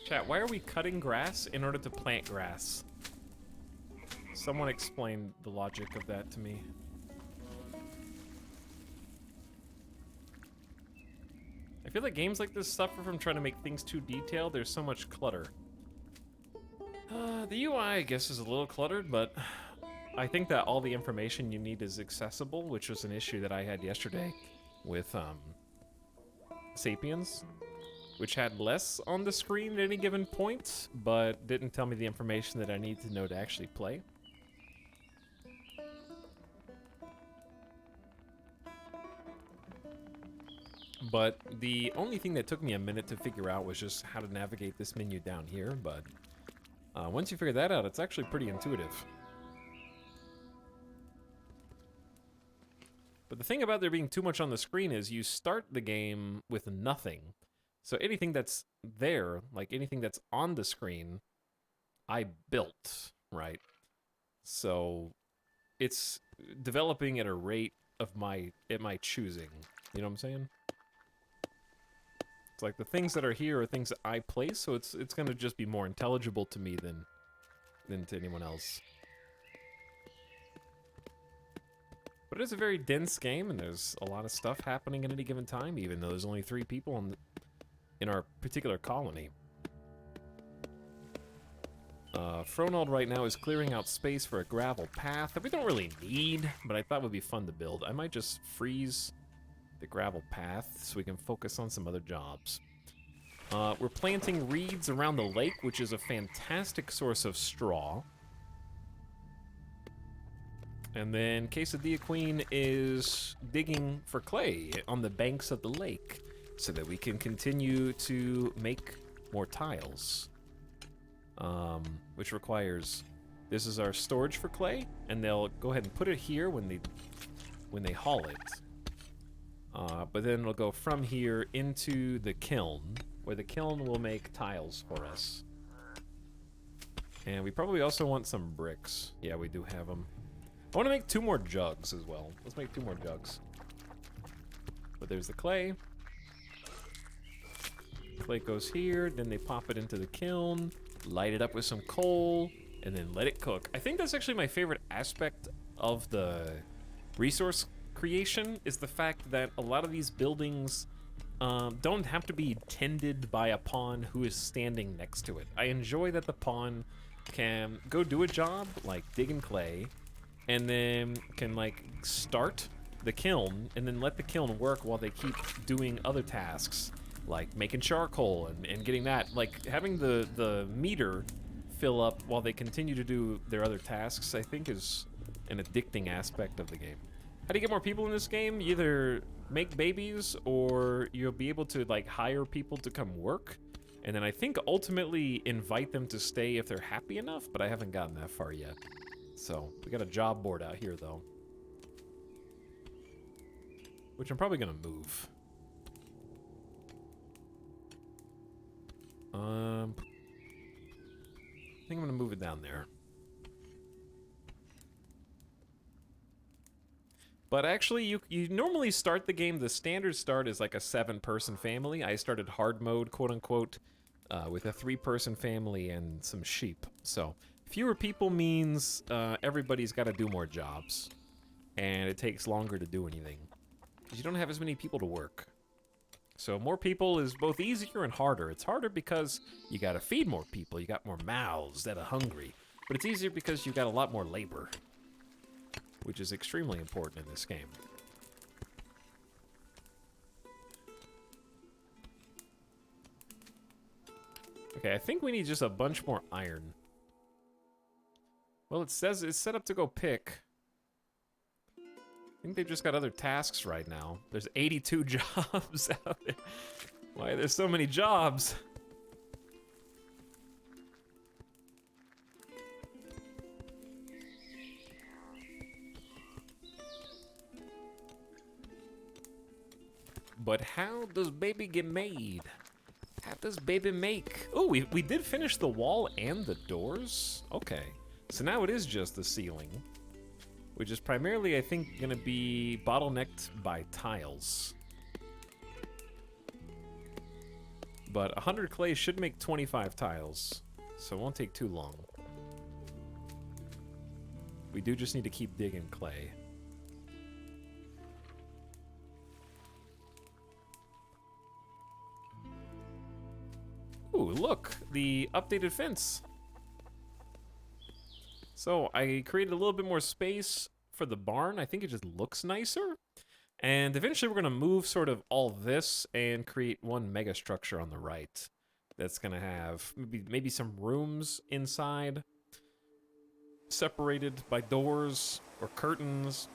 Chat, why are we cutting grass in order to plant grass? Someone explain the logic of that to me. I feel like games like this suffer from trying to make things too detailed. There's so much clutter. The UI, I guess, is a little cluttered, but I think that all the information you need is accessible, which was an issue that I had yesterday with Sapiens, which had less on the screen at any given point, but didn't tell me the information that I need to know to actually play. But the only thing that took me a minute to figure out was just how to navigate this menu down here, but once you figure that out, it's actually pretty intuitive. But the thing about there being too much on the screen is you start the game with nothing. So anything that's there, like anything that's on the screen, I built, right? So it's developing at a rate of my choosing. You know what I'm saying? It's like the things that are here are things that I place, so it's gonna just be more intelligible to me than to anyone else. But it is a very dense game, and there's a lot of stuff happening at any given time, even though there's only 3 people in our particular colony. Fronald right now is clearing out space for a gravel path that we don't really need, but I thought would be fun to build. I might just freeze the gravel path so we can focus on some other jobs. We're planting reeds around the lake, which is a fantastic source of straw. And then Quesadilla Queen is digging for clay on the banks of the lake so that we can continue to make more tiles. Which requires, this is our storage for clay, and they'll go ahead and put it here when they haul it. But then it'll go from here into the kiln, where the kiln will make tiles for us. And we probably also want some bricks. Yeah, we do have them. I want to make 2 more jugs as well. Let's make 2 more jugs. But there's the clay. Clay goes here, then they pop it into the kiln, light it up with some coal, and then let it cook. I think that's actually my favorite aspect of the resource creation, is the fact that a lot of these buildings don't have to be tended by a pawn who is standing next to it. I enjoy that the pawn can go do a job, like digging clay, and then can like start the kiln and then let the kiln work while they keep doing other tasks like making charcoal and getting that, like having the meter fill up while they continue to do their other tasks, I think is an addicting aspect of the game. How do you get more people in this game? You either make babies or you'll be able to like hire people to come work, and then I think ultimately invite them to stay if they're happy enough, but I haven't gotten that far yet. So, we got a job board out here, though. Which I'm probably gonna move. I think I'm gonna move it down there. But actually, you normally start the game, the standard start is like a 7-person family. I started hard mode, quote-unquote, with a 3-person family and some sheep, so... Fewer people means everybody's got to do more jobs, and it takes longer to do anything, because you don't have as many people to work. So more people is both easier and harder. It's harder because you got to feed more people, you got more mouths that are hungry, but it's easier because you got a lot more labor, which is extremely important in this game. Okay, I think we need just a bunch more iron. Well, it says it's set up to go pick. I think they've just got other tasks right now. There's 82 jobs out there. Why are there so many jobs? But how does baby get made? How does baby make? Oh, we did finish the wall and the doors? Okay. So now it is just the ceiling, which is primarily, I think, going to be bottlenecked by tiles. But 100 clay should make 25 tiles, so it won't take too long. We do just need to keep digging clay. Ooh, look! The updated fence! So I created a little bit more space for the barn. I think it just looks nicer. And eventually we're going to move sort of all this and create one mega structure on the right. That's going to have maybe some rooms inside, separated by doors or curtains,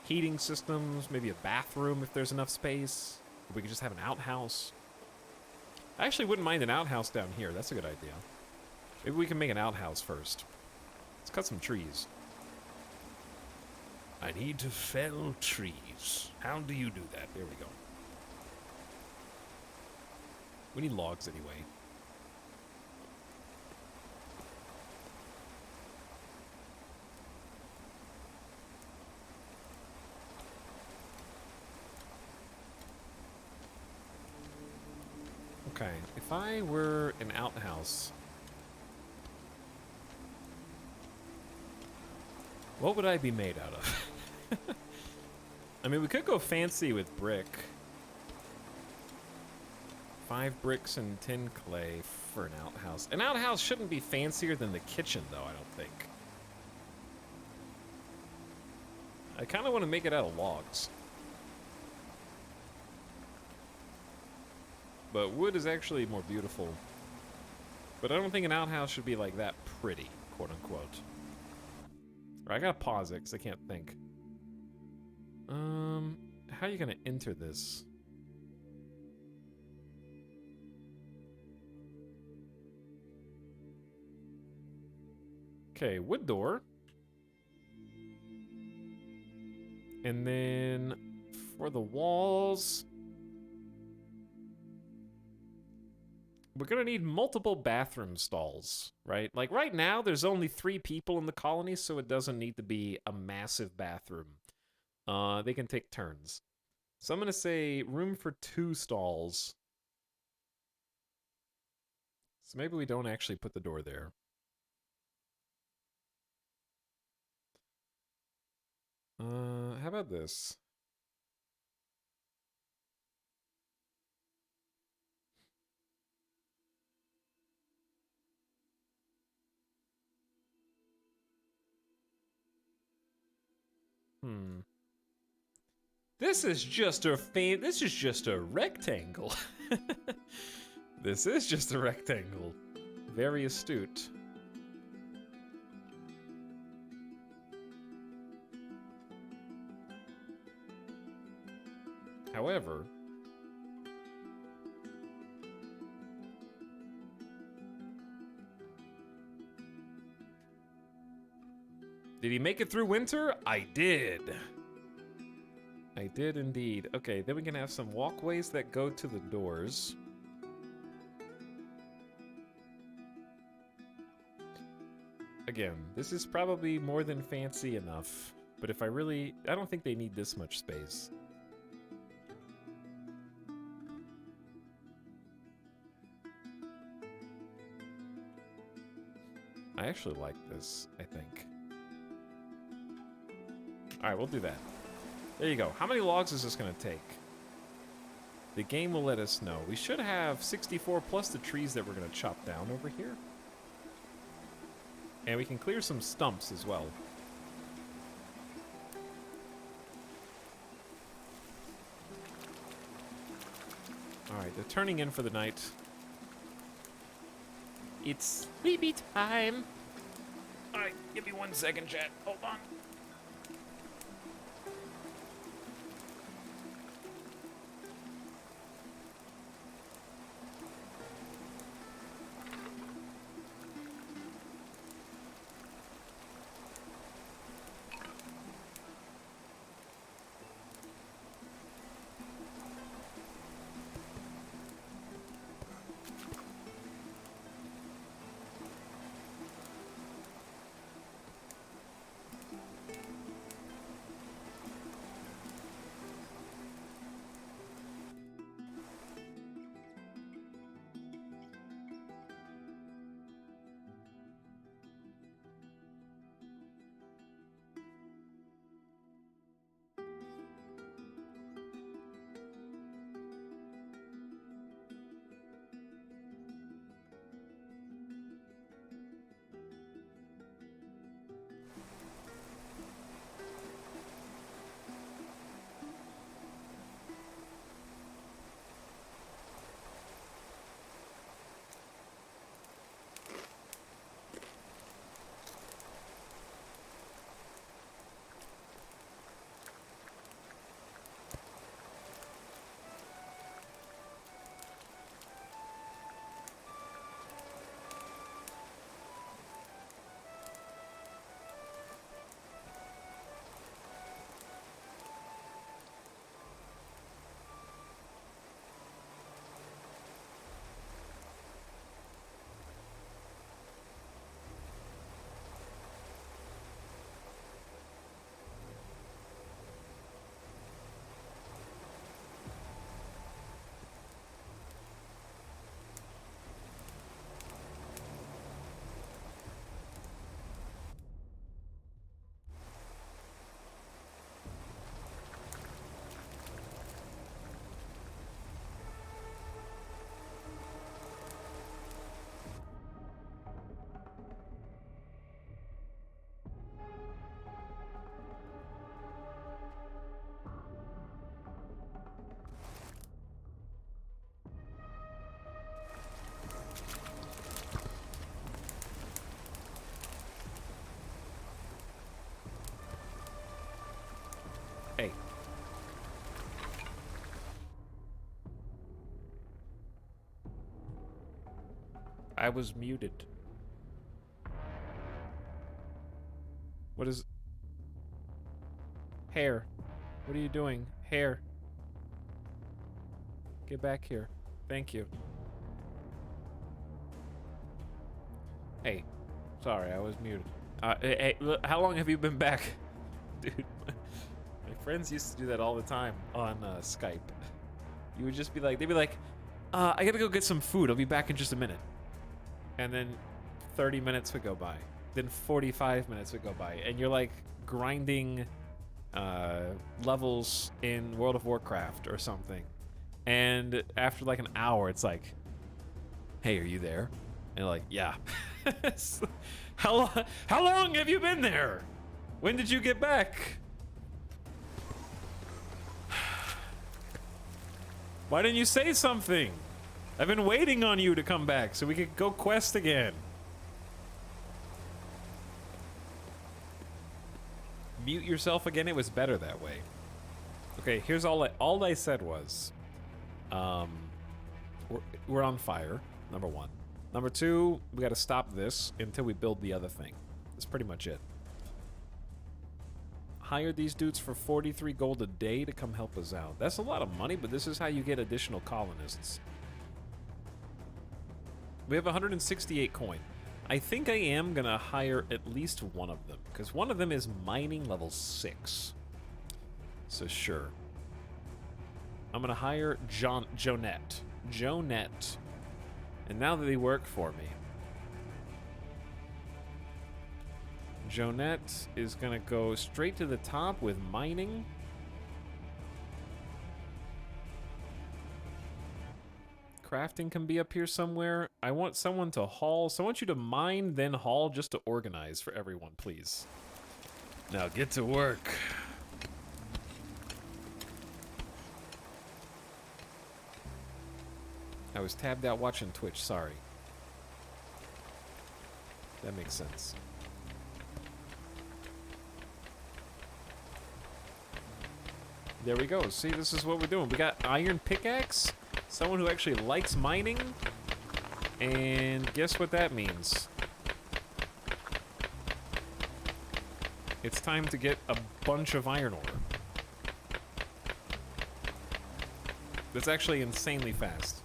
heating systems, maybe a bathroom if there's enough space. Or we could just have an outhouse. I actually wouldn't mind an outhouse down here. That's a good idea. Maybe we can make an outhouse first. Let's cut some trees. I need to fell trees. How do you do that? There we go. We need logs anyway. Okay, if I were an outhouse, what would I be made out of? I mean, we could go fancy with brick. 5 bricks and 10 clay for an outhouse. An outhouse shouldn't be fancier than the kitchen, though, I don't think. I kind of want to make it out of logs. But wood is actually more beautiful. But I don't think an outhouse should be like that pretty, quote unquote. Right, I gotta pause it because I can't think. How are you gonna enter this? Okay, wood door. And then for the walls, we're gonna need multiple bathroom stalls, right? Like right now, there's only 3 people in the colony, so it doesn't need to be a massive bathroom. They can take turns. So I'm gonna say room for 2 stalls. So maybe we don't actually put the door there. How about this? This is just a rectangle. This is just a rectangle. Very astute. However, did he make it through winter? I did. I did indeed. Okay, then we can have some walkways that go to the doors. Again, this is probably more than fancy enough, but if I don't think they need this much space. I actually like this, I think. Alright, we'll do that. There you go. How many logs is this going to take? The game will let us know. We should have 64 plus the trees that we're going to chop down over here. And we can clear some stumps as well. Alright, they're turning in for the night. It's sleepy time. Alright, give me 1 second, chat. Hold on. I was muted. What is... Hair. What are you doing? Hair. Get back here. Thank you. Hey. Sorry, I was muted. Hey, look, how long have you been back? Dude, my friends used to do that all the time on Skype. You would just be like, they'd be like, I gotta go get some food. I'll be back in just a minute. And then 30 minutes would go by. Then 45 minutes would go by. And you're like grinding levels in World of Warcraft or something. And after like an hour, it's like, hey, are you there? And you're like, yeah. How long have you been there? When did you get back? Why didn't you say something? I've been waiting on you to come back so we could go quest again. Mute yourself again. It was better that way. Okay, here's all I said was, we're on fire. Number one. Number two, we got to stop this until we build the other thing. That's pretty much it. Hire these dudes for 43 gold a day to come help us out. That's a lot of money, but this is how you get additional colonists. We have 168 coin. I think I am going to hire at least one of them, because one of them is mining level 6. So sure. I'm going to hire Jonette. And now that they work for me, Jonette is going to go straight to the top with mining. Crafting can be up here somewhere. I want someone to haul. So I want you to mine, then haul, just to organize for everyone, please. Now get to work. I was tabbed out watching Twitch, sorry. That makes sense. There we go. See, this is what we're doing. We got iron pickaxe, someone who actually likes mining, and guess what that means? It's time to get a bunch of iron ore. That's actually insanely fast.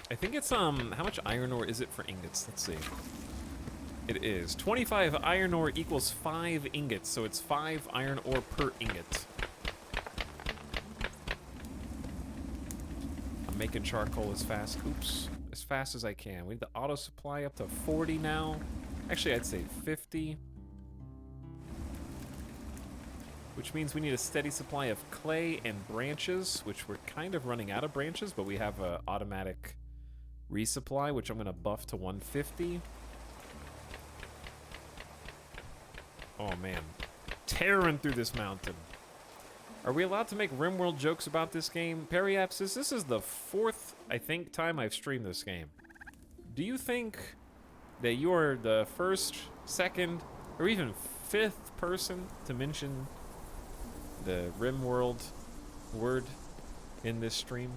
I think it's, how much iron ore is it for ingots? Let's see. It is 25 iron ore equals 5 ingots, so it's 5 iron ore per ingot. I'm making charcoal as fast as I can. We need the auto supply up to 40 now. Actually, I'd say 50. Which means we need a steady supply of clay and branches, which we're kind of running out of branches, but we have an automatic resupply, which I'm going to buff to 150. Oh, man. Tearing through this mountain. Are we allowed to make RimWorld jokes about this game? Periapsis, this is the 4th, I think, time I've streamed this game. Do you think that you are the 1st, 2nd, or even 5th person to mention the RimWorld word in this stream?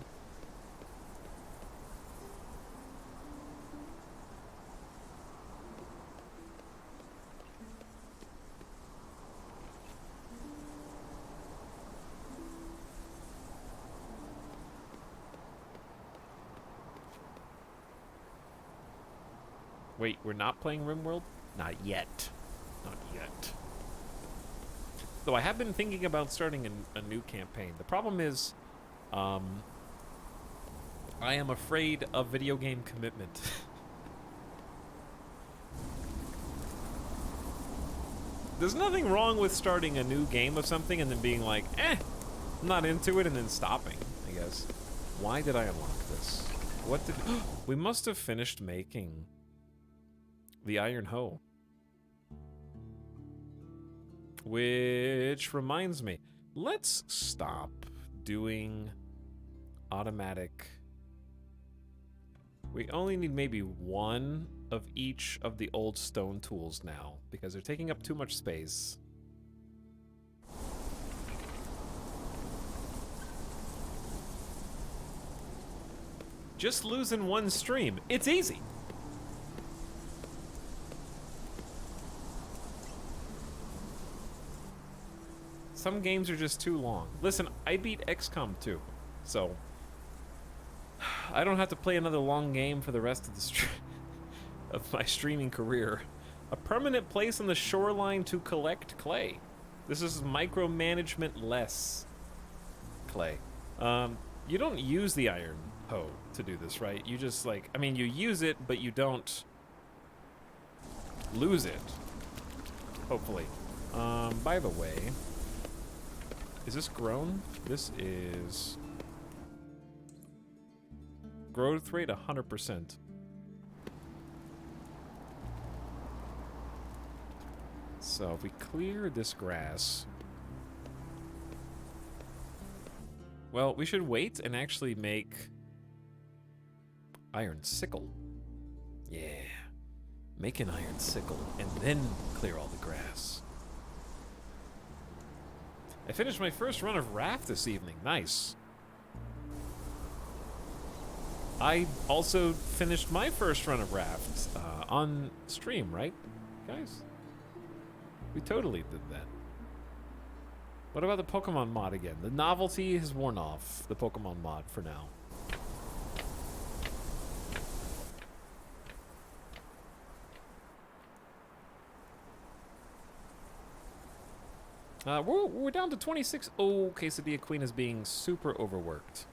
Wait, we're not playing RimWorld? Not yet. Not yet. Though I have been thinking about starting a new campaign. The problem is, I am afraid of video game commitment. There's nothing wrong with starting a new game of something and then being like, I'm not into it, and then stopping, I guess. Why did I unlock this? What did... We must have finished making the iron hoe. Which reminds me, let's stop doing automatic. We only need maybe one of each of the old stone tools now, because they're taking up too much space. Just losing one stream. It's easy. Some games are just too long. Listen, I beat XCOM 2, so I don't have to play another long game for the rest of the of my streaming career. A permanent place on the shoreline to collect clay. This is micromanagement less clay. You don't use the iron hoe to do this, right? You just like, I mean, you use it, but you don't lose it. Hopefully. By the way, is this grown? This is growth rate 100%. So if we clear this grass, well, we should wait and actually make iron sickle. Yeah, make an iron sickle and then clear all the grass. I finished my first run of Raft this evening. Nice. I also finished my first run of Raft on stream, right, guys? We totally did that. What about the Pokemon mod again? The novelty has worn off the Pokemon mod for now. We're down to 26. Oh, Quesadilla Queen is being super overworked.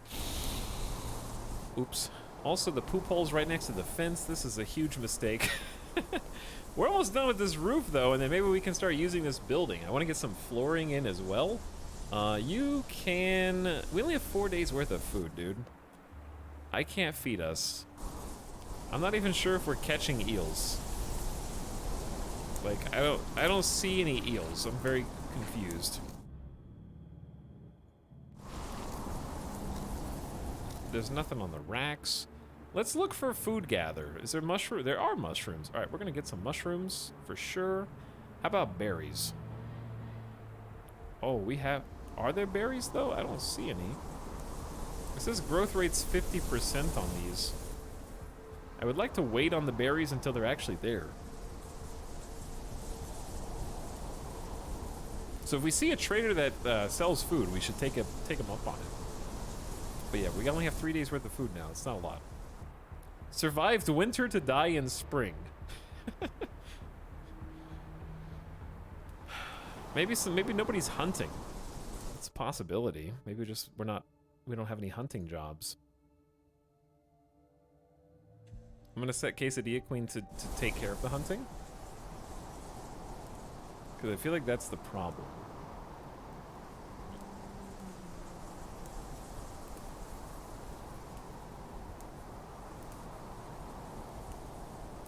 Oops. Also, the poop hole's right next to the fence. This is a huge mistake. We're almost done with this roof, though, and then maybe we can start using this building. I want to get some flooring in as well. You can... We only have 4 days worth of food, dude. I can't feed us. I'm not even sure if we're catching eels. Like, I don't see any eels. I'm very confused. There's nothing on the racks. Let's look for food gather. Is there mushroom? There are mushrooms. All right, we're gonna get some mushrooms for sure. How about berries? Oh, we have... Are there berries, though? I don't see any. It says growth rate's 50% on these. I would like to wait on the berries until they're actually there. So if we see a trader that sells food, we should take him up on it. But yeah, we only have 3 days worth of food now. It's not a lot. Survived winter to die in spring. Maybe nobody's hunting. It's a possibility. Maybe we don't have any hunting jobs. I'm gonna set Quesadilla Queen to take care of the hunting. Because I feel like that's the problem.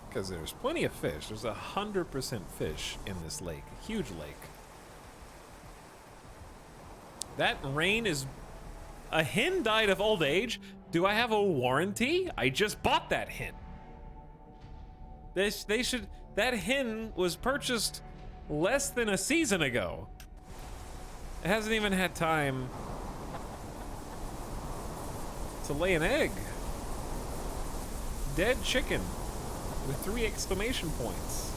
Because there's plenty of fish. There's 100% fish in this lake. A huge lake. That rain is... A hen died of old age? Do I have a warranty? I just bought that hen. They should... That hen was purchased less than a season ago. It hasn't even had time to lay an egg. Dead chicken. With 3 exclamation points.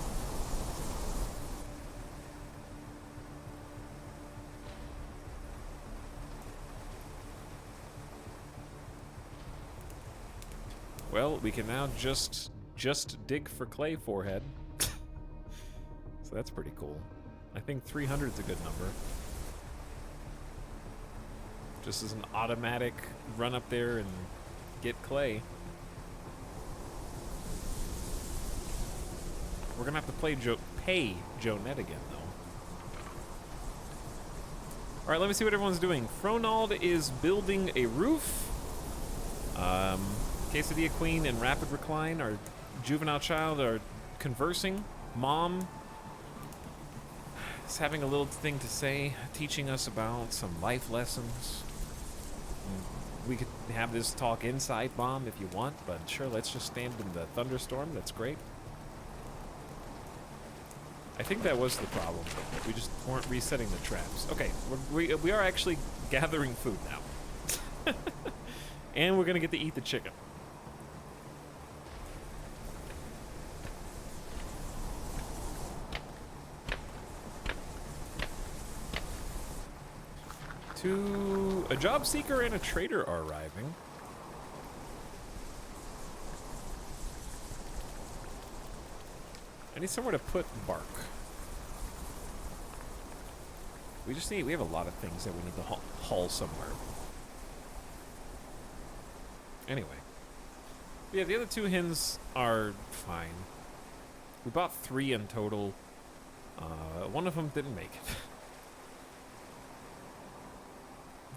Well, we can now just dig for clay forehead. So that's pretty cool. I think 300 is a good number. Just as an automatic run up there and get clay. We're gonna have to pay Jonette again, though. All right, let me see what everyone's doing. Fronald is building a roof. Quesadilla Queen and Rapid Recline, our juvenile child, are conversing. Mom is having a little thing to say, teaching us about some life lessons. We could have this talk inside, Mom, if you want, but sure, let's just stand in the thunderstorm. That's great. I think that was the problem. We just weren't resetting the traps. Okay, we are actually gathering food now. And we're gonna get to eat the chicken. A job seeker and a trader are arriving. I need somewhere to put bark. We have a lot of things that we need to haul somewhere. Anyway. Yeah, the other 2 hens are fine. We bought 3 in total. One of them didn't make it.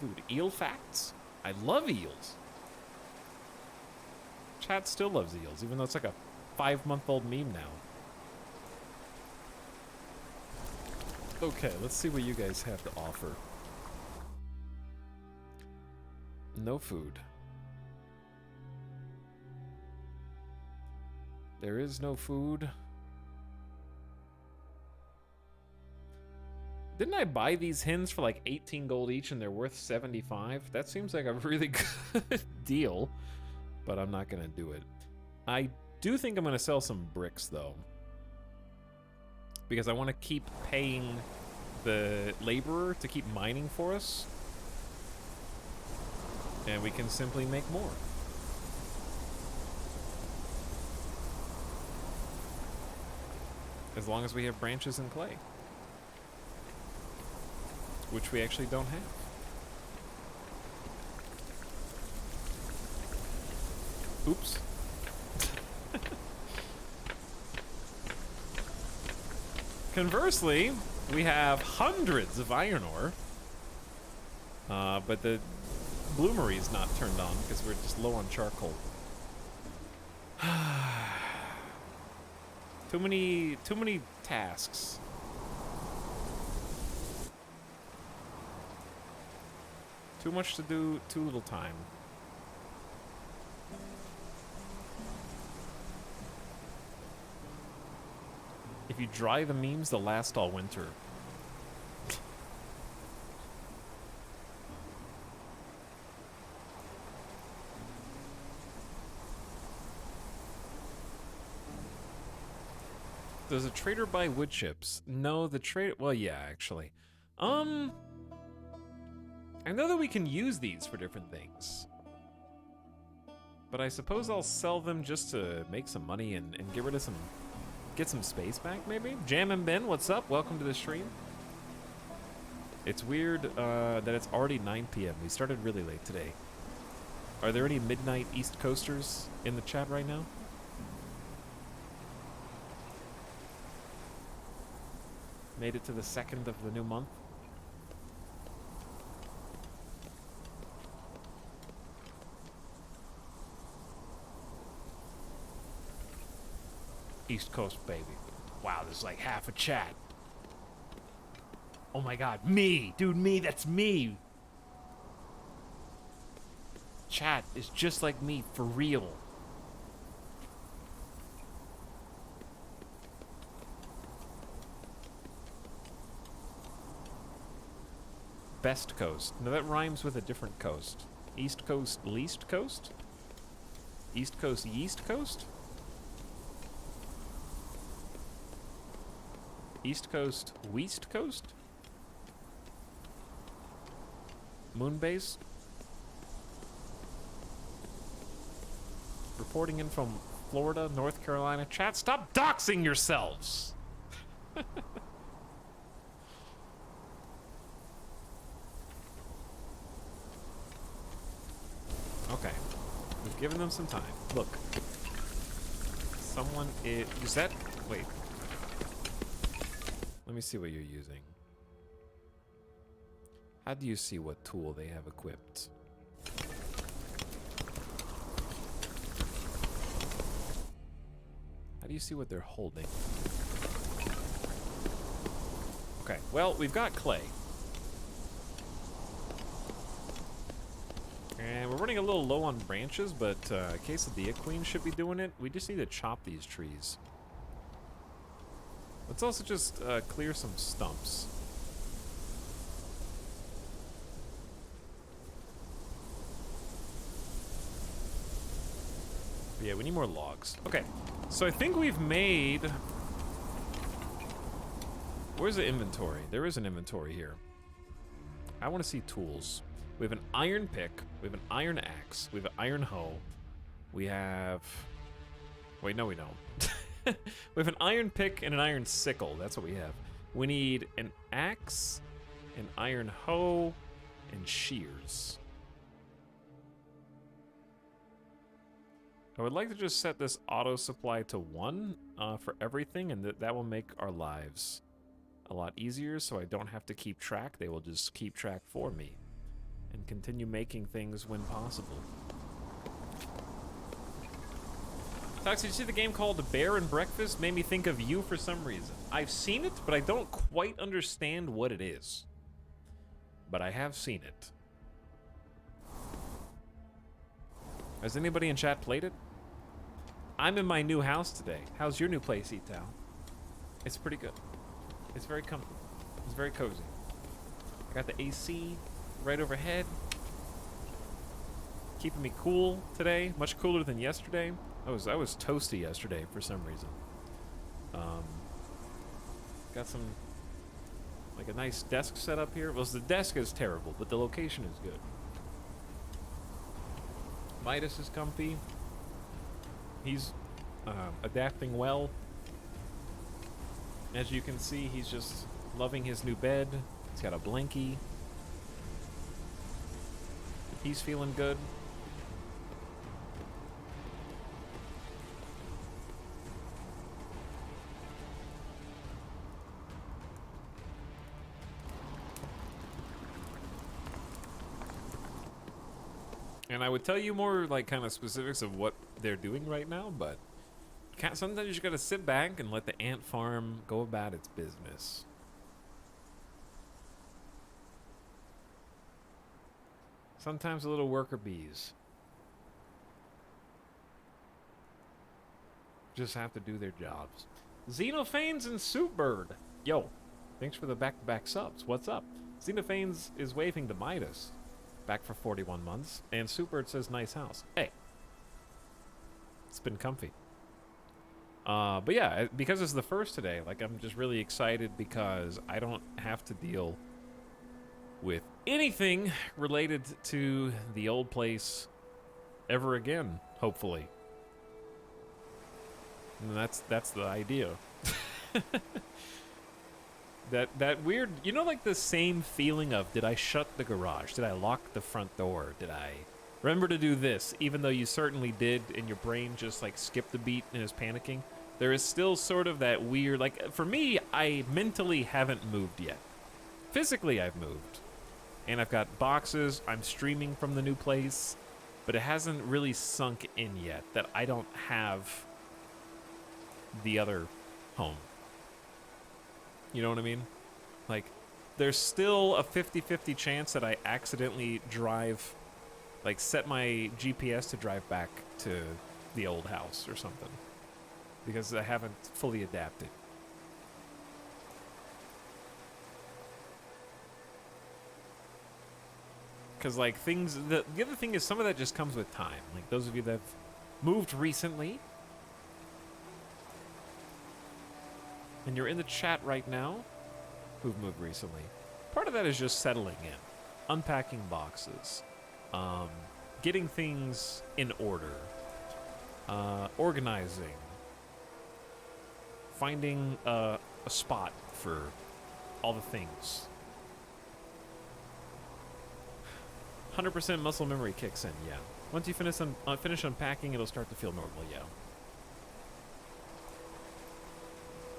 Dude, eel facts? I love eels. Chat still loves eels, even though it's like a 5-month-old meme now. Okay, let's see what you guys have to offer. No food. There is no food. Didn't I buy these hens for like 18 gold each and they're worth 75? That seems like a really good deal, but I'm not gonna do it. I do think I'm gonna sell some bricks though, because I want to keep paying the laborer to keep mining for us, and we can simply make more. As long as we have branches and clay. Which we actually don't have. Oops. Conversely, we have hundreds of iron ore. But the bloomery is not turned on because we're just low on charcoal. Too many tasks. Too much to do, too little time. If you dry the memes, they'll last all winter. Does a trader buy wood chips? No, the trader... Well, yeah, actually. I know that we can use these for different things. But I suppose I'll sell them just to make some money and get rid of some... Get some space back, maybe? Jam and Ben, what's up? Welcome to the stream. It's weird that it's already 9 p.m. We started really late today. Are there any midnight East Coasters in the chat right now? Made it to the 2nd of the new month. East Coast, baby. Wow, there's like half a chat. Oh my god, me! Dude, me, that's me! Chat is just like me, for real. Best coast. No, that rhymes with a different coast. East Coast, least coast? East Coast, yeast coast? East Coast, West Coast? Moonbase? Reporting in from Florida, North Carolina. Chat, stop doxing yourselves! Okay. We've given them some time. Look. Someone is that... Wait. Let me see what you're using. How do you see what tool they have equipped? How do you see what they're holding? Okay, well, we've got clay. And we're running a little low on branches, but Quesadilla Queen should be doing it. We just need to chop these trees. Let's also just clear some stumps. But yeah, we need more logs. Okay, so I think we've made... Where's the inventory? There is an inventory here. I want to see tools. We have an iron pick. We have an iron axe. We have an iron hoe. We have... Wait, no we don't. We have an iron pick and an iron sickle. That's what we have. We need an axe, an iron hoe, and shears. I would like to just set this auto supply to 1 for everything, and that will make our lives a lot easier, so I don't have to keep track. They will just keep track for me and continue making things when possible. Tox, did you see the game called Bear and Breakfast? Made me think of you for some reason. I've seen it, but I don't quite understand what it is. But I have seen it. Has anybody in chat played it? I'm in my new house today. How's your new place, Etal? It's pretty good. It's very comfortable. It's very cozy. I got the AC right overhead. Keeping me cool today. Much cooler than yesterday. I was toasty yesterday for some reason. Got some, like a nice desk set up here. Well, the desk is terrible, but the location is good. Midas is comfy. He's adapting well. As you can see, he's just loving his new bed. He's got a blankie. He's feeling good. And I would tell you more, like, kind of specifics of what they're doing right now, but sometimes you just gotta sit back and let the ant farm go about its business. Sometimes the little worker bees just have to do their jobs. Xenophanes and Soupbird. Yo, thanks for the back-to-back subs. What's up? Xenophanes is waving to Midas. Back for 41 months. And Soupbird says, nice house. Hey. It's been comfy. But yeah, because it's the first today, like, I'm just really excited because I don't have to deal with anything related to the old place ever again, hopefully. And that's the idea. That weird, you know, like the same feeling of, did I shut the garage? Did I lock the front door? Did I remember to do this? Even though you certainly did, and your brain just like skipped a beat and is panicking. There is still sort of that weird, like, for me, I mentally haven't moved yet. Physically, I've moved. And I've got boxes, I'm streaming from the new place, but it hasn't really sunk in yet that I don't have the other home. You know what I mean? Like, there's still a 50-50 chance that I accidentally drive, like, set my GPS to drive back to the old house or something. Because I haven't fully adapted. Because, like, things... The other thing is some of that just comes with time. Like, those of you that have moved recently, and you're in the chat right now, who've moved recently, part of that is just settling in. Unpacking boxes. Getting things in order. Organizing. Finding a spot for all the things. 100% muscle memory kicks in, yeah. Once you finish unpacking, it'll start to feel normal, yeah.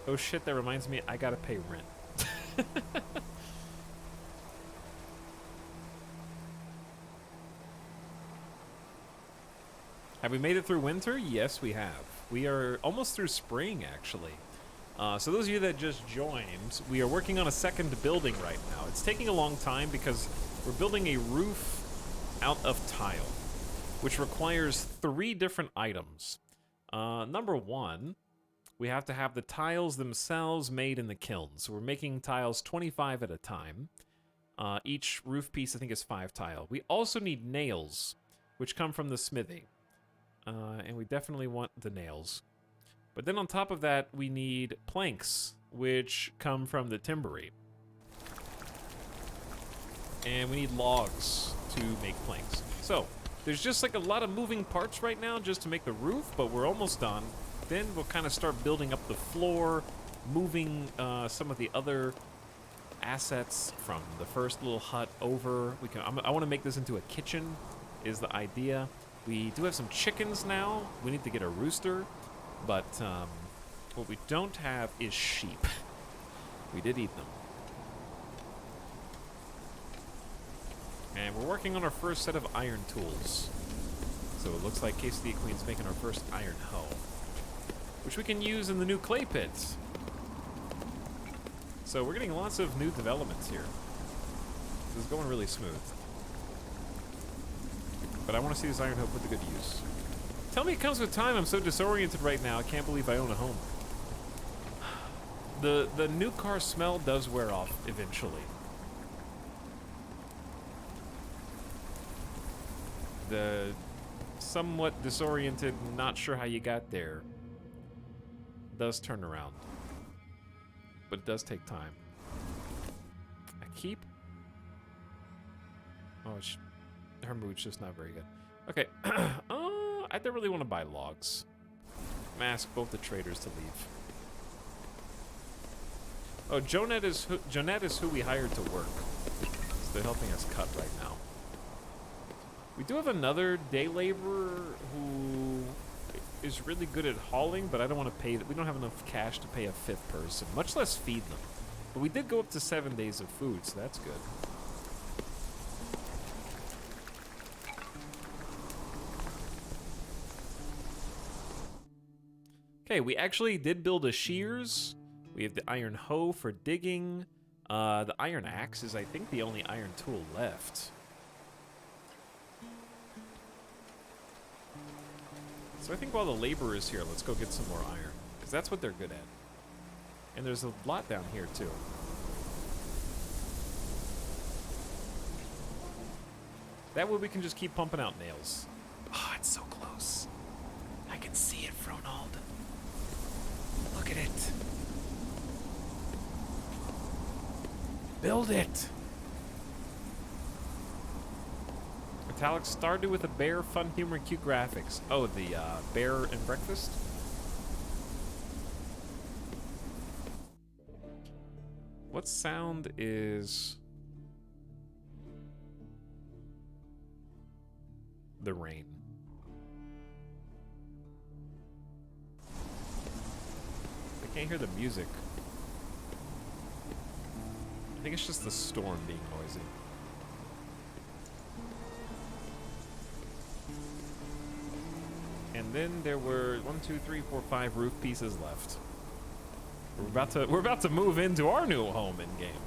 Oh shit, that reminds me, I gotta pay rent. Have we made it through winter? Yes, we have. We are almost through spring, actually. So those of you that just joined, we are working on a second building right now. It's taking a long time because we're building a roof out of tile, which requires 3 different items. Number 1, we have to have the tiles themselves made in the kiln. So we're making tiles 25 at a time. Each roof piece, I think, is 5 tile. We also need nails, which come from the smithy. And we definitely want the nails. But then on top of that, we need planks, which come from the timbery. And we need logs to make planks. So, there's just like a lot of moving parts right now just to make the roof, but we're almost done. Then we'll kind of start building up the floor, moving some of the other assets from the first little hut over. I want to make this into a kitchen, is the idea. We do have some chickens now. We need to get a rooster, but what we don't have is sheep. We did eat them. And we're working on our first set of iron tools. So it looks like Casey the Queen's making our first iron hoe, which we can use in the new clay pits. So we're getting lots of new developments here. This is going really smooth. But I want to see this iron hoe put to good use. Tell me it comes with time. I'm so disoriented right now. I can't believe I own a home. The new car smell does wear off eventually. The somewhat disoriented, not sure how you got there, does turn around. But it does take time. I keep... Oh, her mood's just not very good. Okay. I don't really want to buy logs. I'm gonna ask both the traders to leave. Oh, Jonette is who we hired to work. So they're helping us cut right now. We do have another day laborer who is really good at hauling, but I don't want to pay. We don't have enough cash to pay a fifth person, much less feed them. But we did go up to 7 days of food, so that's good. Okay, we actually did build a shears. We have the iron hoe for digging. The iron axe is, I think, the only iron tool left. So I think while the labor is here, let's go get some more iron, because that's what they're good at. And there's a lot down here, too. That way we can just keep pumping out nails. Oh, it's so close. I can see it, Fronald. Look at it. Build it. Etalyx started with a bear, fun humor, and cute graphics. Oh, the bear and breakfast? What sound is the rain? I can't hear the music. I think it's just the storm being noisy. And then there were 1, 2, 3, 4, 5 roof pieces left. We're about to move into our new home in game.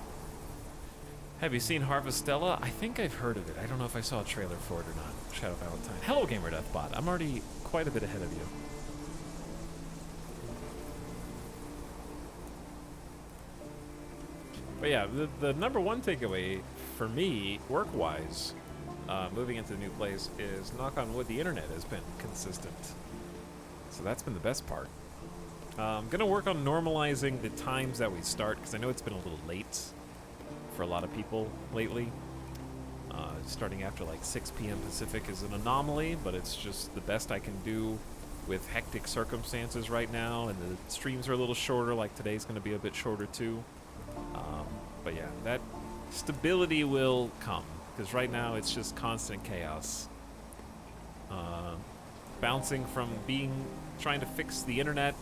Have you seen Harvestella? I think I've heard of it. I don't know if I saw a trailer for it or not. Shadow Valentine. Hello, Gamer Deathbot. I'm already quite a bit ahead of you. But yeah, the number one takeaway for me, work-wise, moving into the new place, is, knock on wood, the internet has been consistent. So that's been the best part. I'm going to work on normalizing the times that we start, because I know it's been a little late for a lot of people lately. Starting after like 6 p.m. Pacific is an anomaly, but it's just the best I can do with hectic circumstances right now, and the streams are a little shorter, like today's going to be a bit shorter too. But yeah, that stability will come, because right now it's just constant chaos. Bouncing from trying to fix the internet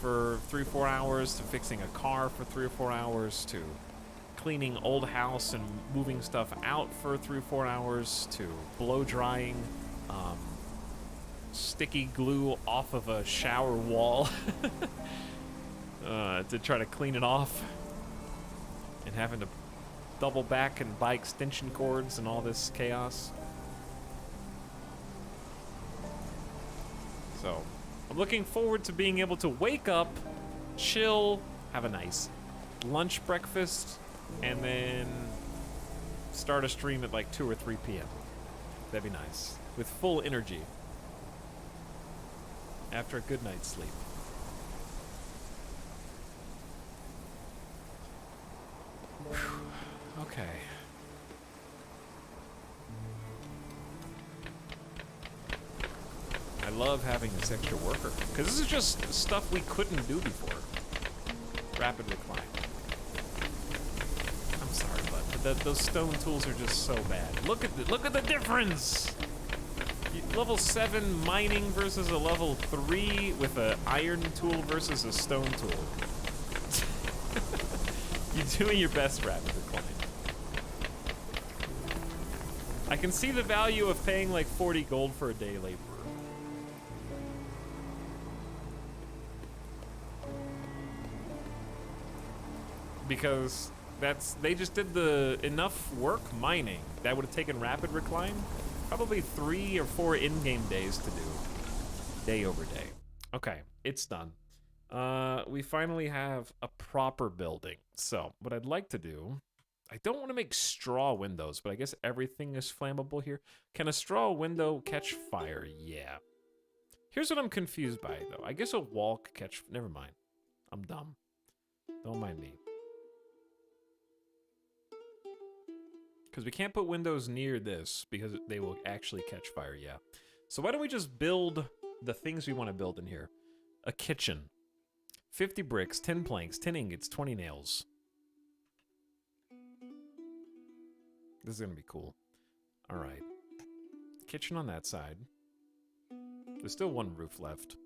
for 3 or 4 hours, to fixing a car for 3 or 4 hours, to cleaning old house and moving stuff out for 3 or 4 hours, to blow drying sticky glue off of a shower wall to try to clean it off, and having to double back and buy extension cords and all this chaos. So I'm looking forward to being able to wake up, chill, have a nice lunch breakfast, and then start a stream at like 2 or 3 p.m. That'd be nice. With full energy. After a good night's sleep. Okay. love having this extra worker. Because this is just stuff we couldn't do before. Rapid recline. I'm sorry, but those stone tools are just so bad. Look at the difference! Level 7 mining versus a level 3 with an iron tool versus a stone tool. You're doing your best, rapid recline. I can see the value of paying like 40 gold for a day laborer. Because they just did the enough work mining that would have taken rapid recline probably 3 or 4 in-game days to do. Day over day. Okay, it's done. We finally have a proper building. So, what I'd like to do, I don't want to make straw windows, but I guess everything is flammable here. Can a straw window catch fire? Yeah. Here's what I'm confused by, though. I guess a wall could catch... Never mind. I'm dumb. Don't mind me. Because we can't put windows near this because they will actually catch fire, yeah. So why don't we just build the things we want to build in here? A kitchen. 50 bricks, 10 planks, 10 ingots, 20 nails. This is going to be cool. All right. Kitchen on that side. There's still one roof left,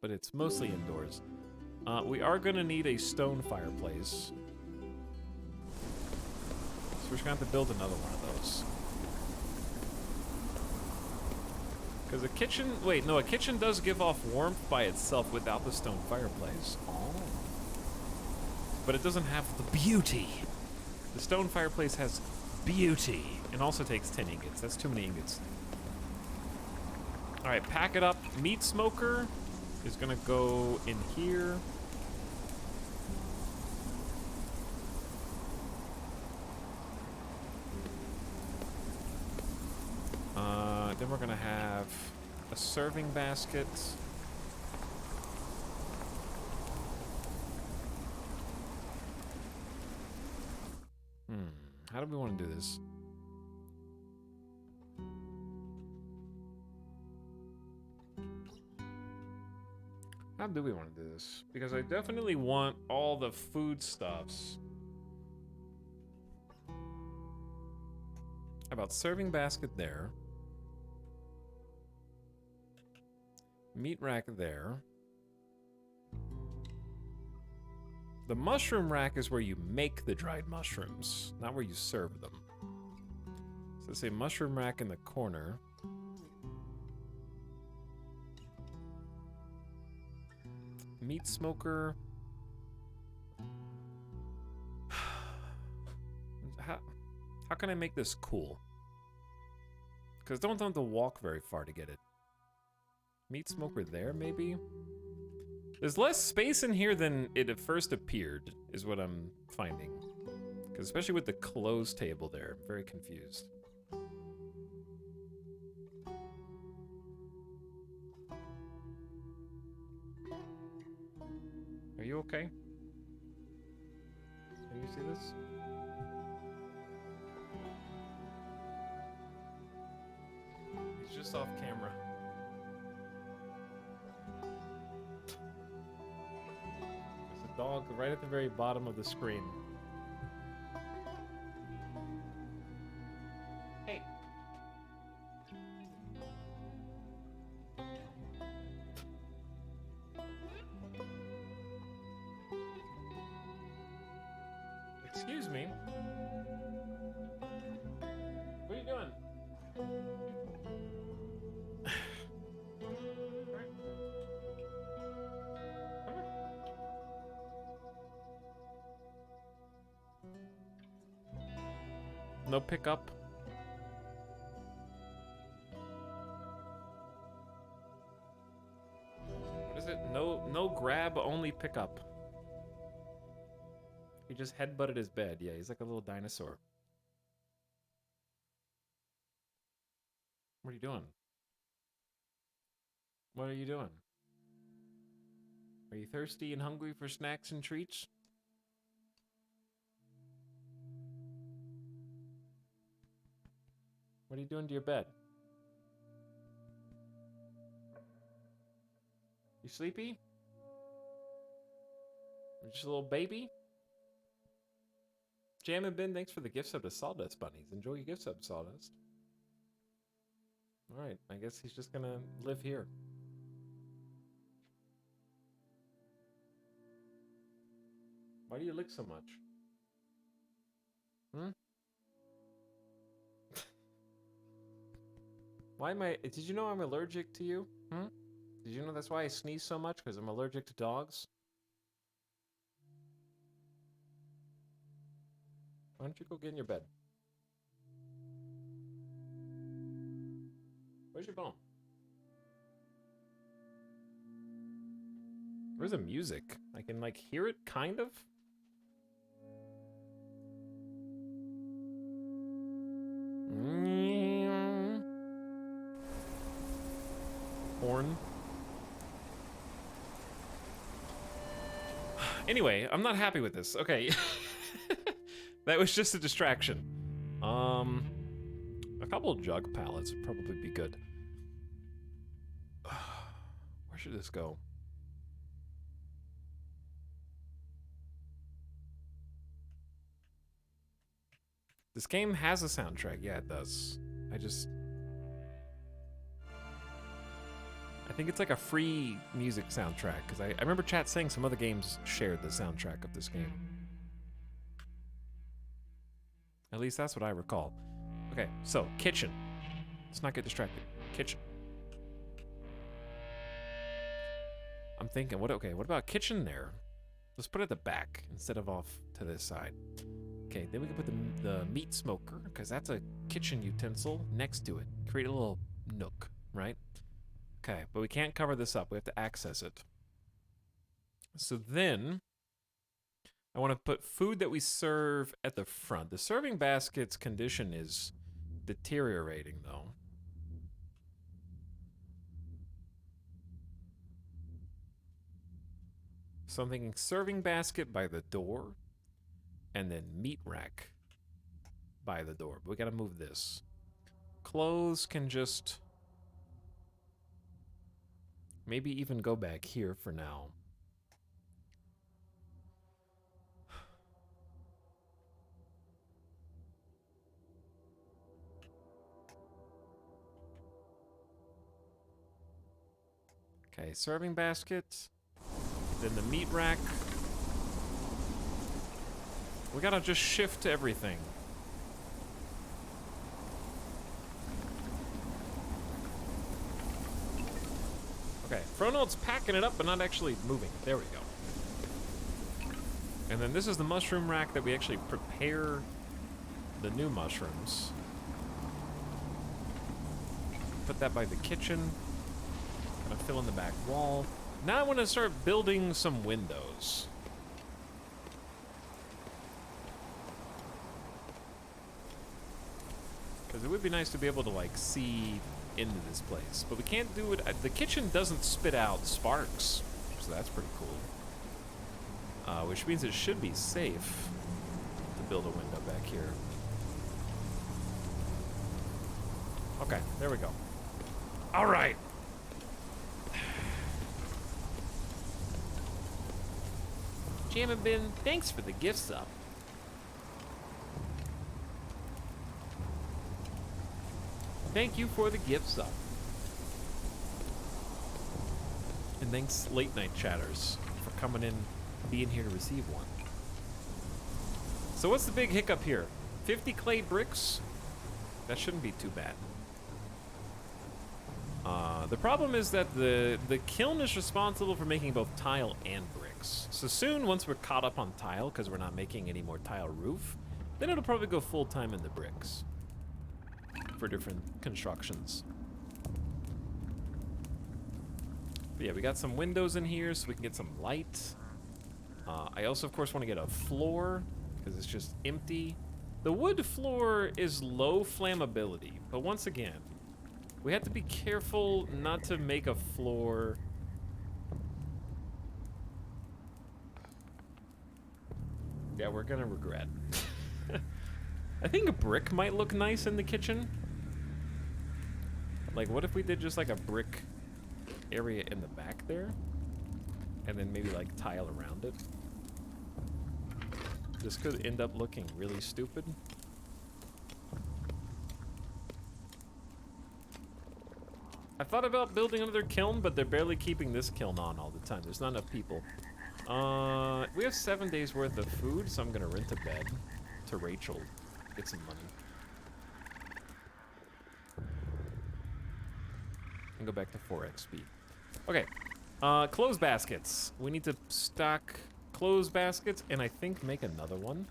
but it's mostly indoors. We are going to need a stone fireplace. So we're just going to have to build another one of those. Because a kitchen... Wait, no, a kitchen does give off warmth by itself without the stone fireplace. Oh. But it doesn't have the beauty. The stone fireplace has beauty. And also takes 10 ingots. That's too many ingots. Alright, pack it up. Meat smoker is going to go in here. Then we're gonna have a serving basket. How do we want to do this? How do we want to do this? Because I definitely want all the foodstuffs. How about serving basket there? Meat rack there. The mushroom rack is where you make the dried mushrooms, not where you serve them. So let's say mushroom rack in the corner. Meat smoker. How can I make this cool? Because I don't have to walk very far to get it. Meat smoker there, maybe? There's less space in here than it at first appeared, is what I'm finding. Because especially with the closed table there, I'm very confused. Are you okay? Can you see this? He's just off camera. Dog right at the very bottom of the screen. Hey. Excuse me. What are you doing? No pickup. What is it? No grab, only pickup. He just headbutted his bed. Yeah, he's like a little dinosaur. What are you doing? What are you doing? Are you thirsty and hungry for snacks and treats? What are you doing to your bed? You sleepy? You're just a little baby? Jam and Ben, thanks for the gift sub to Sawdust Bunnies. Enjoy your gift sub, Sawdust. Alright, I guess he's just gonna live here. Why do you lick so much? Hmm? Why am I... Did you know I'm allergic to you? Hmm? Did you know that's why I sneeze so much? Because I'm allergic to dogs? Why don't you go get in your bed? Where's your bone? Where's the music? I can, like, hear it, kind of? Horn. Anyway, I'm not happy with this. Okay. That was just a distraction. A couple of jug pallets would probably be good. Where should this go? This game has a soundtrack. Yeah, it does. I think it's like a free music soundtrack, because I remember chat saying some other games shared the soundtrack of this game. At least that's what I recall. Okay, so, kitchen. Let's not get distracted. Kitchen. I'm thinking, what about kitchen there? Let's put it at the back instead of off to this side. Okay, then we can put the meat smoker, because that's a kitchen utensil, next to it. Create a little nook, right? Okay, but we can't cover this up. We have to access it. So then, I want to put food that we serve at the front. The serving basket's condition is deteriorating, though. So I'm thinking serving basket by the door, and then meat rack by the door. But we gotta move this. Clothes can just... maybe even go back here for now. Okay, serving basket. Then the meat rack. We gotta just shift everything. Okay, Fronold's packing it up, but not actually moving. There we go. And then this is the mushroom rack that we actually prepare the new mushrooms. Put that by the kitchen. Gonna fill in the back wall. Now I want to start building some windows. Because it would be nice to be able to, like, see into this place. But we can't do it. The kitchen doesn't spit out sparks, so that's pretty cool. Which means it should be safe to build a window back here. Okay, there we go. All right. Jam and Ben, thanks for the gift sub. Thank you for the gift sub. And thanks, late night chatters, for coming in, being here to receive one. So what's the big hiccup here? 50 clay bricks? That shouldn't be too bad. The problem is that the kiln is responsible for making both tile and bricks. So soon, once we're caught up on tile, because we're not making any more tile roof, then it'll probably go full time in the bricks for different constructions. But yeah, we got some windows in here so we can get some light. I also, of course, want to get a floor because it's just empty. The wood floor is low flammability, but once again, we have to be careful not to make a floor that we're gonna regret. I think a brick might look nice in the kitchen. Like, what if we did just like a brick area in the back there? and then maybe like tile around it. This could end up looking really stupid. I thought about building another kiln, but they're barely keeping this kiln on all the time. There's not enough people. We have 7 days worth of food, so I'm gonna rent a bed to Rachel. Get some money. And go back to 4x speed. Okay. Clothes baskets. We need to stock clothes baskets and I think make another one.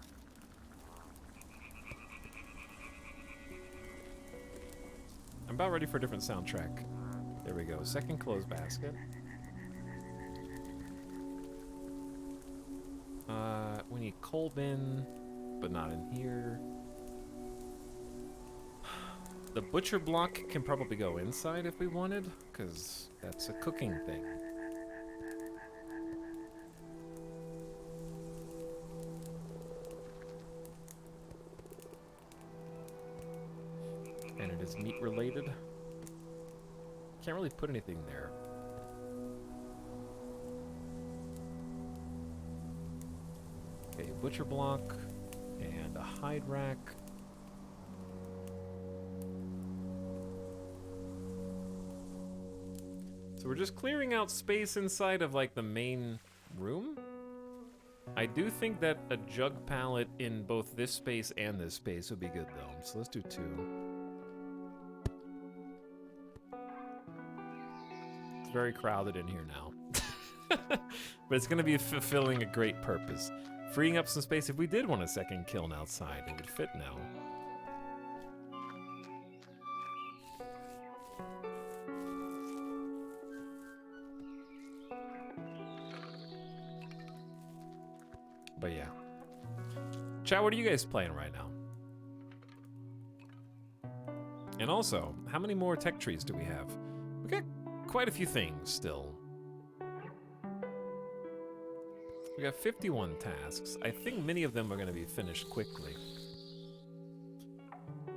I'm about ready for a different soundtrack. There we go. Second clothes basket. We need coal bin, but not in here. The butcher block can probably go inside if we wanted, because that's a cooking thing. And it is meat related. Can't really put anything there. Okay, butcher block and a hide rack. So we're just clearing out space inside of like the main room. I do think that a jug pallet in both this space and this space would be good though. So let's do 2. It's very crowded in here now. But it's gonna be fulfilling a great purpose. Freeing up some space if we did want a second kiln outside, it would fit now. But yeah. Chat, what are you guys playing right now? And also, how many more tech trees do we have? We got quite a few things still. We got 51 tasks. I think many of them are going to be finished quickly.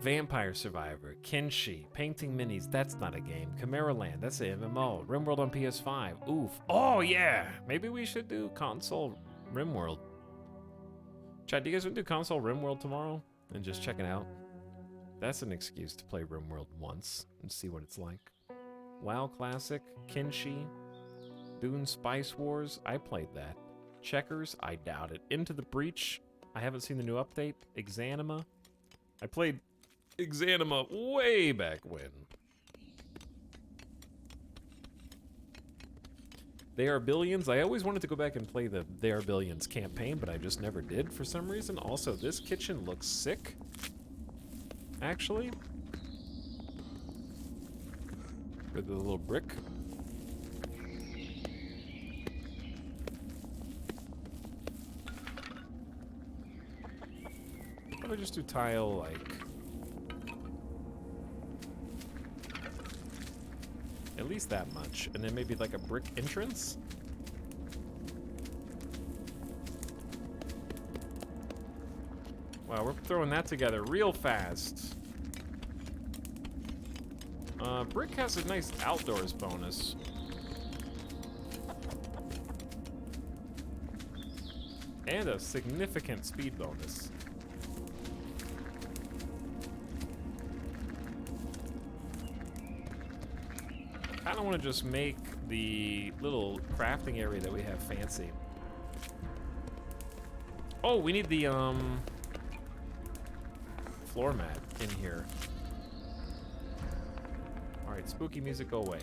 Vampire Survivor, Kenshi, Painting Minis, that's not a game. Chimera Land, that's an MMO. RimWorld on PS5, oof. Oh yeah, maybe we should do console RimWorld. Chad, do you guys want to do console RimWorld tomorrow? And just check it out? That's an excuse to play RimWorld once and see what it's like. WoW Classic, Kenshi, Dune Spice Wars, I played that. Checkers, I doubt it. Into the Breach, I haven't seen the new update. Exanima, I played Exanima way back when. They Are Billions, I always wanted to go back and play the They Are Billions campaign, but I just never did for some reason. Also, this kitchen looks sick, actually. With the little brick. Probably just do tile, like, at least that much, and then maybe like a brick entrance. Wow, we're throwing that together real fast. Brick has a nice outdoors bonus. And a significant speed bonus. I don't want to just make the little crafting area that we have fancy. Oh, we need the floor mat in here. All right, spooky music, go away.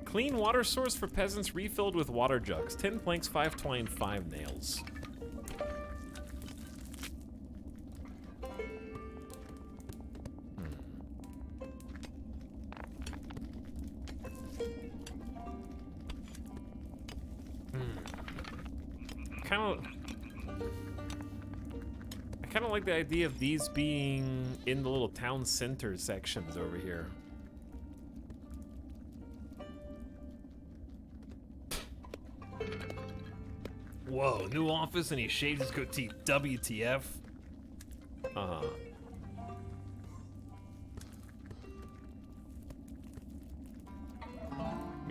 Clean water source for peasants refilled with water jugs. 10 planks, 5 twine, 5 nails. I kind of like the idea of these being in the little town center sections over here. Whoa, new office and he shaves his goatee. WTF?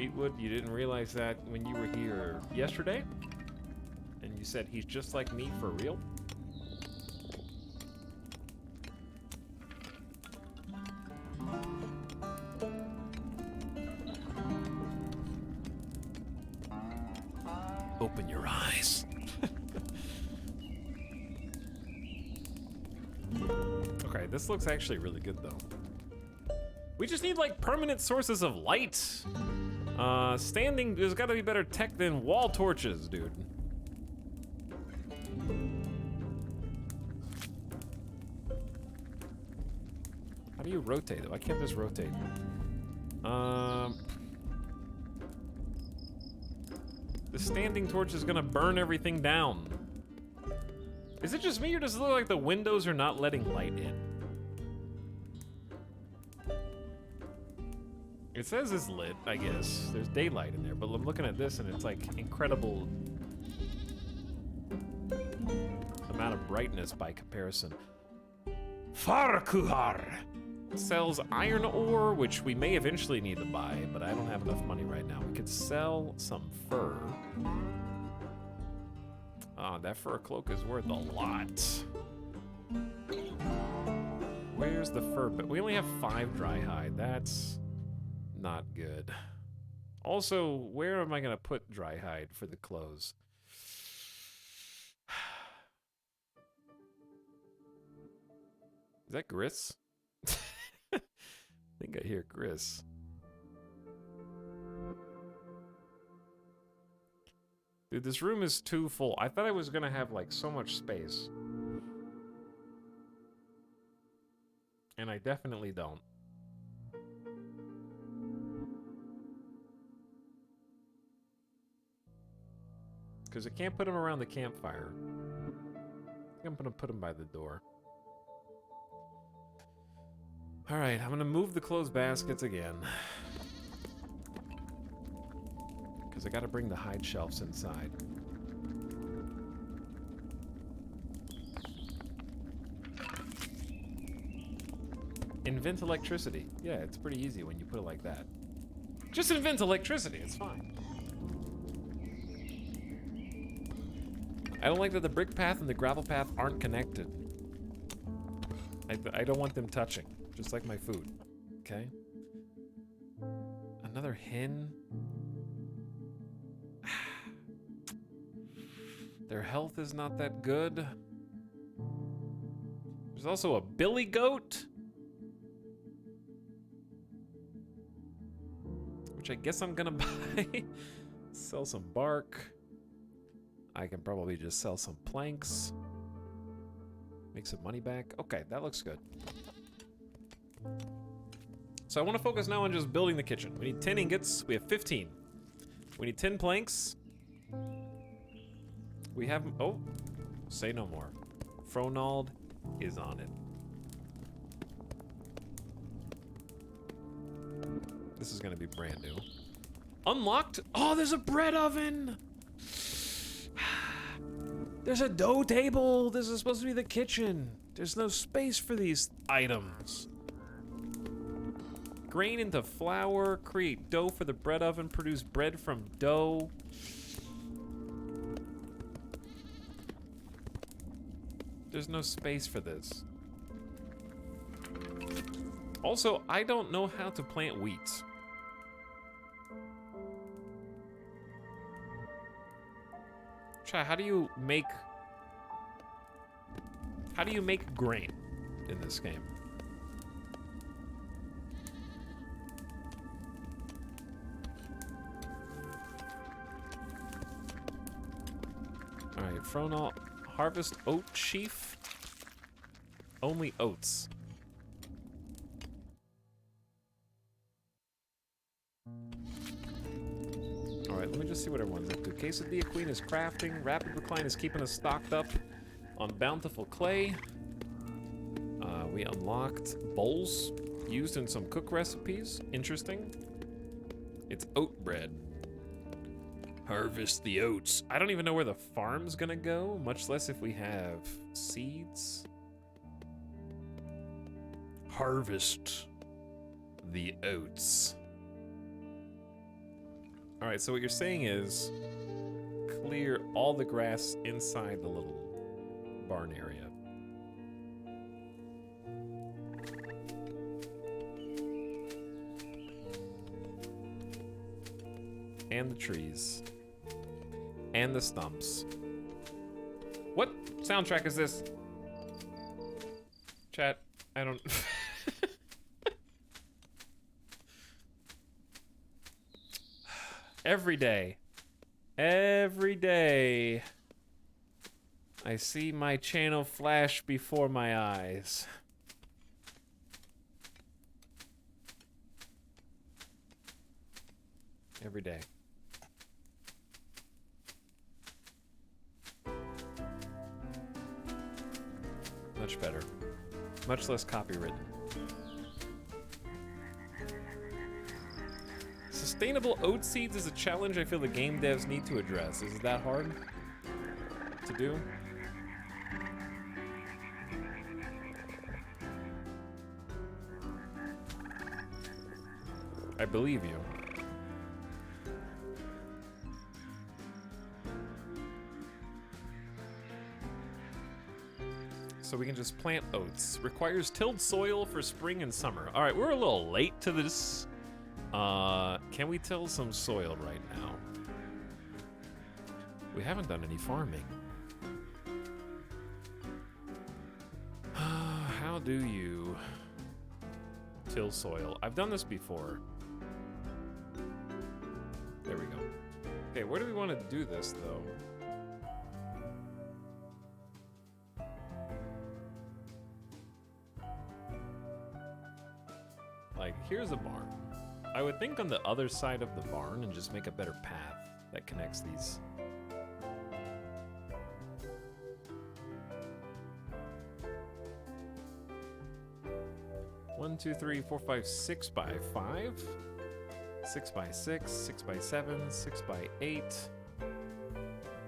Beetwood, you didn't realize that when you were here yesterday? And you said he's just like me for real? Open your eyes. Okay, this looks actually really good though. We just need like permanent sources of light. Standing, there's gotta be better tech than wall torches, dude. How do you rotate? Why can't this rotate? The standing torch is gonna burn everything down. Is it just me, or does it look like the windows are not letting light in? It says it's lit, I guess. There's daylight in there, but I'm looking at this and it's like incredible amount of brightness by comparison. Farkuhar! Sells iron ore, which we may eventually need to buy, but I don't have enough money right now. We could sell some fur. That fur cloak is worth a lot. Where's the fur? But we only have 5 dry hide. That's not good. Also, where am I gonna put dry hide for the clothes? Is that Gris? I think I hear Gris. Dude, this room is too full. I thought I was gonna have like so much space. And I definitely don't. Because I can't put them around the campfire. I think I'm gonna put them by the door. Alright, I'm gonna move the clothes baskets again. Because I gotta bring the hide shelves inside. Invent electricity. Yeah, it's pretty easy when you put it like that. Just invent electricity, it's fine. I don't like that the brick path and the gravel path aren't connected. I don't want them touching, just like my food, okay? Another hen? Their health is not that good. There's also a billy goat. Which I guess I'm gonna buy. Sell some bark. I can probably just sell some planks. Make some money back. Okay, that looks good. So I want to focus now on just building the kitchen. We need 10 ingots. We have 15. We need 10 planks. We have... Oh, say no more. Fronald is on it. This is going to be brand new. Unlocked? Oh, there's a bread oven! There's a dough table. This is supposed to be the kitchen. There's no space for these items. Grain into flour. Create dough for the bread oven. Produce bread from dough. There's no space for this. Also, I don't know how to plant wheat. Try, how do you make grain in this game? All right, Fronal, harvest oat sheaf. Only oats. Alright, let me just see what everyone's up to. Quesadilla Queen is crafting. Rapid Recline is keeping us stocked up on bountiful clay. We unlocked bowls used in some cook recipes. Interesting. It's oat bread. Harvest the oats. I don't even know where the farm's gonna go, much less if we have seeds. Harvest the oats. All right, so what you're saying is clear all the grass inside the little barn area. And the trees. And the stumps. What soundtrack is this? Chat, I don't... Every day, I see my channel flash before my eyes. Every day. Much better. Much less copywritten. Sustainable oat seeds is a challenge I feel the game devs need to address. Is it that hard to do? I believe you. So we can just plant oats. Requires tilled soil for spring and summer. All right, we're a little late to this. Can we till some soil right now? We haven't done any farming. How do you till soil? I've done this before. There we go. Okay, where do we want to do this, though? Like, here's a barn. I would think on the other side of the barn and just make a better path that connects these. One, two, three, four, five, 6 by 5. 6 by 6, 6 by 7, 6 by 8,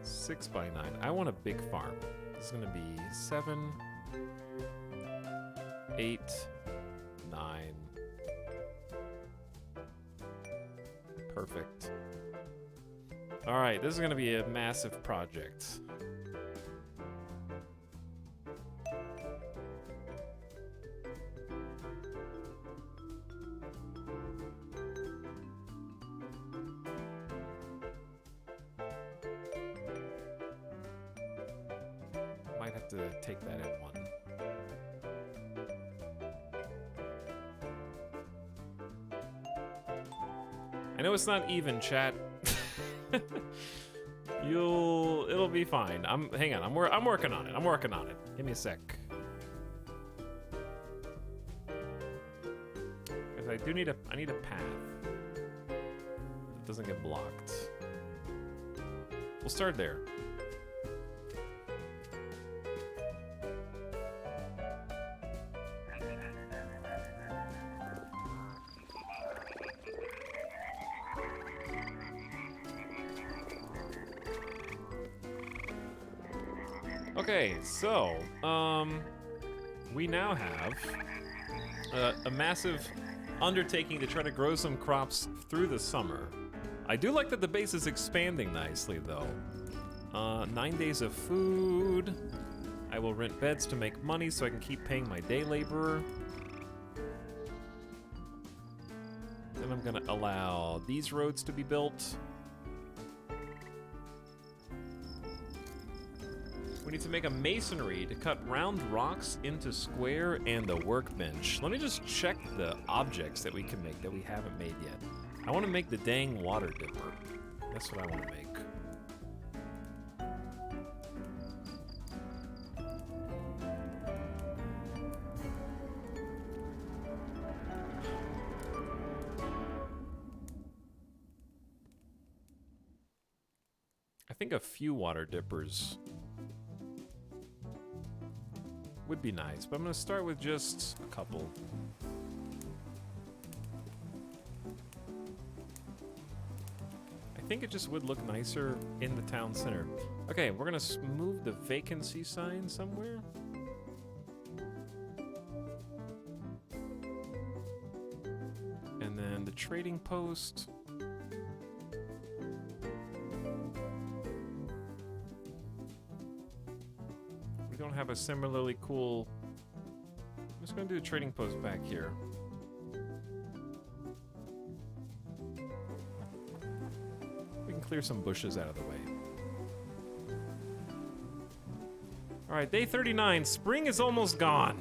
6 by 9. I want a big farm. This is gonna be 7, 8, 9. Perfect. All right, this is gonna be a massive project. Might have to take that at one. I know it's not even, chat. It'll be fine. Hang on. I'm working on it. I'm working on it. Give me a sec. Because I need a path that doesn't get blocked. We'll start there. Okay, so, we now have a massive undertaking to try to grow some crops through the summer. I do like that the base is expanding nicely, though. 9 days of food. I will rent beds to make money so I can keep paying my day laborer. Then I'm gonna allow these roads to be built. We need to make a masonry to cut round rocks into square and the workbench. Let me just check the objects that we can make that we haven't made yet. I want to make the dang water dipper. That's what I want to make. I think a few water dippers would be nice, but I'm gonna start with just a couple. I think it just would look nicer in the town center. Okay, we're gonna move the vacancy sign somewhere. And then the trading post. a similarly cool... I'm just gonna do a trading post back here. We can clear some bushes out of the way. Alright, day 39. Spring is almost gone.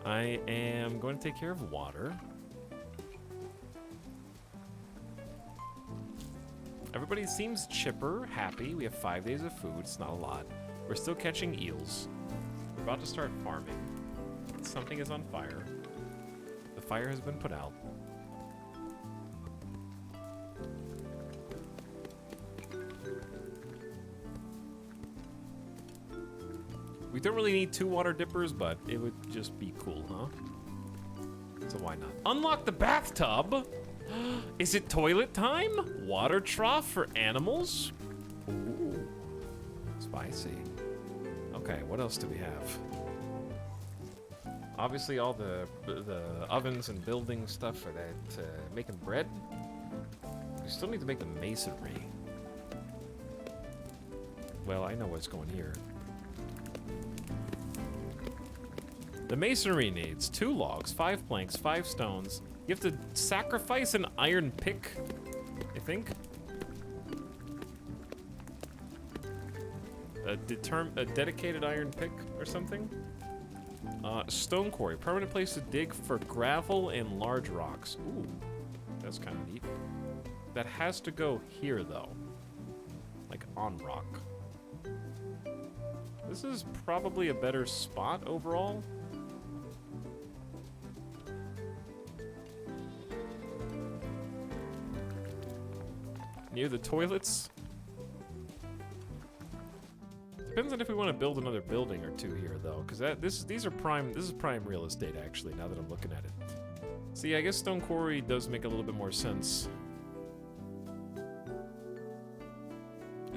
I am going to take care of water. Everybody seems chipper, happy. We have 5 days of food. It's not a lot. We're still catching eels. We're about to start farming. Something is on fire. The fire has been put out. We don't really need 2 water dippers, but it would just be cool, huh? So why not? Unlock the bathtub? Is it toilet time? Water trough for animals? Ooh, spicy. Okay, what else do we have? Obviously all the ovens and building stuff for that, making bread. We still need to make the masonry. Well, I know what's going here. The masonry needs 2 logs, 5 planks, 5 stones. You have to sacrifice an iron pick, I think. A dedicated iron pick or something. Stone quarry, permanent place to dig for gravel and large rocks. Ooh, that's kind of neat. That has to go here though, like on rock. This is probably a better spot overall. Near the toilets. Depends on if we want to build another building or 2 here, though, because this is prime real estate actually. Now that I'm looking at it, see, I guess stone quarry does make a little bit more sense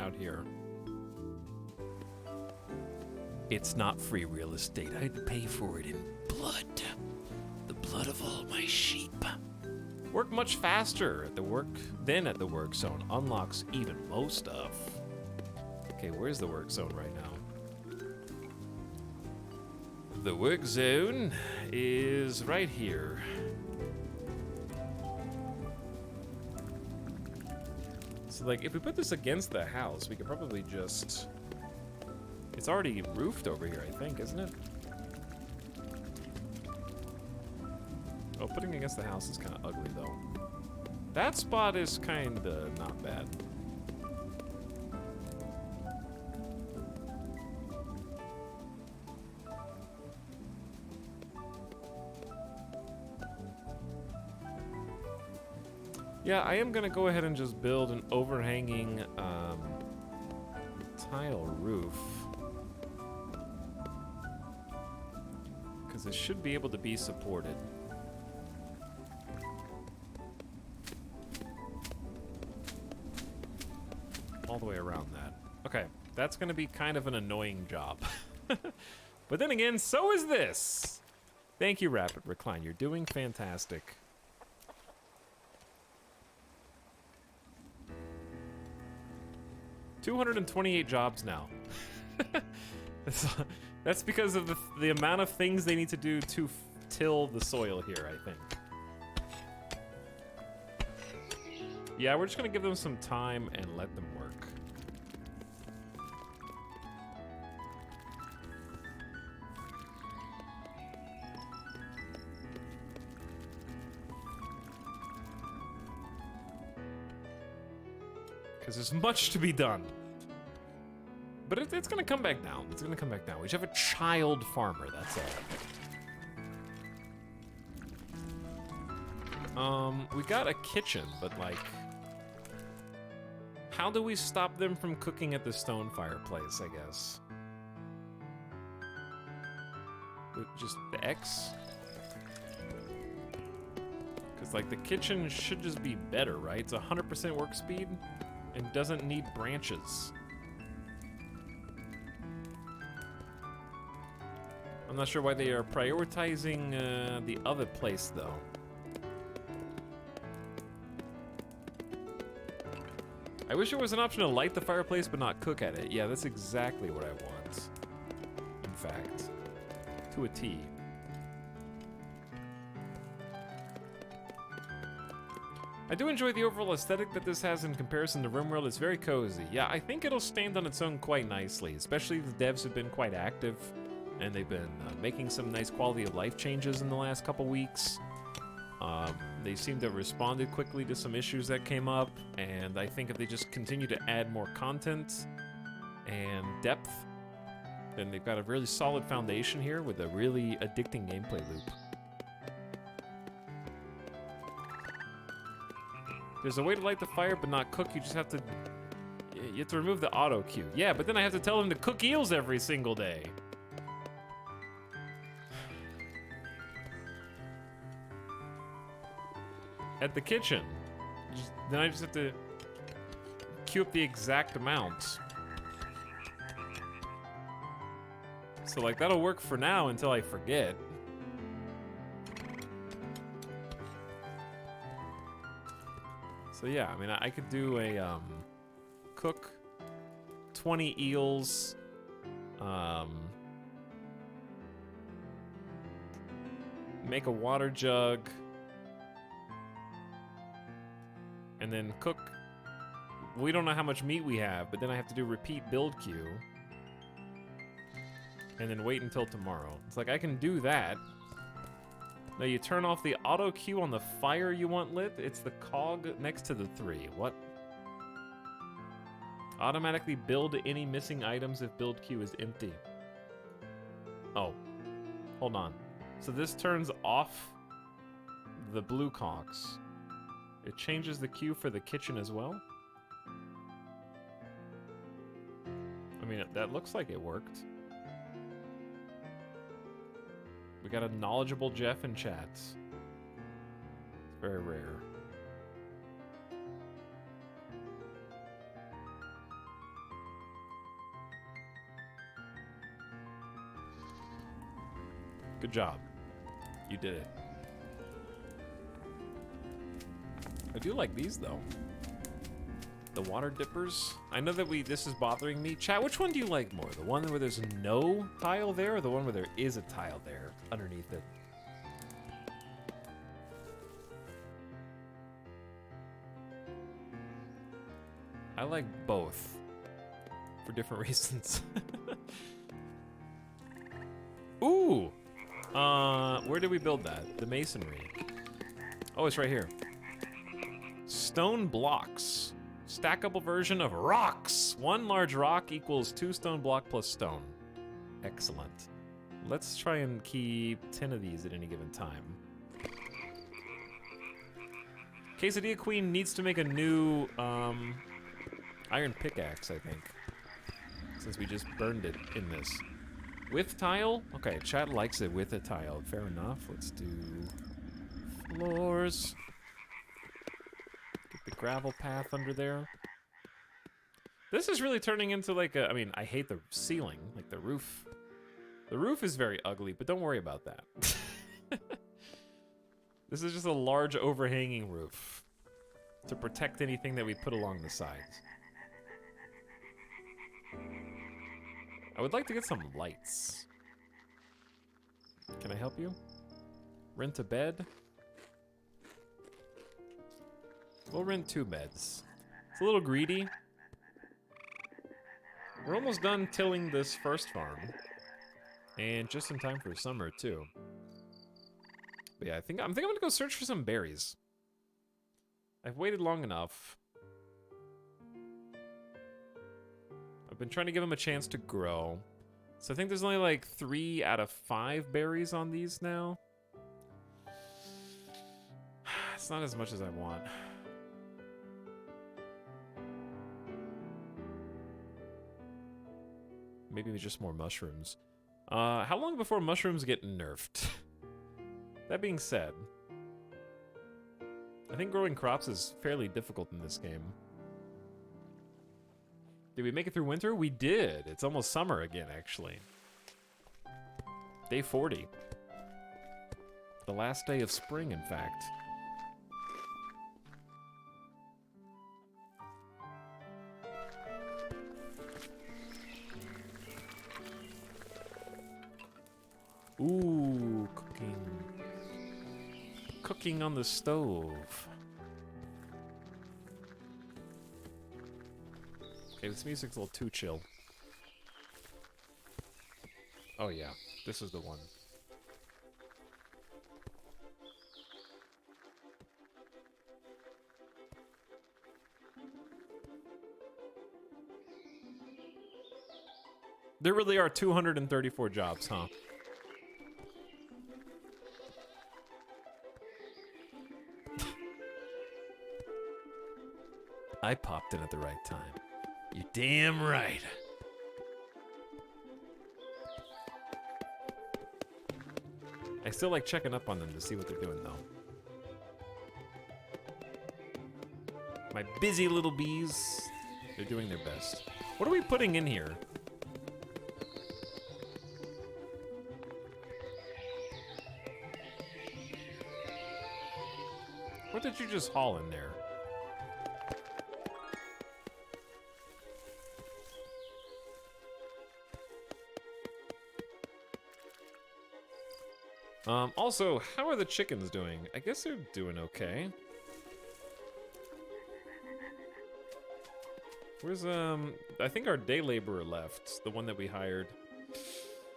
out here. It's not free real estate. I had to pay for it in blood, the blood of all my sheep. Work much faster at the work than at the work zone. Unlocks even most stuff. Okay, where's the work zone right now? The work zone is right here. So, like, if we put this against the house, we could probably just... It's already roofed over here, I think, isn't it? Oh, putting it against the house is kind of ugly, though. That spot is kind of not bad. Yeah, I am going to go ahead and just build an overhanging tile roof. Because it should be able to be supported. All the way around that. Okay, that's gonna be kind of an annoying job. But then again, so is this. Thank you, Rapid Recline. You're doing fantastic. $228 jobs now. That's because of the amount of things they need to do to till the soil here, I think. Yeah, we're just gonna give them some time and let them work. Because there's much to be done. But it's gonna come back down. It's gonna come back down. We should have a child farmer, that's all. We got a kitchen, but like... How do we stop them from cooking at the stone fireplace, I guess? With just the X? Because like the kitchen should just be better, right? It's 100% work speed and doesn't need branches. I'm not sure why they are prioritizing the other place, though. I wish there was an option to light the fireplace but not cook at it. Yeah, that's exactly what I want. fact. To a T. I do enjoy the overall aesthetic that this has in comparison to RimWorld. It's very cozy. Yeah, I think it'll stand on its own quite nicely, especially the devs have been quite active, and they've been making some nice quality of life changes in the last couple weeks. They seem to have responded quickly to some issues that came up, and I think if they just continue to add more content and depth, then they've got a really solid foundation here with a really addicting gameplay loop. There's a way to light the fire but not cook. You just have to... You have to remove the auto cue. Yeah, but then I have to tell them to cook eels every single day. At the kitchen. Then I just have to queue up the exact amount. So, like, that'll work for now until I forget. So yeah, I mean, I could do a, cook 20 eels, make a water jug, and then cook. We don't know how much meat we have, but then I have to do repeat build queue, and then wait until tomorrow. It's like, I can do that. Now you turn off the auto queue on the fire you want lit. It's the cog next to the 3. What? Automatically build any missing items if build queue is empty. Oh, hold on. So this turns off the blue cogs. It changes the queue for the kitchen as well. I mean, that looks like it worked. We got a knowledgeable Jeff in chat. It's very rare. Good job. You did it. I do like these though. The water dippers. I know that this is bothering me. Chat, which one do you like more? The one where there's no tile there, or the one where there is a tile there underneath it? I like both for different reasons. Ooh! Where did we build that? The masonry. Oh, it's right here. Stone blocks. Stackable version of rocks. 1 large rock equals 2 stone block plus stone. Excellent. Let's try and keep 10 of these at any given time. Quesadilla Queen needs to make a new iron pickaxe, I think. Since we just burned it in this. With tile? Okay, chat likes it with a tile. Fair enough. Let's do floors. Get the gravel path under there. This is really turning into like a... I mean, I hate the ceiling. Like the roof. The roof is very ugly, but don't worry about that. This is just a large overhanging roof to protect anything that we put along the sides. I would like to get some lights. Can I help you? Rent a bed? We'll rent 2 beds. It's a little greedy. We're almost done tilling this first farm. And just in time for summer, too. But yeah, I'm gonna go search for some berries. I've waited long enough. I've been trying to give them a chance to grow. So I think there's only like 3 out of 5 berries on these now. It's not as much as I want. Maybe just more mushrooms. How long before mushrooms get nerfed? That being said, I think growing crops is fairly difficult in this game. Did we make it through winter? We did. It's almost summer again, actually. Day 40. The last day of spring, in fact. Ooh, cooking. Cooking on the stove. Okay, this music's a little too chill. Oh yeah, this is the one. There really are 234 jobs, huh? I popped in at the right time. You're damn right. I still like checking up on them to see what they're doing, though. My busy little bees, they're doing their best. What are we putting in here? What did you just haul in there? Also, how are the chickens doing? I guess they're doing okay. Where's, I think our day laborer left, the one that we hired.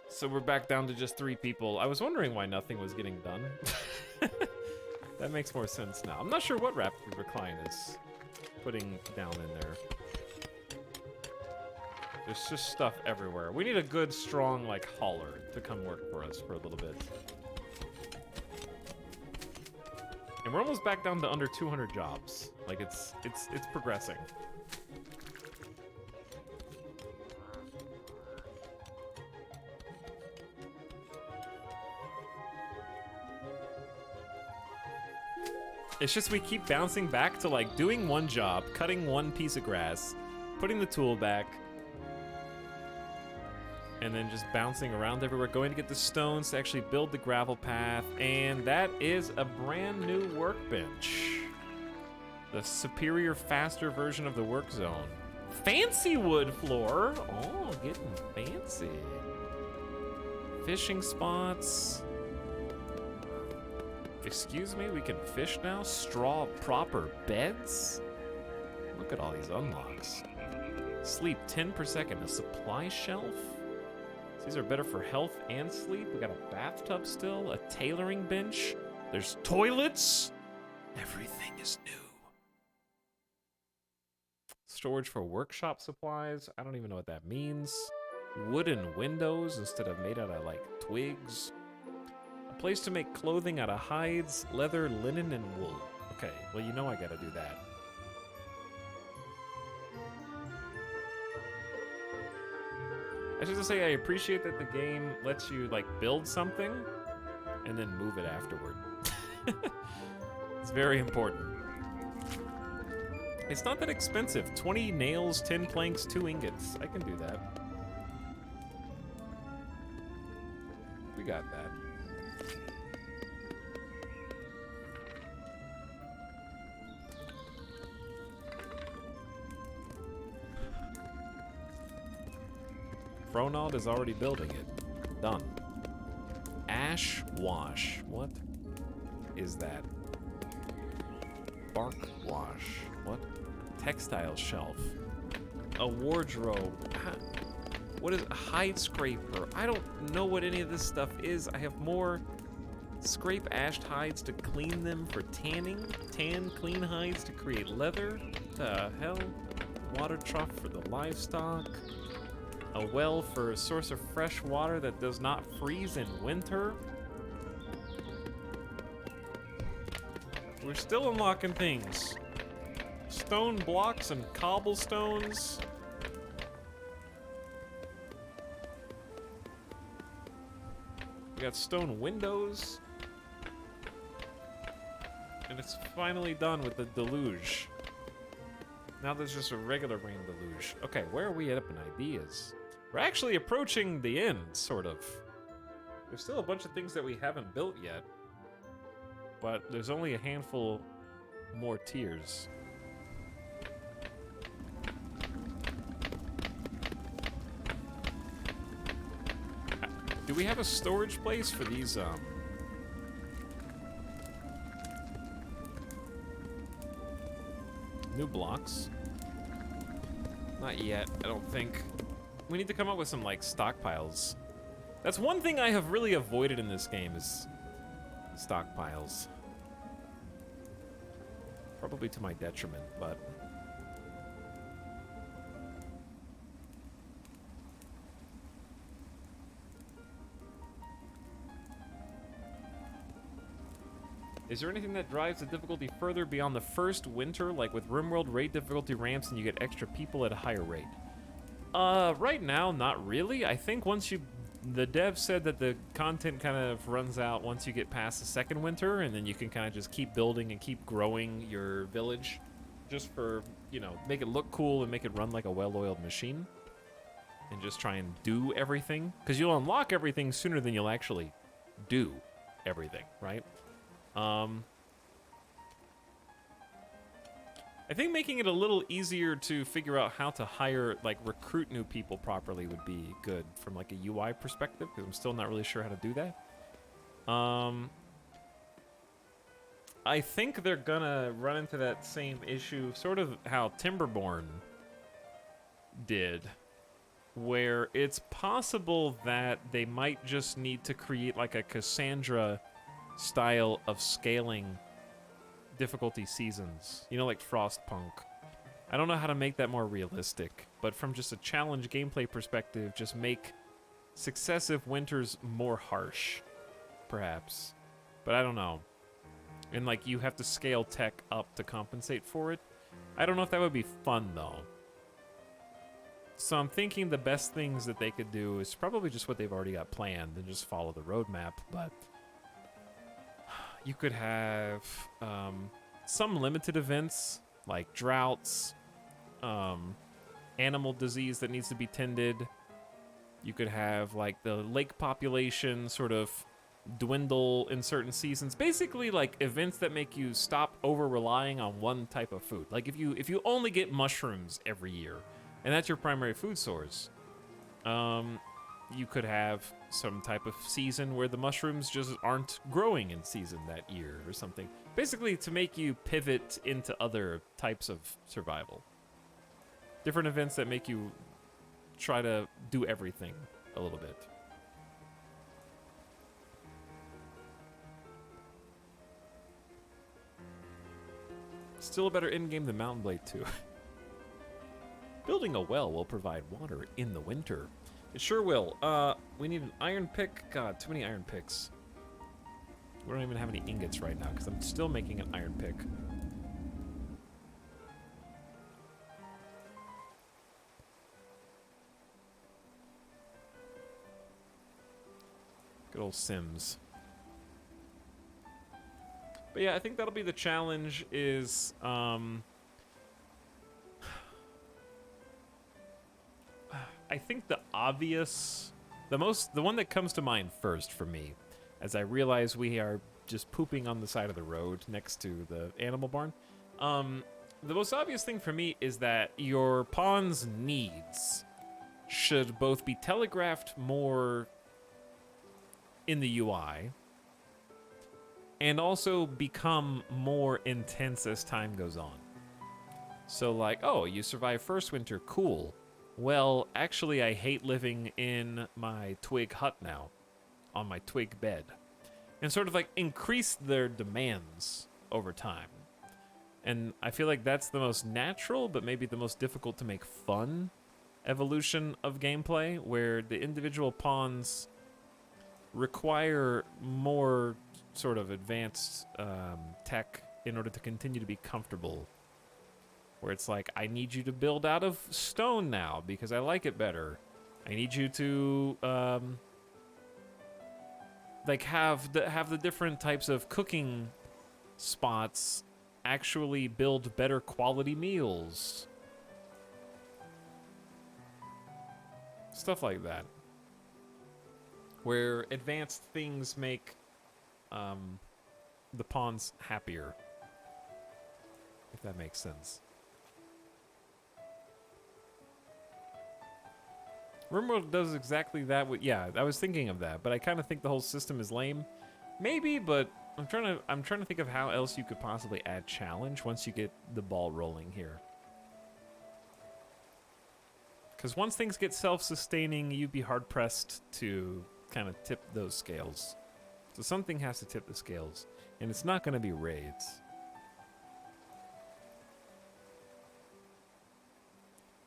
So we're back down to just 3 people. I was wondering why nothing was getting done. That makes more sense now. I'm not sure what Rapid Recline is putting down in there. There's just stuff everywhere. We need a good, strong, like, hauler to come work for us for a little bit. And we're almost back down to under 200 jobs. Like, it's progressing. It's just we keep bouncing back to, like, doing one job, cutting one piece of grass, putting the tool back, and then just bouncing around everywhere, going to get the stones to actually build the gravel path, and that is a brand new workbench. The superior, faster version of the work zone. Fancy wood floor! Oh, getting fancy. Fishing spots. Excuse me, we can fish now? Straw proper beds? Look at all these unlocks. Sleep 10 per second, a supply shelf? These are better for health and sleep. We got a bathtub still, a tailoring bench. There's toilets. Everything is new. Storage for workshop supplies. I don't even know what that means. Wooden windows instead of made out of, like, twigs. A place to make clothing out of hides, leather, linen, and wool. Okay, well, you know I gotta do that. I should just say I appreciate that the game lets you, like, build something and then move it afterward. It's very important. It's not that expensive. 20 nails, 10 planks, 2 ingots. I can do that. We got that. Fronald is already building it. Done. Ash wash. What is that? Bark wash. What? Textile shelf. A wardrobe. What is a hide scraper? I don't know what any of this stuff is. I have more scrape ashed hides to clean them for tanning. Tan clean hides to create leather. The hell? Water trough for the livestock. A well for a source of fresh water that does not freeze in winter. We're still unlocking things. Stone blocks and cobblestones. We got stone windows. And it's finally done with the deluge. Now there's just a regular rain deluge. Okay, where are we at up in ideas? We're actually approaching the end, sort of. There's still a bunch of things that we haven't built yet. But there's only a handful more tiers. Do we have a storage place for these, new blocks? Not yet, I don't think. We need to come up with some, like, stockpiles. That's one thing I have really avoided in this game is stockpiles. Probably to my detriment, but... Is there anything that drives the difficulty further beyond the first winter, like with RimWorld raid difficulty ramps and you get extra people at a higher rate? Right now, not really. I think once you... The dev said that the content kind of runs out once you get past the second winter, and then you can kind of just keep building and keep growing your village. Just for, you know, make it look cool and make it run like a well-oiled machine. And just try and do everything. Because you'll unlock everything sooner than you'll actually do everything, right? I think making it a little easier to figure out how to hire, like, recruit new people properly would be good from, like, a UI perspective, because I'm still not really sure how to do that. I think they're gonna run into that same issue, sort of how Timberborn did, where it's possible that they might just need to create, like, a Cassandra style of scaling difficulty seasons, you know, like Frostpunk. I don't know how to make that more realistic, but from just a challenge gameplay perspective, just make successive winters more harsh, perhaps. But I don't know. And like you have to scale tech up to compensate for it. I don't know if that would be fun though. So I'm thinking the best things that they could do is probably just what they've already got planned and just follow the roadmap, but you could have some limited events, like droughts, animal disease that needs to be tended. You could have, like, the lake population sort of dwindle in certain seasons. Basically, like, events that make you stop over-relying on one type of food. Like, if you only get mushrooms every year, and that's your primary food source, you could have some type of season where the mushrooms just aren't growing in season that year or something. Basically to make you pivot into other types of survival. Different events that make you try to do everything a little bit. Still a better end game than Mountain Blade 2. Building a well will provide water in the winter. It sure will. We need an iron pick. God, too many iron picks. We don't even have any ingots right now because I'm still making an iron pick. Good old Sims. But yeah, I think that'll be the challenge is, I think the obvious, the one that comes to mind first for me, as I realize we are just pooping on the side of the road next to the animal barn. The most obvious thing for me is that your pawn's needs should both be telegraphed more in the UI and also become more intense as time goes on. So like, oh, you survived first winter, cool. Well, actually, I hate living in my twig hut now, on my twig bed. And sort of like increase their demands over time. And I feel like that's the most natural, but maybe the most difficult to make fun evolution of gameplay, where the individual pawns require more sort of advanced tech in order to continue to be comfortable. Where it's like, I need you to build out of stone now because I like it better. I need you to like have the different types of cooking spots actually build better quality meals. Stuff like that. Where advanced things make the pawns happier. If that makes sense. RimWorld does exactly that. Yeah, I was thinking of that, but I kind of think the whole system is lame. Maybe, but I'm trying to think of how else you could possibly add challenge once you get the ball rolling here. Because once things get self-sustaining, you'd be hard-pressed to kind of tip those scales. So something has to tip the scales, and it's not going to be raids.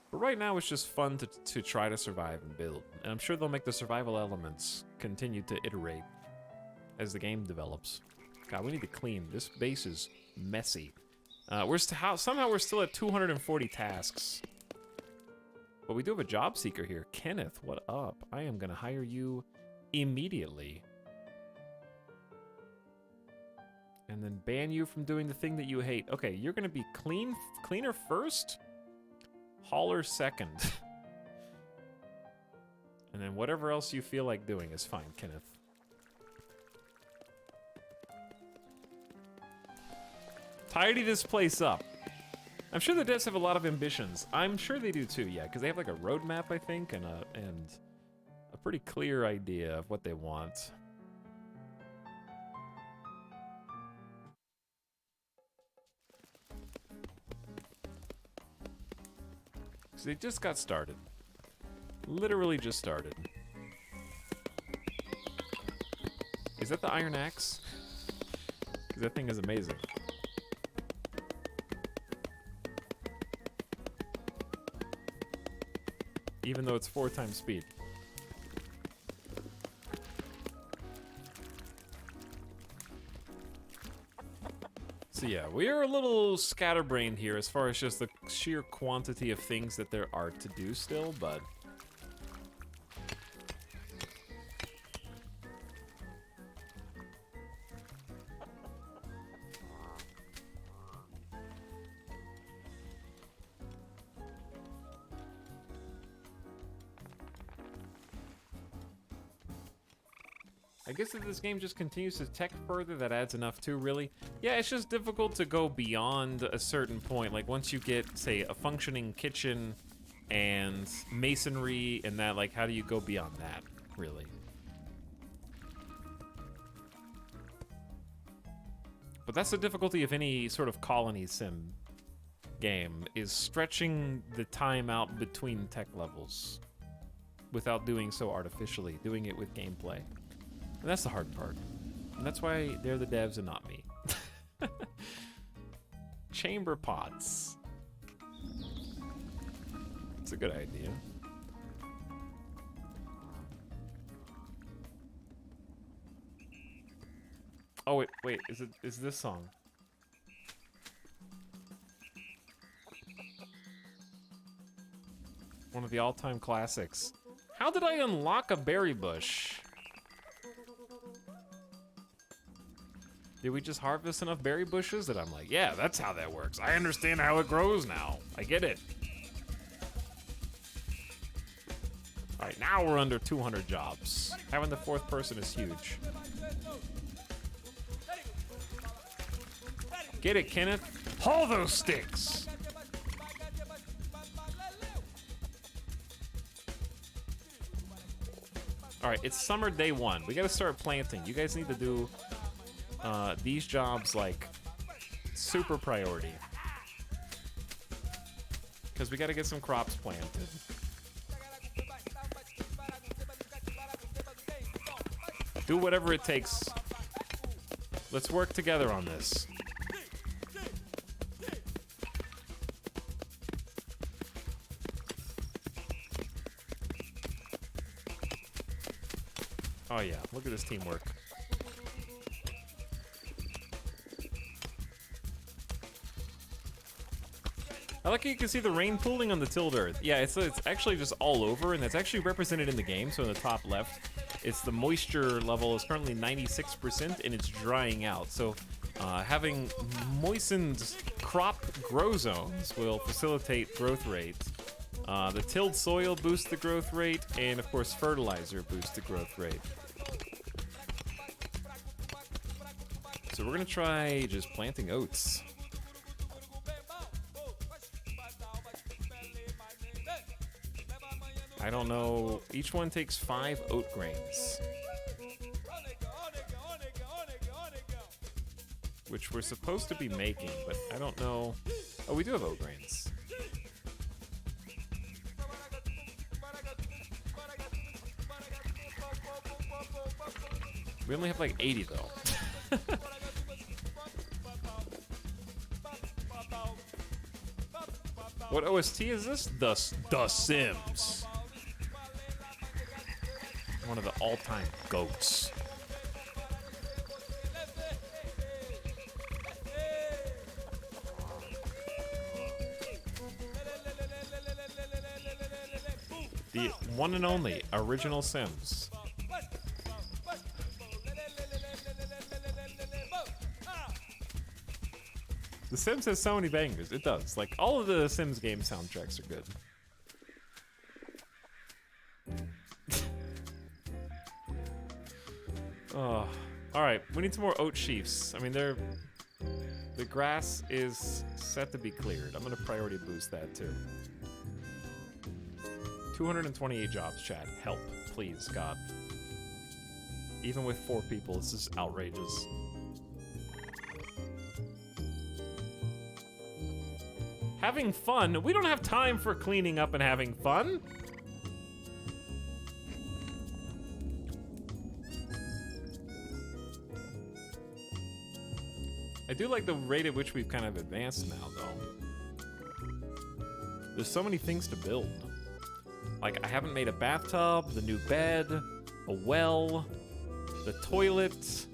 But right now, it's just fun to try to survive and build. And I'm sure they'll make the survival elements continue to iterate as the game develops. God, we need to clean. This base is messy. Somehow we're still at 240 tasks. But we do have a job seeker here. Kenneth, what up? I am going to hire you immediately. And then ban you from doing the thing that you hate. Okay, you're going to be cleaner first? Hauler second. And then whatever else you feel like doing is fine, Kenneth. Tidy this place up. I'm sure the devs have a lot of ambitions. I'm sure they do too, yeah, because they have like a roadmap, I think, and a pretty clear idea of what they want. So they just got started. Literally just started. Is that the iron axe? Because that thing is amazing. Even though it's 4 times speed. So yeah, we are a little scatterbrained here as far as just the sheer quantity of things that there are to do still, but... I guess if this game just continues to tech further, that adds enough too, really. Yeah, it's just difficult to go beyond a certain point. Like, once you get, say, a functioning kitchen and masonry and that, like, how do you go beyond that, really? But that's the difficulty of any sort of colony sim game, is stretching the time out between tech levels without doing so artificially, doing it with gameplay. And that's the hard part. And that's why they're the devs and not me. Chamber pots. It's a good idea. Oh, wait, is this song? One of the all-time classics. How did I unlock a berry bush? Did we just harvest enough berry bushes that I'm like, yeah, that's how that works. I understand how it grows now. I get it. All right, now we're under 200 jobs. Having the 4th person is huge. Get it, Kenneth? Haul those sticks! All right, it's summer day 1. We gotta start planting. You guys need to do these jobs like super priority. Because we gotta get some crops planted. Do whatever it takes. Let's work together on this. Oh yeah, look at this teamwork. I like how you can see the rain pooling on the tilled earth. Yeah, it's actually just all over, and that's actually represented in the game. So in the top left, it's the moisture level is currently 96%, and it's drying out. So having moistened crop grow zones will facilitate growth rate. The tilled soil boosts the growth rate, and of course fertilizer boosts the growth rate. So we're gonna try just planting oats. I don't know. Each one takes 5 oat grains. Which we're supposed to be making, but I don't know. Oh, we do have oat grains. We only have like 80 though. What OST is this? The Sims. One of the all-time goats. The one and only original Sims. The Sims has so many bangers. It does. Like, all of the Sims game soundtracks are good. Oh, all right. We need some more oat sheafs. I mean, the grass is set to be cleared. I'm gonna priority boost that too. 228 jobs, chat. Help, please, God. Even with 4 people, this is outrageous. Having fun? We don't have time for cleaning up and having fun. I do like the rate at which we've kind of advanced now, though. There's so many things to build. Like, I haven't made a bathtub, the new bed, a well, the toilet.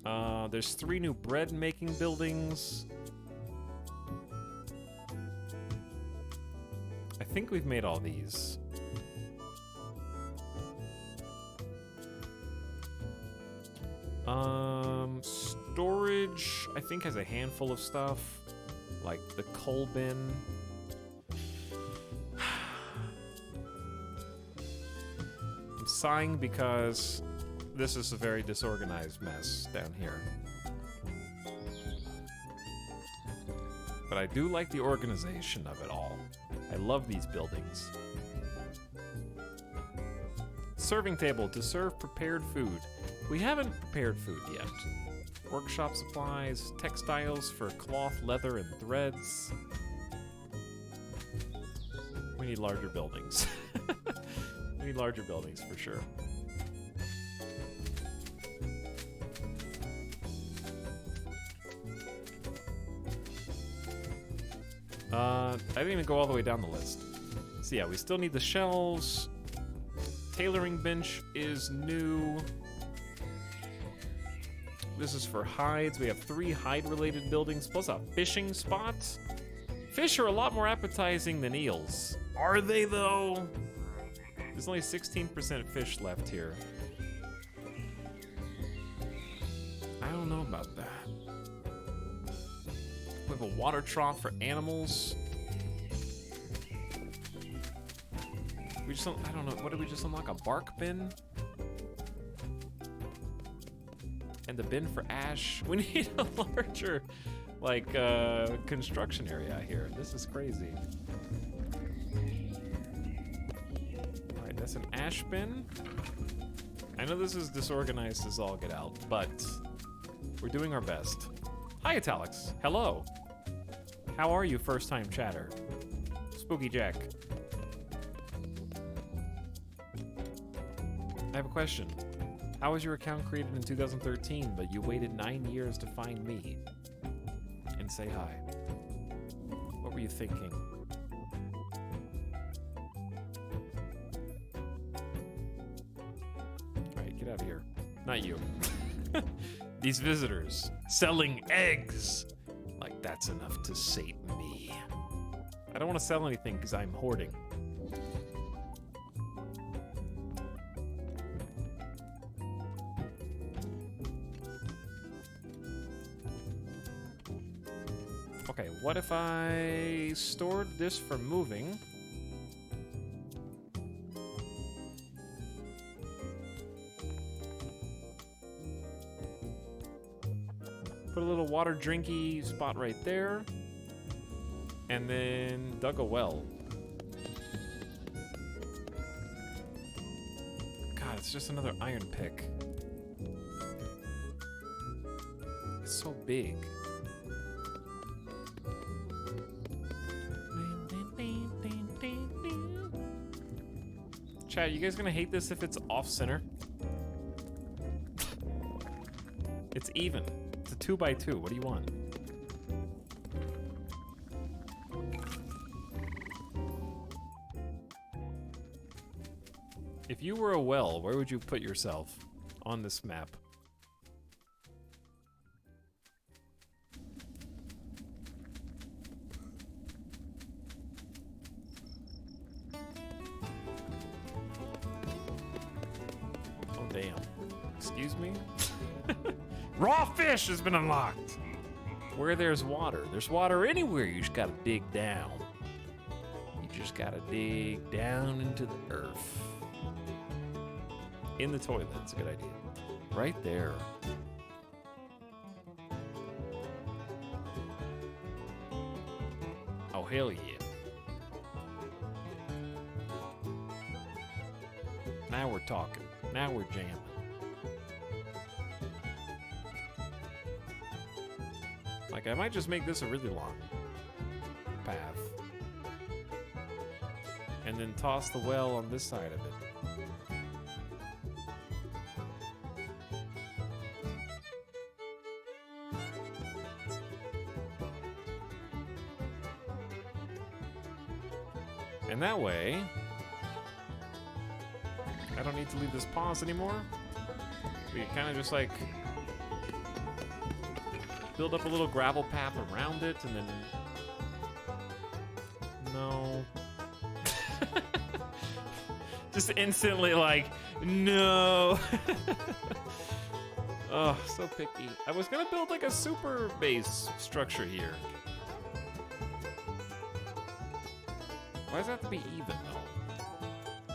There's 3 new bread-making buildings. I think we've made all these. Storage, I think, has a handful of stuff. Like the coal bin. I'm sighing because this is a very disorganized mess down here. But I do like the organization of it all. I love these buildings. Serving table to serve prepared food. We haven't prepared food yet. Workshop supplies, textiles for cloth, leather, and threads. We need larger buildings. We need larger buildings for sure. I didn't even go all the way down the list. So yeah, we still need the shelves. Tailoring bench is new. This is for hides. We have 3 hide-related buildings, plus a fishing spot. Fish are a lot more appetizing than eels. Are they, though? There's only 16% fish left here. I don't know about that. We have a water trough for animals. We just, I don't know, what did we just unlock? A bark bin? And the bin for ash. We need a larger, like, construction area here. This is crazy. All right, that's an ash bin. I know this is disorganized as all get out, but we're doing our best. Hi, Etalyx. Hello. How are you, first-time chatter? Spooky Jack. I have a question. How was your account created in 2013, but you waited 9 years to find me and say hi? What were you thinking? Alright, get out of here. Not you. These visitors selling eggs. Like, that's enough to sate me. I don't want to sell anything because I'm hoarding. Okay, what if I stored this for moving? Put a little water drinky spot right there. And then dug a well. it's just another iron pick. It's so big. Chat, you guys gonna hate this if it's off-center? It's even. It's a 2x2. What do you want? If you were a well, where would you put yourself on this map? Oh, damn. Excuse me? Raw fish has been unlocked! Where there's water anywhere, you just gotta dig down. You just gotta dig down into the earth. In the toilet, it's a good idea. Right there. Oh, hell yeah. Now we're talking. Now we're jamming. Like, I might just make this a really long path. And then toss the well on this side of it. And that way, I don't need to leave this pause anymore. We kind of just like build up a little gravel path around it and then... No. Just instantly like, no. Oh, so picky. I was gonna build like a super base structure here. Why does it have to be even, though?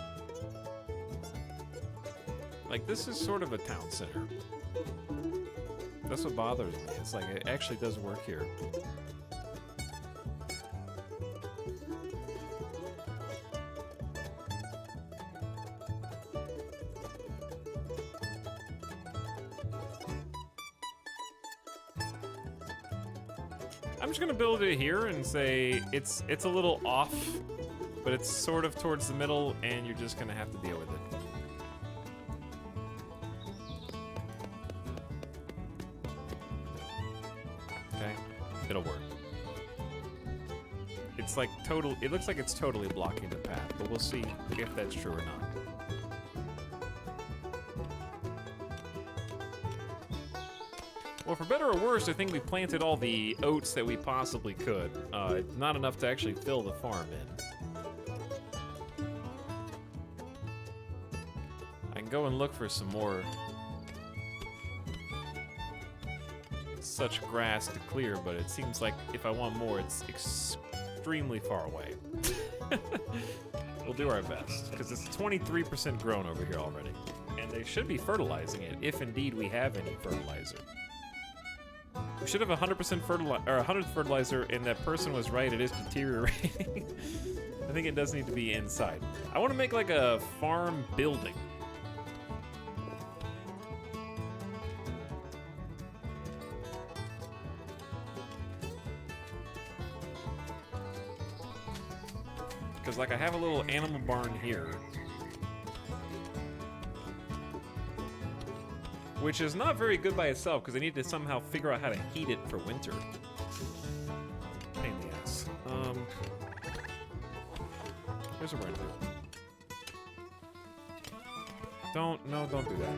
Like, this is sort of a town center. That's what bothers me. It's like, it actually does work here. I'm just gonna build it here and say it's a little off, but it's sort of towards the middle, and you're just gonna have to deal with it. Okay, it'll work. It's like total. It looks like it's totally blocking the path, but we'll see if that's true or not. Well, for better or worse, I think we planted all the oats that we possibly could. Not enough to actually fill the farm in. I can go and look for some more such grass to clear, but it seems like if I want more, it's extremely far away. We'll do our best, because it's 23% grown over here already. And they should be fertilizing it, if indeed we have any fertilizer. We should have 100% fertilizer, or 100 fertilizer, and that person was right, it is deteriorating. I think it does need to be inside. I want to make like a farm building. Because like I have a little animal barn here. Which is not very good by itself, because I need to somehow figure out how to heat it for winter. Pain in the ass. Here's what we're gonna do. Don't do that.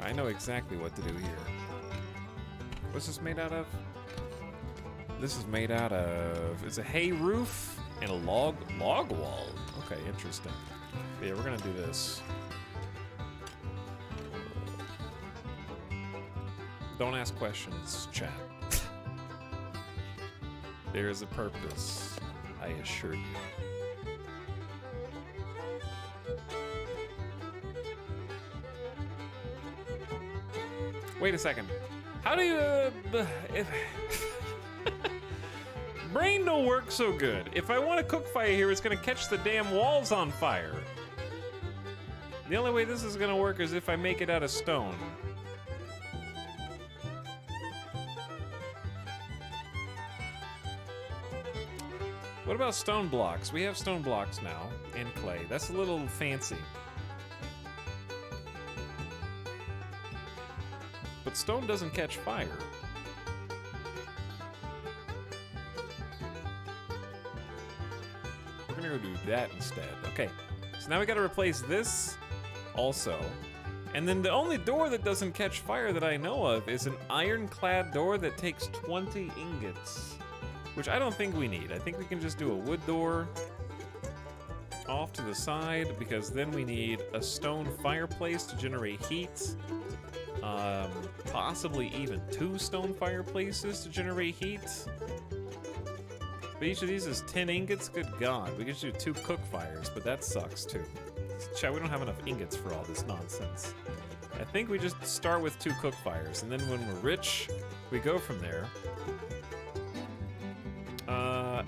I know exactly what to do here. What's this made out of? This is made out of... It's a hay roof and a log wall. Okay, interesting. But yeah, we're gonna do this. Don't ask questions, chat. There is a purpose, I assure you. Wait a second. How do you... if... Brain don't work so good. If I want to cook fire here, it's gonna catch the damn walls on fire. The only way this is gonna work is if I make it out of stone. What about stone blocks? We have stone blocks now, and clay. That's a little fancy. But stone doesn't catch fire. We're gonna go do that instead. Okay, so now we gotta replace this also. And then the only door that doesn't catch fire that I know of is an ironclad door that takes 20 ingots. Which I don't think we need. I think we can just do a wood door off to the side, because then we need a stone fireplace to generate heat. Possibly even 2 stone fireplaces to generate heat. But each of these is 10 ingots? Good God. We could just do 2 cook fires, but that sucks too. Chat, we don't have enough ingots for all this nonsense. I think we just start with 2 cook fires, and then when we're rich, we go from there.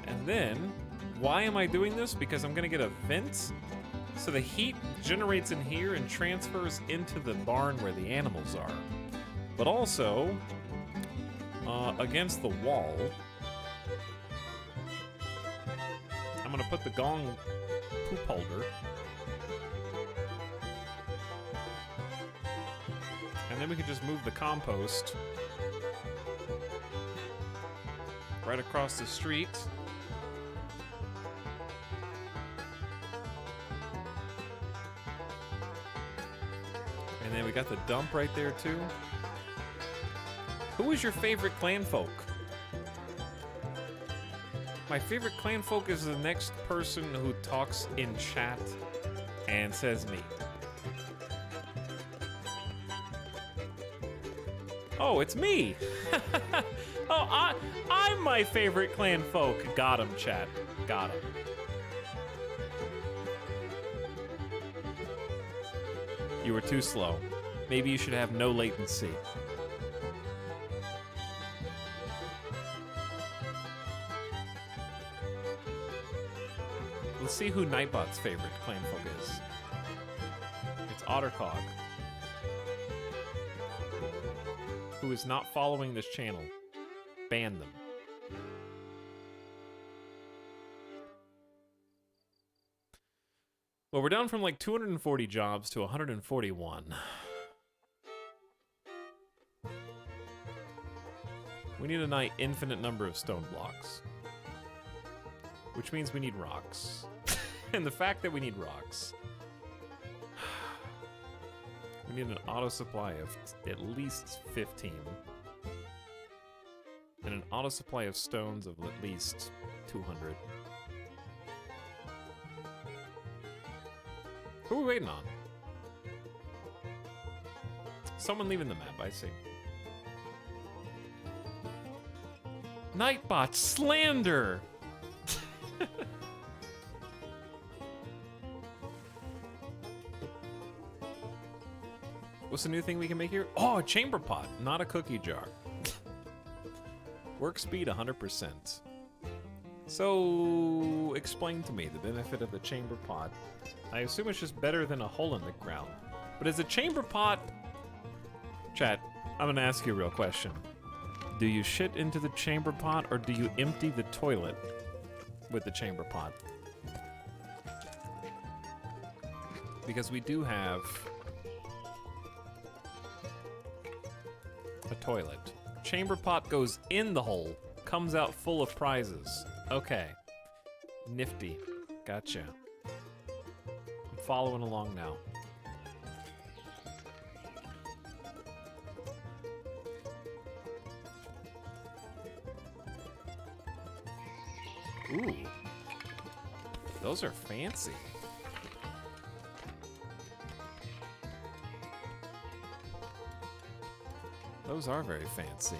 And then, why am I doing this? Because I'm gonna get a vent, so the heat generates in here and transfers into the barn where the animals are. But also, against the wall, I'm gonna put the gong poop holder. And then we can just move the compost right across the street. And then we got the dump right there too. Who is your favorite Clanfolk? My favorite Clanfolk is the next person who talks in chat and says me. Oh, it's me! Oh, I'm my favorite Clanfolk. Got him, chat. Got him. You were too slow. Maybe you should have no latency. Let's see who Nightbot's favorite Clanfolk is. It's Ottercog, who is not following this channel. Ban them. Well, we're down from like 240 jobs to 141. We need a nigh infinite number of stone blocks. Which means we need rocks. And the fact that we need rocks. We need an auto supply of at least 15. And an auto supply of stones of at least 200. Who are we waiting on? Someone leaving the map, I see. Nightbot slander! What's the new thing we can make here? Oh, a chamber pot, not a cookie jar. Work speed 100%. So, explain to me the benefit of the chamber pot. I assume it's just better than a hole in the ground. But is a chamber pot... Chat, I'm gonna ask you a real question. Do you shit into the chamber pot, or do you empty the toilet with the chamber pot? Because we do have a toilet. Chamber pot goes in the hole, comes out full of prizes. Okay. Nifty. Gotcha. I'm following along now. Ooh. Those are fancy. Those are very fancy.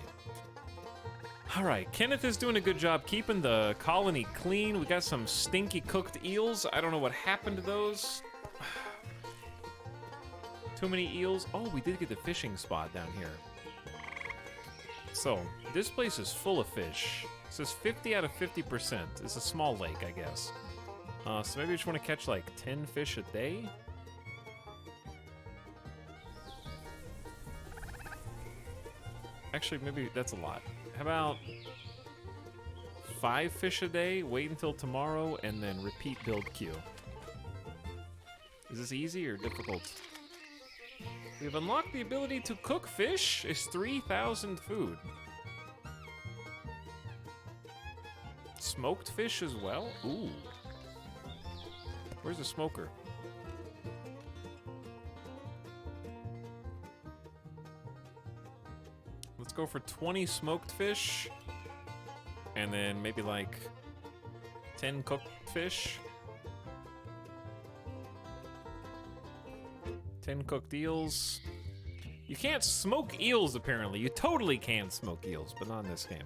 All right, Kenneth is doing a good job keeping the colony clean. We got some stinky cooked eels. I don't know what happened to those. Too many eels. Oh, we did get the fishing spot down here. So, this place is full of fish. It says 50 out of 50%. It's a small lake, I guess. So maybe I just want to catch like 10 fish a day? Actually, maybe that's a lot. How about 5 fish a day, wait until tomorrow, and then repeat build queue? Is this easy or difficult? We've unlocked the ability to cook fish. It's 3,000 food. Smoked fish as well? Ooh. Where's the smoker? Let's go for 20 smoked fish. And then maybe like 10 cooked fish. 10 cooked eels. You can't smoke eels, apparently. You totally can smoke eels, but not in this game.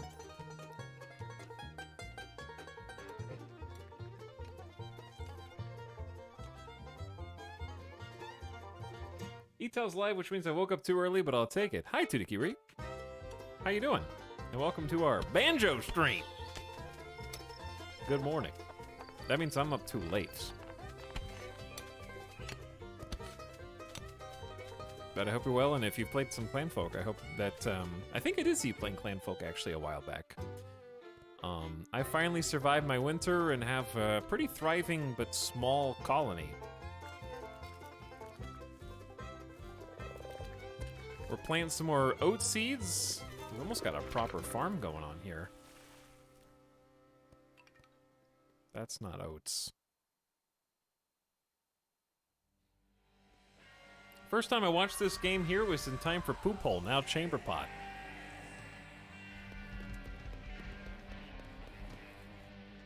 Etel's live, which means I woke up too early, but I'll take it. Hi, Tudikiri. How you doing? And welcome to our banjo stream. Good morning. That means I'm up too late. But I hope you're well, and if you've played some Clanfolk, I hope that, I think I did see you playing Clanfolk actually a while back. I finally survived my winter and have a pretty thriving but small colony. We're planting some more oat seeds. We've almost got a proper farm going on here. That's not oats. First time I watched this game here was in time for Poop Hole, now Chamber Pot.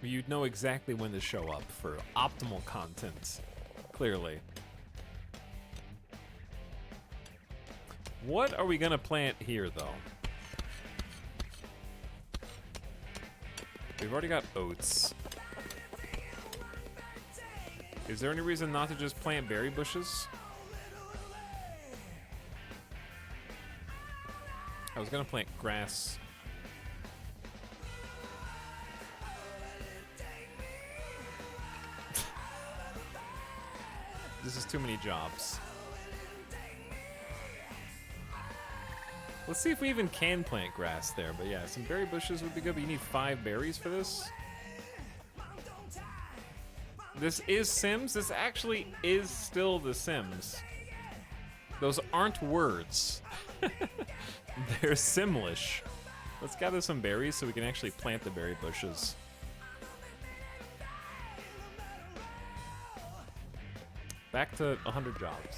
You'd know exactly when to show up for optimal content, clearly. What are we gonna plant here, though? We've already got oats. Is there any reason not to just plant berry bushes? I was gonna plant grass. This is too many jobs. Let's see if we even can plant grass there, but yeah, some berry bushes would be good, but you need 5 berries for this. This is Sims? This actually is still The Sims. Those aren't words. They're Simlish. Let's gather some berries so we can actually plant the berry bushes. Back to 100 jobs.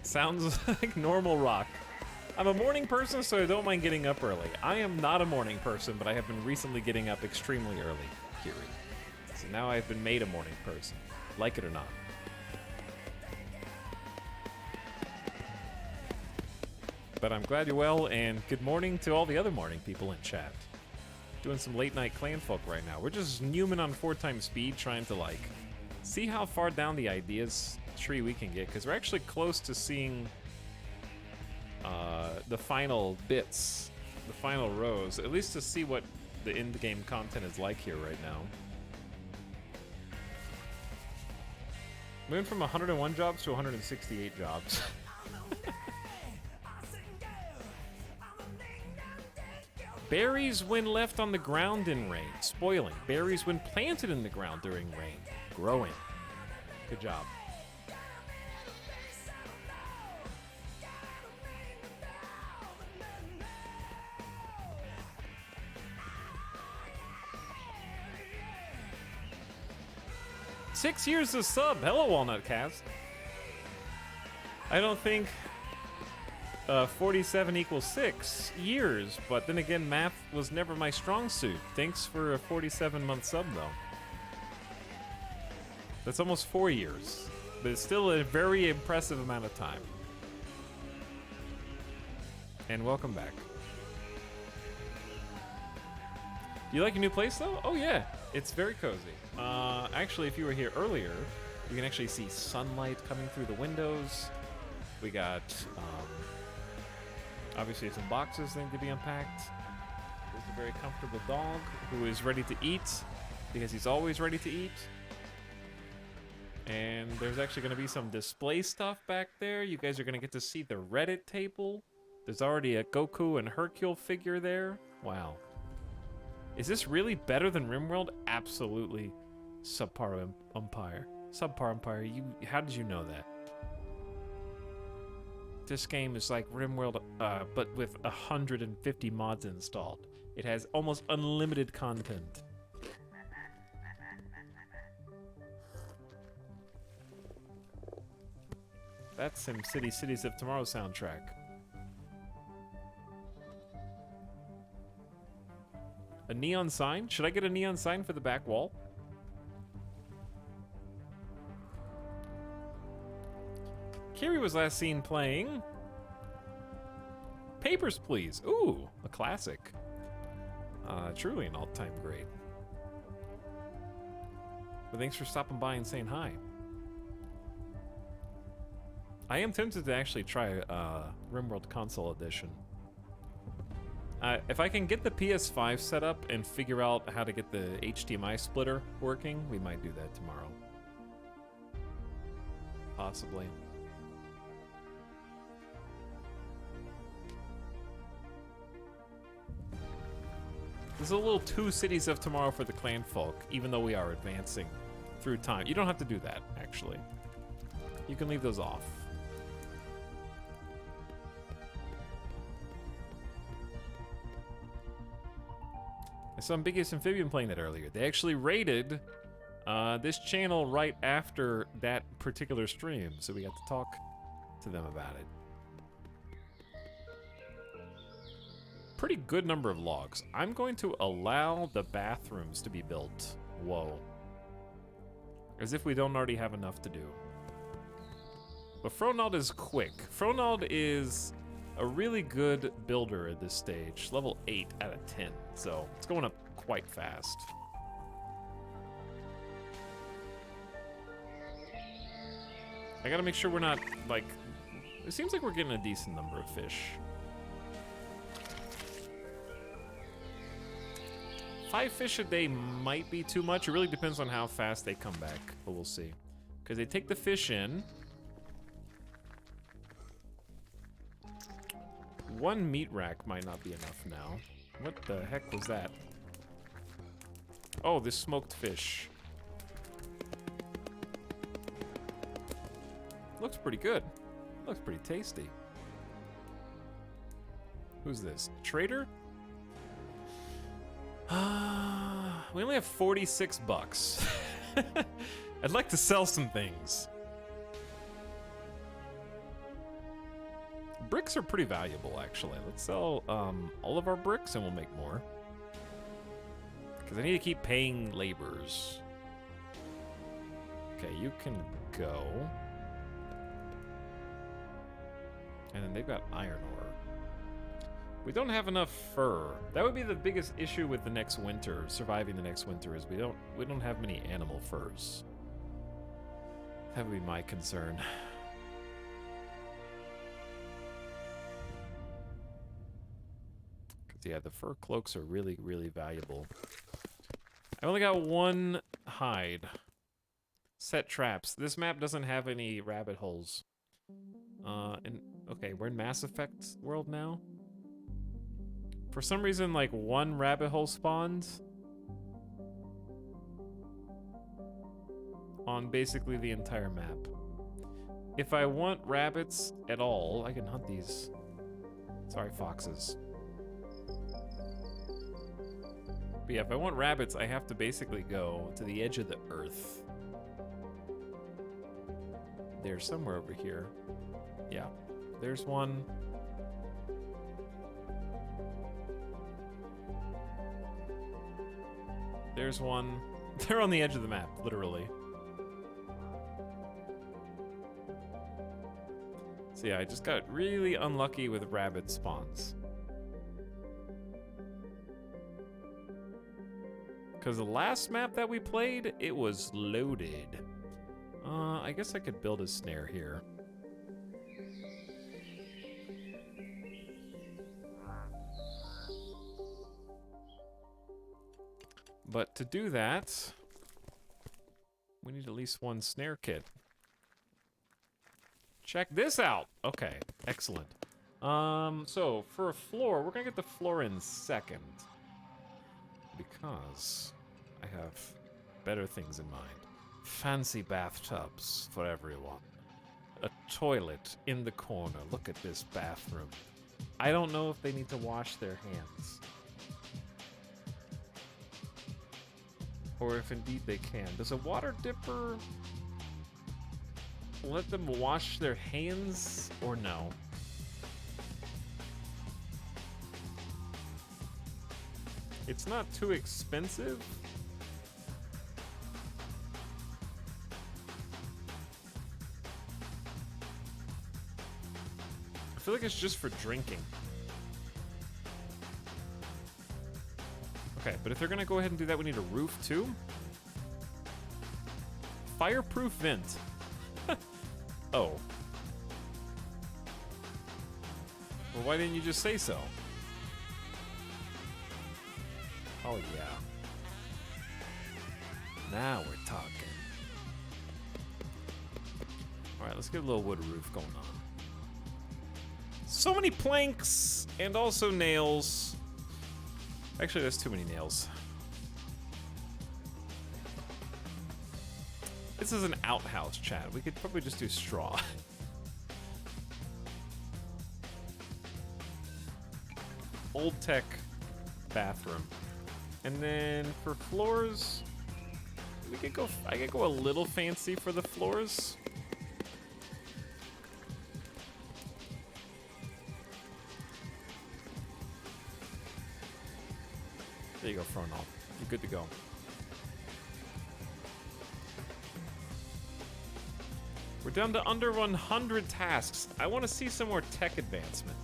Sounds like normal rock. I'm a morning person, so I don't mind getting up early. I am not a morning person, but I have been recently getting up extremely early, Kiri. So now I've been made a morning person, like it or not. But I'm glad you're well, and good morning to all the other morning people in chat. Doing some late night Clanfolk right now. We're just Newman on 4x speed, trying to like see how far down the ideas tree we can get, because we're actually close to seeing the final bits, the final rows, at least to see what the in-game content is like here right now. Moving from 101 jobs to 168 jobs. Berries when left on the ground in rain, spoiling. Berries when planted in the ground during rain, growing. Good job. Six years of sub. Hello, Walnut Cast. I don't think 47 equals 6 years, but then again, math was never my strong suit. Thanks for a 47-month sub, though. That's almost 4 years, but it's still a very impressive amount of time. And welcome back. You like your new place, though? Oh, yeah. It's very cozy. Actually, if you were here earlier, you can actually see sunlight coming through the windows. We got Obviously, some boxes need to be unpacked. There's a very comfortable dog who is ready to eat because he's always ready to eat. And there's actually going to be some display stuff back there. You guys are going to get to see the Reddit table. There's already a Goku and Hercule figure there. Wow. Is this really better than RimWorld? Absolutely. Subpar Umpire. Subpar Umpire, how did you know that? This game is like RimWorld, but with 150 mods installed. It has almost unlimited content. That's SimCity Cities of Tomorrow soundtrack. A neon sign? Should I get a neon sign for the back wall? Kiri was last seen playing Papers, Please. Ooh, a classic. Truly an all-time great. But thanks for stopping by and saying hi. I am tempted to actually try RimWorld Console Edition. If I can get the PS5 set up and figure out how to get the HDMI splitter working, we might do that tomorrow. Possibly. This is a little too Cities of Tomorrow for the Clanfolk, even though we are advancing through time. You don't have to do that, actually. You can leave those off. I saw Ambiguous Amphibian playing that earlier. They actually raided this channel right after that particular stream, so we got to talk to them about it. Pretty good number of logs. I'm going to allow the bathrooms to be built. Whoa. As if we don't already have enough to do. But Fronald is quick. Fronald is a really good builder at this stage. Level 8 out of 10. So it's going up quite fast. I gotta make sure we're not, like... It seems like we're getting a decent number of fish. 5 fish a day might be too much. It really depends on how fast they come back, but we'll see. Because they take the fish in. 1 meat rack might not be enough now. What the heck was that? Oh, this smoked fish. Looks pretty good. Looks pretty tasty. Who's this? Trader? We only have 46 bucks. I'd like to sell some things. Bricks are pretty valuable, actually. Let's sell all of our bricks and we'll make more. Because I need to keep paying laborers. Okay, you can go. And then they've got iron ore. We don't have enough fur. That would be the biggest issue with the next winter, surviving the next winter, is we don't have many animal furs. That would be my concern. Cause yeah, the fur cloaks are really, really valuable. I only got 1 hide. Set traps. This map doesn't have any rabbit holes. Okay, we're in Mass Effect world now. For some reason, like 1 rabbit hole spawned on basically the entire map. If I want rabbits at all, I can hunt these. Sorry, foxes. But yeah, if I want rabbits, I have to basically go to the edge of the earth. They're somewhere over here. Yeah, there's one. There's one. They're on the edge of the map, literally. So yeah, I just got really unlucky with rabbit spawns. Because the last map that we played, it was loaded. I guess I could build a snare here. But to do that, we need at least one snare kit. Check this out. Okay, excellent. So for a floor, we're gonna get the floor in second. Because I have better things in mind. Fancy bathtubs for everyone. A toilet in the corner. Look at this bathroom. I don't know if they need to wash their hands. Or if indeed they can. Does a water dipper let them wash their hands or no? It's not too expensive. I feel like it's just for drinking. Okay, but if they're gonna go ahead and do that, we need a roof too. Fireproof vent. Oh. Well, why didn't you just say so? Oh, yeah. Now we're talking. Alright, let's get a little wood roof going on. So many planks and also nails. Actually, there's too many nails. This is an outhouse, chat. We could probably just do straw. Old tech bathroom. And then for floors, we could go. I could go a little fancy for the floors. There you go, Fronald. You're good to go. We're down to under 100 tasks. I want to see some more tech advancement.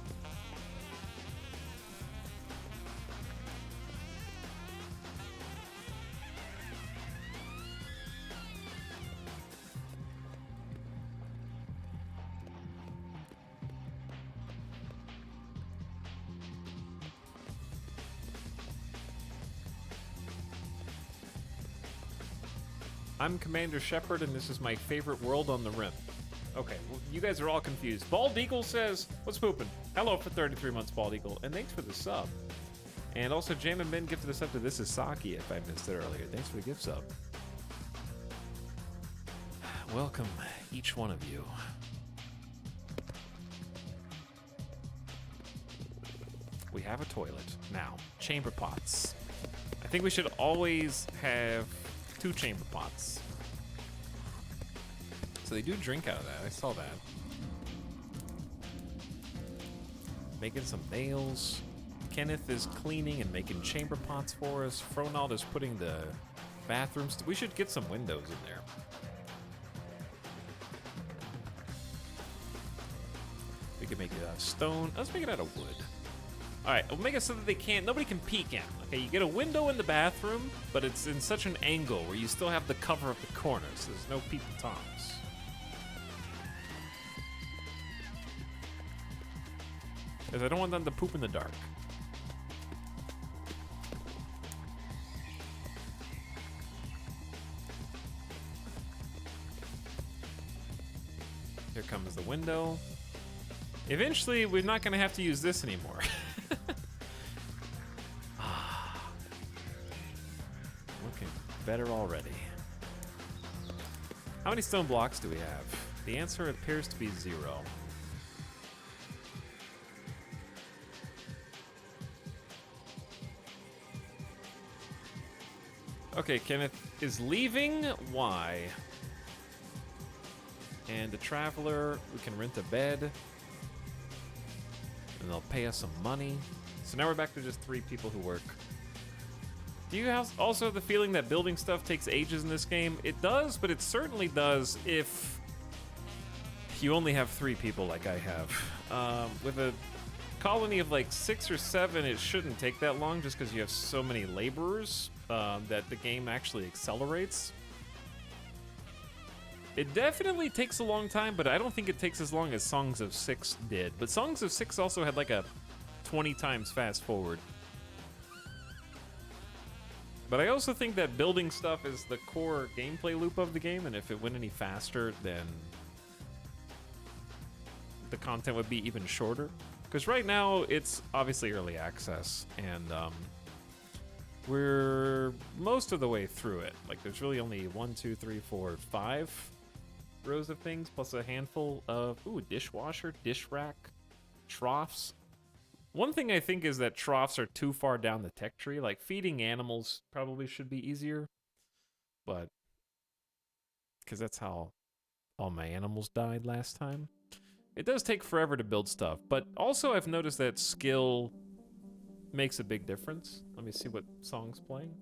I'm Commander Shepard, and this is my favorite world on the Rim. Okay, well, you guys are all confused. Bald Eagle says, what's poopin'? Hello for 33 months, Bald Eagle, and thanks for the sub. And also, Jam and Ben gifted a sub to This Is Saki, if I missed it earlier. Thanks for the gift sub. Welcome, each one of you. We have a toilet. Now, chamber pots. I think we should always have 2 chamber pots. So they do drink out of that. I saw that. Making some nails. Kenneth is cleaning and making chamber pots for us. Fronald is putting the bathrooms. We should get some windows in there. We could make it out of stone. Let's make it out of wood. All right, we'll make it so that nobody can peek in. Okay, you get a window in the bathroom, but it's in such an angle where you still have the cover of the corner, so there's no peep toms. Because I don't want them to poop in the dark. Here comes the window. Eventually, we're not going to have to use this anymore. Looking better already. How many stone blocks do we have? The answer appears to be 0. Okay, Kenneth is leaving. Why? And the traveler, we can rent a bed. And they'll pay us some money. So now we're back to just 3 people who work. Do you also have the feeling that building stuff takes ages in this game? It does, but it certainly does if you only have 3 people like I have. With a colony of like 6 or 7, it shouldn't take that long just because you have so many laborers that the game actually accelerates. It definitely takes a long time, but I don't think it takes as long as Songs of 6 did. But Songs of 6 also had like a 20 times fast forward. But I also think that building stuff is the core gameplay loop of the game, and if it went any faster, then the content would be even shorter. Because right now, it's obviously early access, and we're most of the way through it. Like, there's really only 1, 2, 3, 4, 5 rows of things, plus a handful of, dishwasher, dish rack, troughs. One thing I think is that troughs are too far down the tech tree. Like, feeding animals probably should be easier, but because that's how all my animals died last time. It does take forever to build stuff, but also I've noticed that skill makes a big difference. Let me see what song's playing.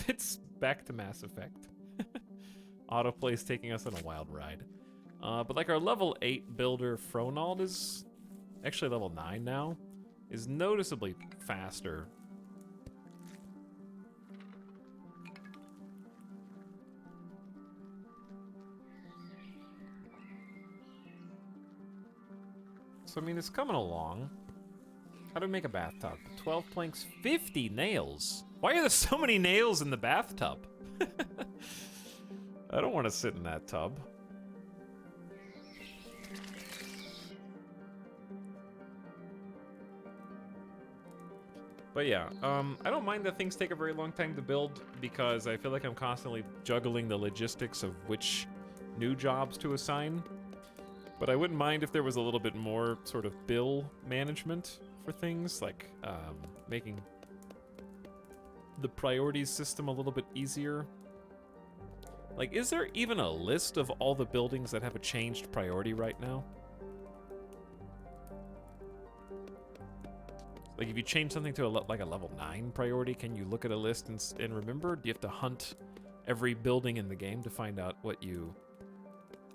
It's back to Mass Effect. Autoplay's taking us on a wild ride. But like our level 8 builder, Fronald, is actually level 9 now, is noticeably faster. So, I mean, it's coming along. How do we make a bathtub? 12 planks, 50 nails. Why are there so many nails in the bathtub? I don't want to sit in that tub. But yeah, I don't mind that things take a very long time to build because I feel like I'm constantly juggling the logistics of which new jobs to assign. But I wouldn't mind if there was a little bit more sort of bill management for things, like making the priorities system a little bit easier. Like, is there even a list of all the buildings that have a changed priority right now? Like, if you change something to like a level 9 priority, can you look at a list and remember? Do you have to hunt every building in the game to find out what you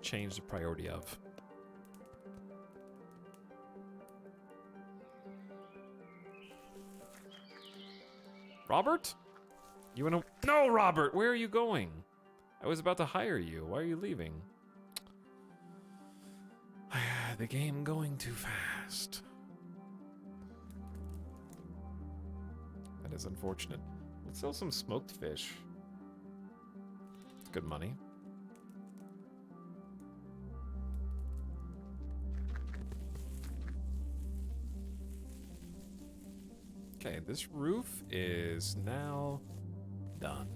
changed the priority of? Robert? You wanna... No, Robert! Where are you going? I was about to hire you. Why are you leaving? The game going too fast. That is unfortunate. Let's sell some smoked fish. It's good money. Okay, this roof is now done.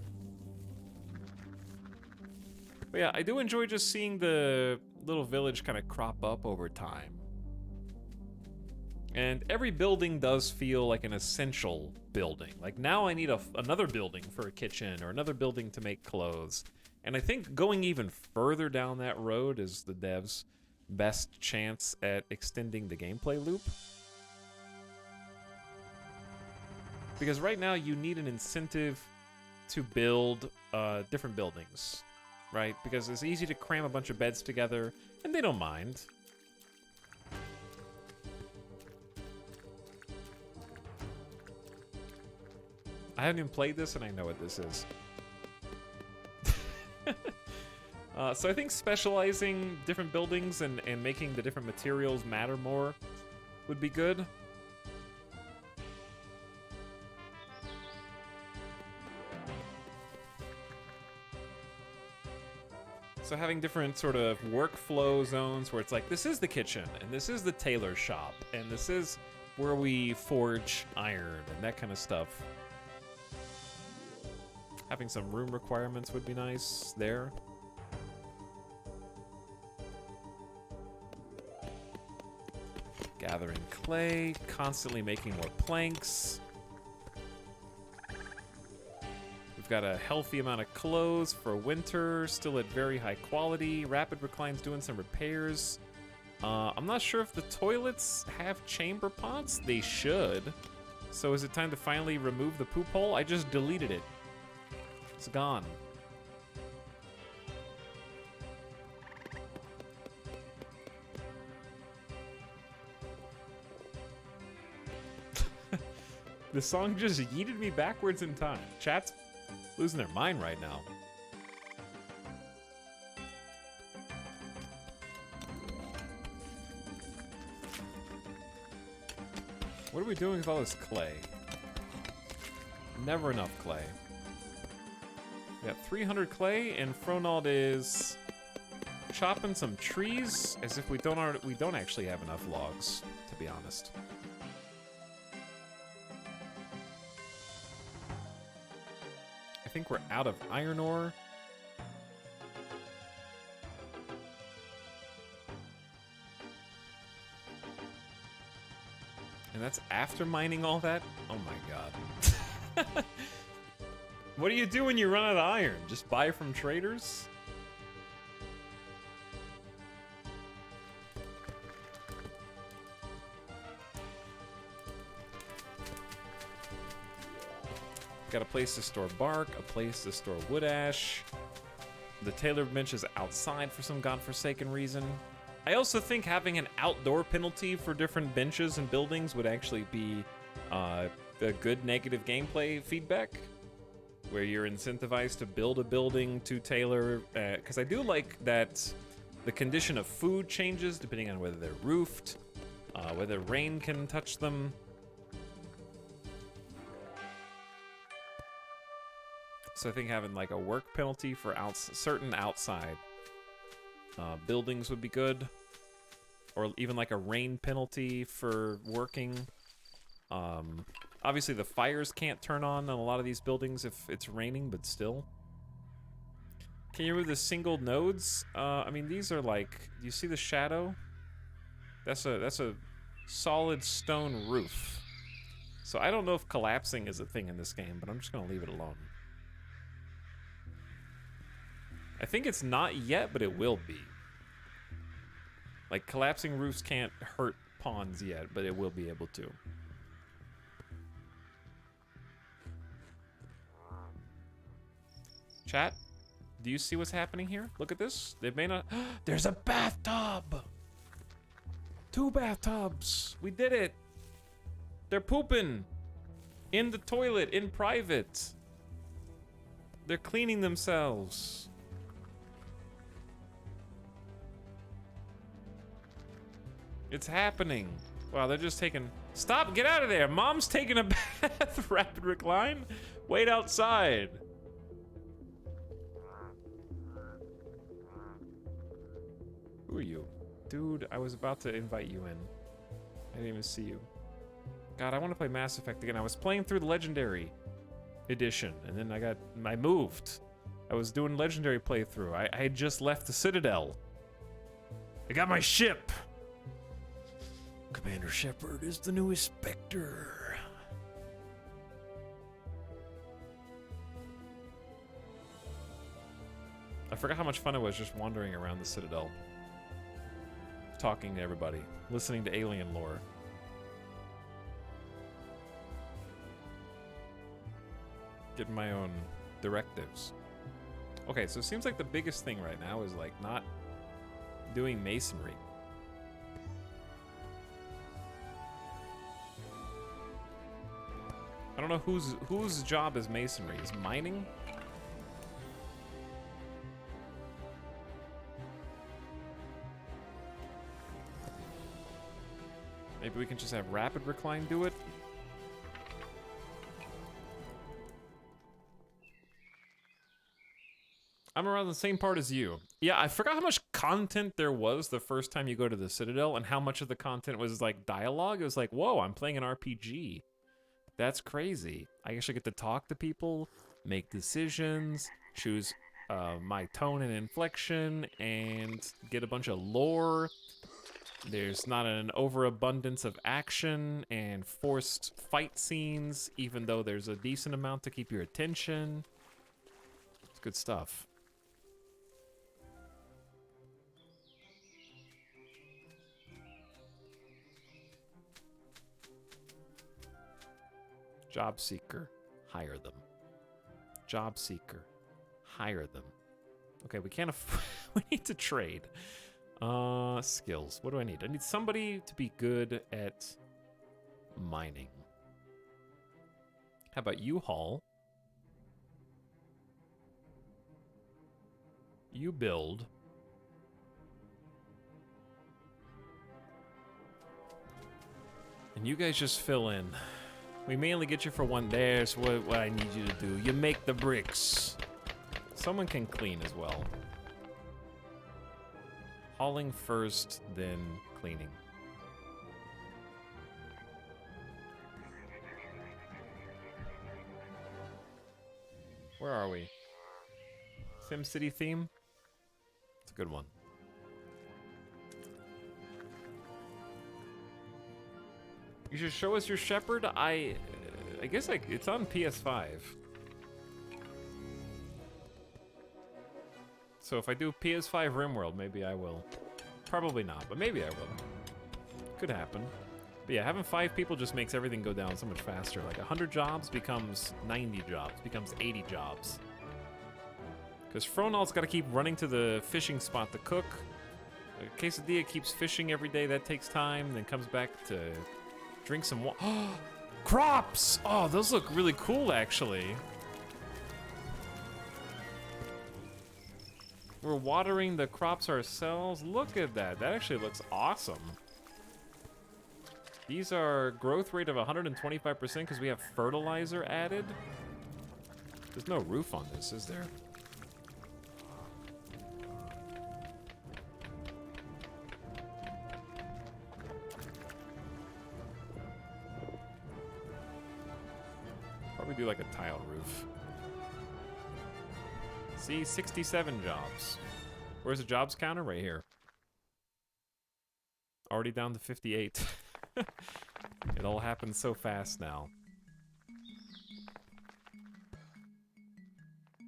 But yeah, I do enjoy just seeing the little village kind of crop up over time. And every building does feel like an essential building. Like, now I need another building for a kitchen or another building to make clothes. And I think going even further down that road is the devs' best chance at extending the gameplay loop. Because right now you need an incentive to build different buildings, right? Because it's easy to cram a bunch of beds together, and they don't mind. I haven't even played this, and I know what this is. So I think specializing different buildings and making the different materials matter more would be good. So having different sort of workflow zones where it's like, this is the kitchen, and this is the tailor shop, and this is where we forge iron, and that kind of stuff. Having some room requirements would be nice there. Gathering clay, constantly making more planks. We've got a healthy amount of clothes for winter, still at very high quality. Rapid Recline's doing some repairs. I'm not sure if the toilets have chamber pots. They should. So is it time to finally remove the poop hole? I just deleted it. It's gone. The song just yeeted me backwards in time. Chat's losing their mind right now. What are we doing with all this clay? Never enough clay. We got 300 clay, and Fronald is chopping some trees as if we don't actually have enough logs, to be honest. I think we're out of iron ore. And that's after mining all that? Oh my god. What do you do when you run out of iron? Just buy from traders? Got a place to store bark, a place to store wood ash. The tailor bench is outside for some godforsaken reason. I also think having an outdoor penalty for different benches and buildings would actually be a good negative gameplay feedback, where you're incentivized to build a building to tailor, because I do like that the condition of food changes depending on whether they're roofed, whether rain can touch them. So I think having like a work penalty for certain outside buildings would be good, or even like a rain penalty for working. Obviously the fires can't turn on a lot of these buildings if it's raining, but still. Can you remove the single nodes? I mean, these are like, do you see the shadow? That's a solid stone roof. So I don't know if collapsing is a thing in this game, but I'm just gonna leave it alone. I think it's not yet, but it will be. Like, collapsing roofs can't hurt pawns yet, but it will be able to. Chat, do you see what's happening here? Look at this. They may not... There's a bathtub! 2 bathtubs! We did it! They're pooping! In the toilet, in private. They're cleaning themselves. It's happening. Wow, they're just taking... Stop! Get out of there! Mom's taking a bath! Rapid recline? Wait outside. Who are you? Dude, I was about to invite you in. I didn't even see you. God, I want to play Mass Effect again. I was playing through the Legendary Edition, and then I moved. I was doing Legendary playthrough. I had just left the Citadel. I got my ship! Commander Shepard is the newest Spectre. I forgot how much fun it was just wandering around the Citadel. Talking to everybody. Listening to alien lore. Getting my own directives. Okay, so it seems like the biggest thing right now is like not doing masonry. I don't know whose job is masonry. Is mining? Maybe we can just have Rapid Recline do it? I'm around the same part as you. Yeah, I forgot how much content there was the first time you go to the Citadel and how much of the content was like dialogue. It was like, whoa, I'm playing an RPG. That's crazy. I actually get to talk to people, make decisions, choose my tone and inflection, and get a bunch of lore. There's not an overabundance of action and forced fight scenes, even though there's a decent amount to keep your attention. It's good stuff. Job seeker, hire them. Job seeker, hire them. Okay, we can't we need to trade. Skills. What do I need? I need somebody to be good at mining. How about you, Hall? You build. And you guys just fill in. We mainly get you for one. There's what I need you to do. You make the bricks. someone can clean as well. Hauling first, then cleaning. Where are we? SimCity theme? It's a good one. You should show us your shepherd. I guess it's on PS5. So if I do PS5 RimWorld, maybe I will. Probably not, but maybe I will. Could happen. But yeah, having 5 people just makes everything go down so much faster. Like 100 jobs becomes 90 jobs, becomes 80 jobs. Because Fronald's got to keep running to the fishing spot to cook. Quesadilla keeps fishing every day, that takes time, then comes back to drink some water. Crops! Oh, those look really cool, actually. We're watering the crops ourselves. Look at that. That actually looks awesome. These are growth rate of 125% because we have fertilizer added. There's no roof on this, is there? Probably do like a tile roof. See, 67 jobs. Where's the jobs counter? Right here. Already down to 58. It all happens so fast now.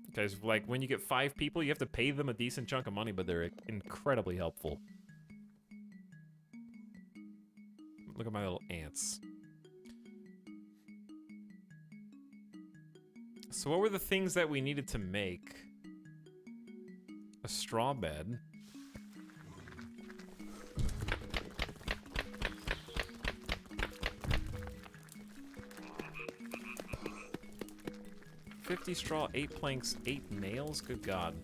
Because, like, when you get 5 people, you have to pay them a decent chunk of money, but they're incredibly helpful. Look at my little ants. So what were the things that we needed to make? A straw bed. $50 straw, 8 planks, 8 nails? Good God.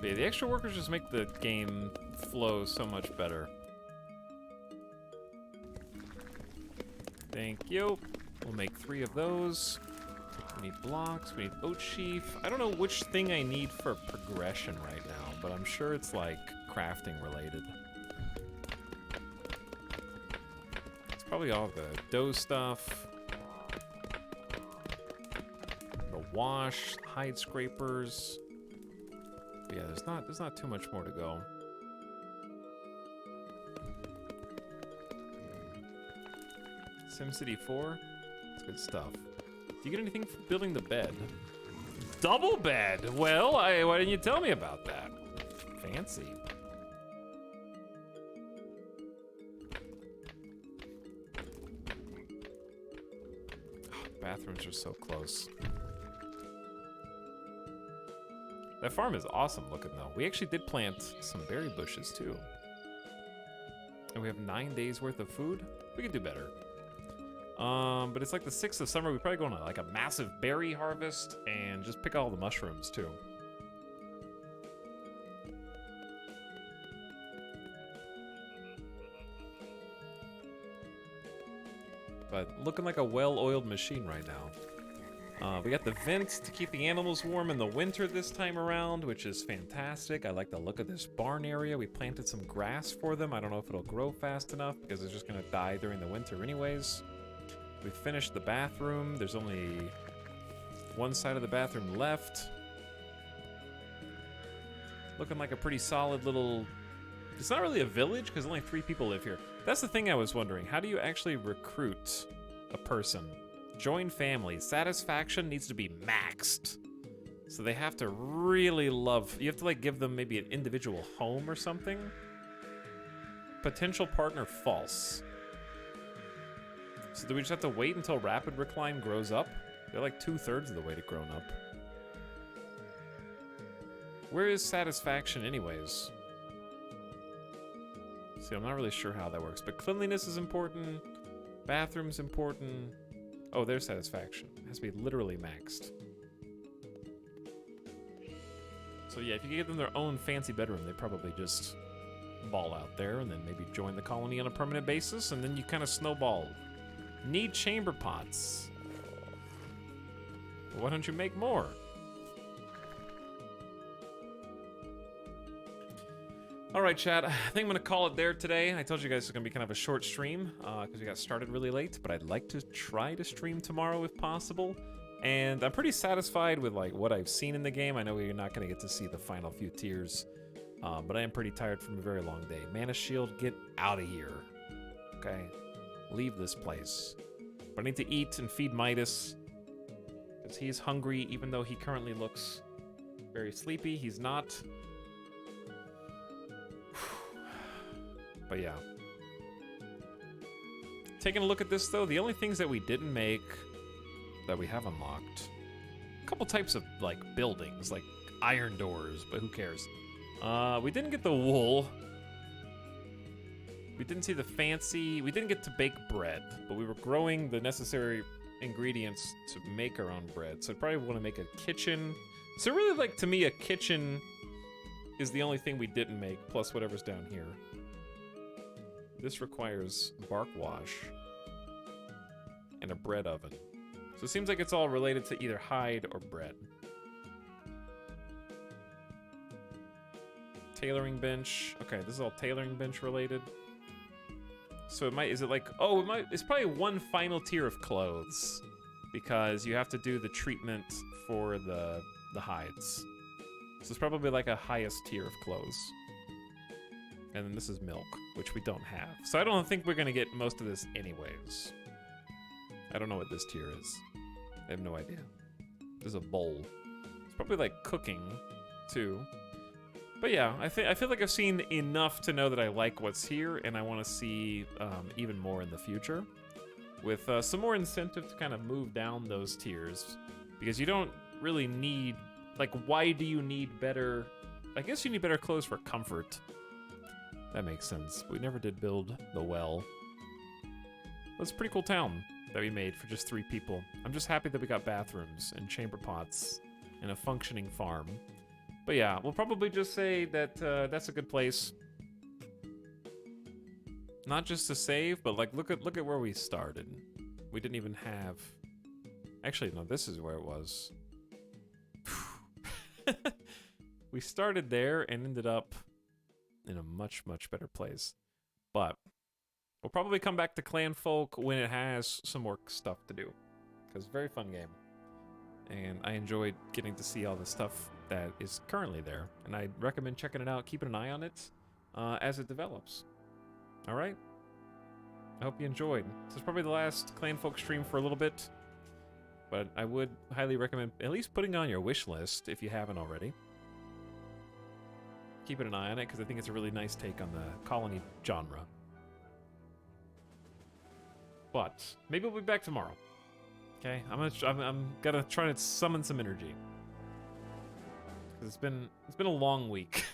But yeah, the extra workers just make the game flow so much better. Thank you. We'll make 3 of those. We need blocks, we need oat sheaf. I don't know which thing I need for progression right now, but I'm sure it's like crafting related. It's probably all the dough stuff. The wash, hide scrapers. But yeah, there's not too much more to go. SimCity 4? That's good stuff. Do you get anything for building the bed? Double bed? Well, why didn't you tell me about that? Fancy. Oh, bathrooms are so close. That farm is awesome looking though. We actually did plant some berry bushes too. And we have 9 days worth of food. We could do better. But it's like the 6th of summer. We probably go on like a massive berry harvest and just pick all the mushrooms too. But looking like a well-oiled machine right now. We got the vents to keep the animals warm in the winter this time around, which is fantastic. I like the look of this barn area. We planted some grass for them. I don't know if it'll grow fast enough because it's just gonna die during the winter anyways. We finished the bathroom. There's only one side of the bathroom left. Looking like a pretty solid little... It's not really a village because only 3 people live here. That's the thing I was wondering. How do you actually recruit a person? Join family. Satisfaction needs to be maxed. So they have to really love... You have to like give them maybe an individual home or something. Potential partner false. So do we just have to wait until Rapid Recline grows up? They're like 2/3 of the way to grown up. Where is satisfaction anyways? See, I'm not really sure how that works, but cleanliness is important. Bathroom's important. Oh, there's satisfaction. It has to be literally maxed. So yeah, if you give them their own fancy bedroom, they probably just ball out there and then maybe join the colony on a permanent basis, and then you kind of snowball Need chamber pots. Why don't you make more? All right, chat. I think I'm gonna call it there today. I told you guys it's gonna be kind of a short stream because we got started really late, but I'd like to try to stream tomorrow if possible. And I'm pretty satisfied with like what I've seen in the game. I know you're not gonna get to see the final few tiers, but I am pretty tired from a very long day. Mana Shield, get out of here. Okay, leave this place. But I need to eat and feed Midas because he's hungry, even though he currently looks very sleepy. He's not. But yeah. Taking a look at this though, the only things that we didn't make that we have unlocked, a couple types of like buildings, like iron doors, but who cares? We didn't get the wool. We didn't see the fancy, we didn't get to bake bread, but we were growing the necessary ingredients to make our own bread. So I probably want to make a kitchen. So really, like, to me, a kitchen is the only thing we didn't make, plus whatever's down here. This requires bark wash and a bread oven. So it seems like it's all related to either hide or bread. Tailoring bench. Okay, this is all tailoring bench related. So it might, is it like, oh, it might, it's probably one final tier of clothes because you have to do the treatment for the hides. So it's probably like a highest tier of clothes. And then this is milk, which we don't have. So I don't think we're gonna get most of this anyways. I don't know what this tier is. I have no idea. This is a bowl. It's probably like cooking too. But yeah, I feel like I've seen enough to know that I like what's here, and I want to see even more in the future, with some more incentive to kind of move down those tiers, because you don't really need, like, why do you need better? I guess you need better clothes for comfort. That makes sense. We never did build the well. It's a pretty cool town that we made for just 3 people. I'm just happy that we got bathrooms and chamber pots and a functioning farm. But yeah, we'll probably just say that that's a good place. Not just to save, but like look at where we started. We didn't even have. Actually, no, this is where it was. We started there and ended up in a much better place. But we'll probably come back to Clanfolk when it has some more stuff to do, because very fun game, and I enjoyed getting to see all the stuff that is currently there, and I recommend checking it out, keeping an eye on it as it develops. All right, I hope you enjoyed. This is probably the last Clanfolk stream for a little bit, but I would highly recommend at least putting it on your wish list if you haven't already. Keeping an eye on it because I think it's a really nice take on the colony genre. But maybe we'll be back tomorrow. Okay, I'm gonna try to summon some energy. It's been a long week.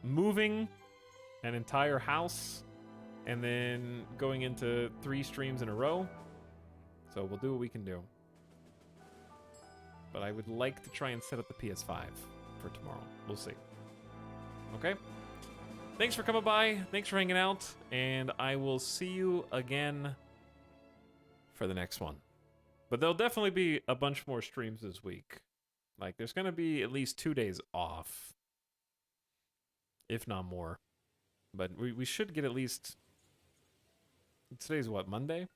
Moving an entire house and then going into 3 streams in a row. So we'll do what we can do. But I would like to try and set up the PS5 for tomorrow. We'll see. Okay? Thanks for coming by. Thanks for hanging out. And I will see you again for the next one. But there'll definitely be a bunch more streams this week. Like, there's going to be at least 2 days off, if not more. But we should get at least... Today's what, Monday?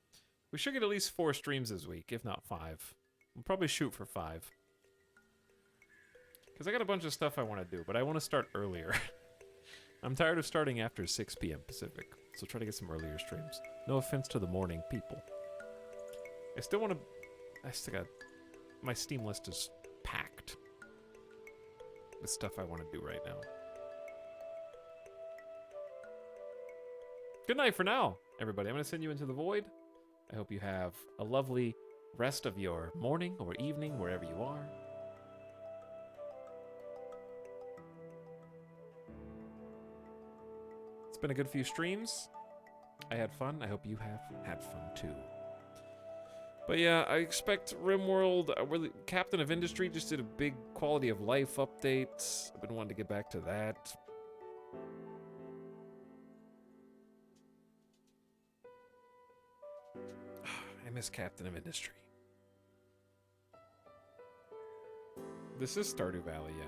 We should get at least 4 streams this week, if not 5. We'll probably shoot for 5. Because I got a bunch of stuff I want to do, but I want to start earlier. I'm tired of starting after 6 p.m. Pacific, so try to get some earlier streams. No offense to the morning people. I still want to... I still got... My Steam list is packed with stuff I want to do right now. Good night for now, everybody. I'm going to send you into the void. I hope you have a lovely rest of your morning or evening, wherever you are. It's been a good few streams. I had fun. I hope you have had fun too. But yeah, I expect RimWorld, Captain of Industry just did a big quality of life update. I've been wanting to get back to that. miss Captain of Industry. This is Stardew Valley, yeah.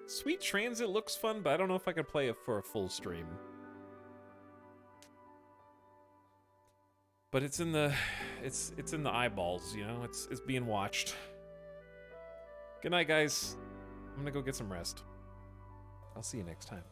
Sweet Transit looks fun, but I don't know if I could play it for a full stream. But it's in the in the eyeballs, you know? It's being watched. Good night, guys. I'm gonna go get some rest. I'll see you next time.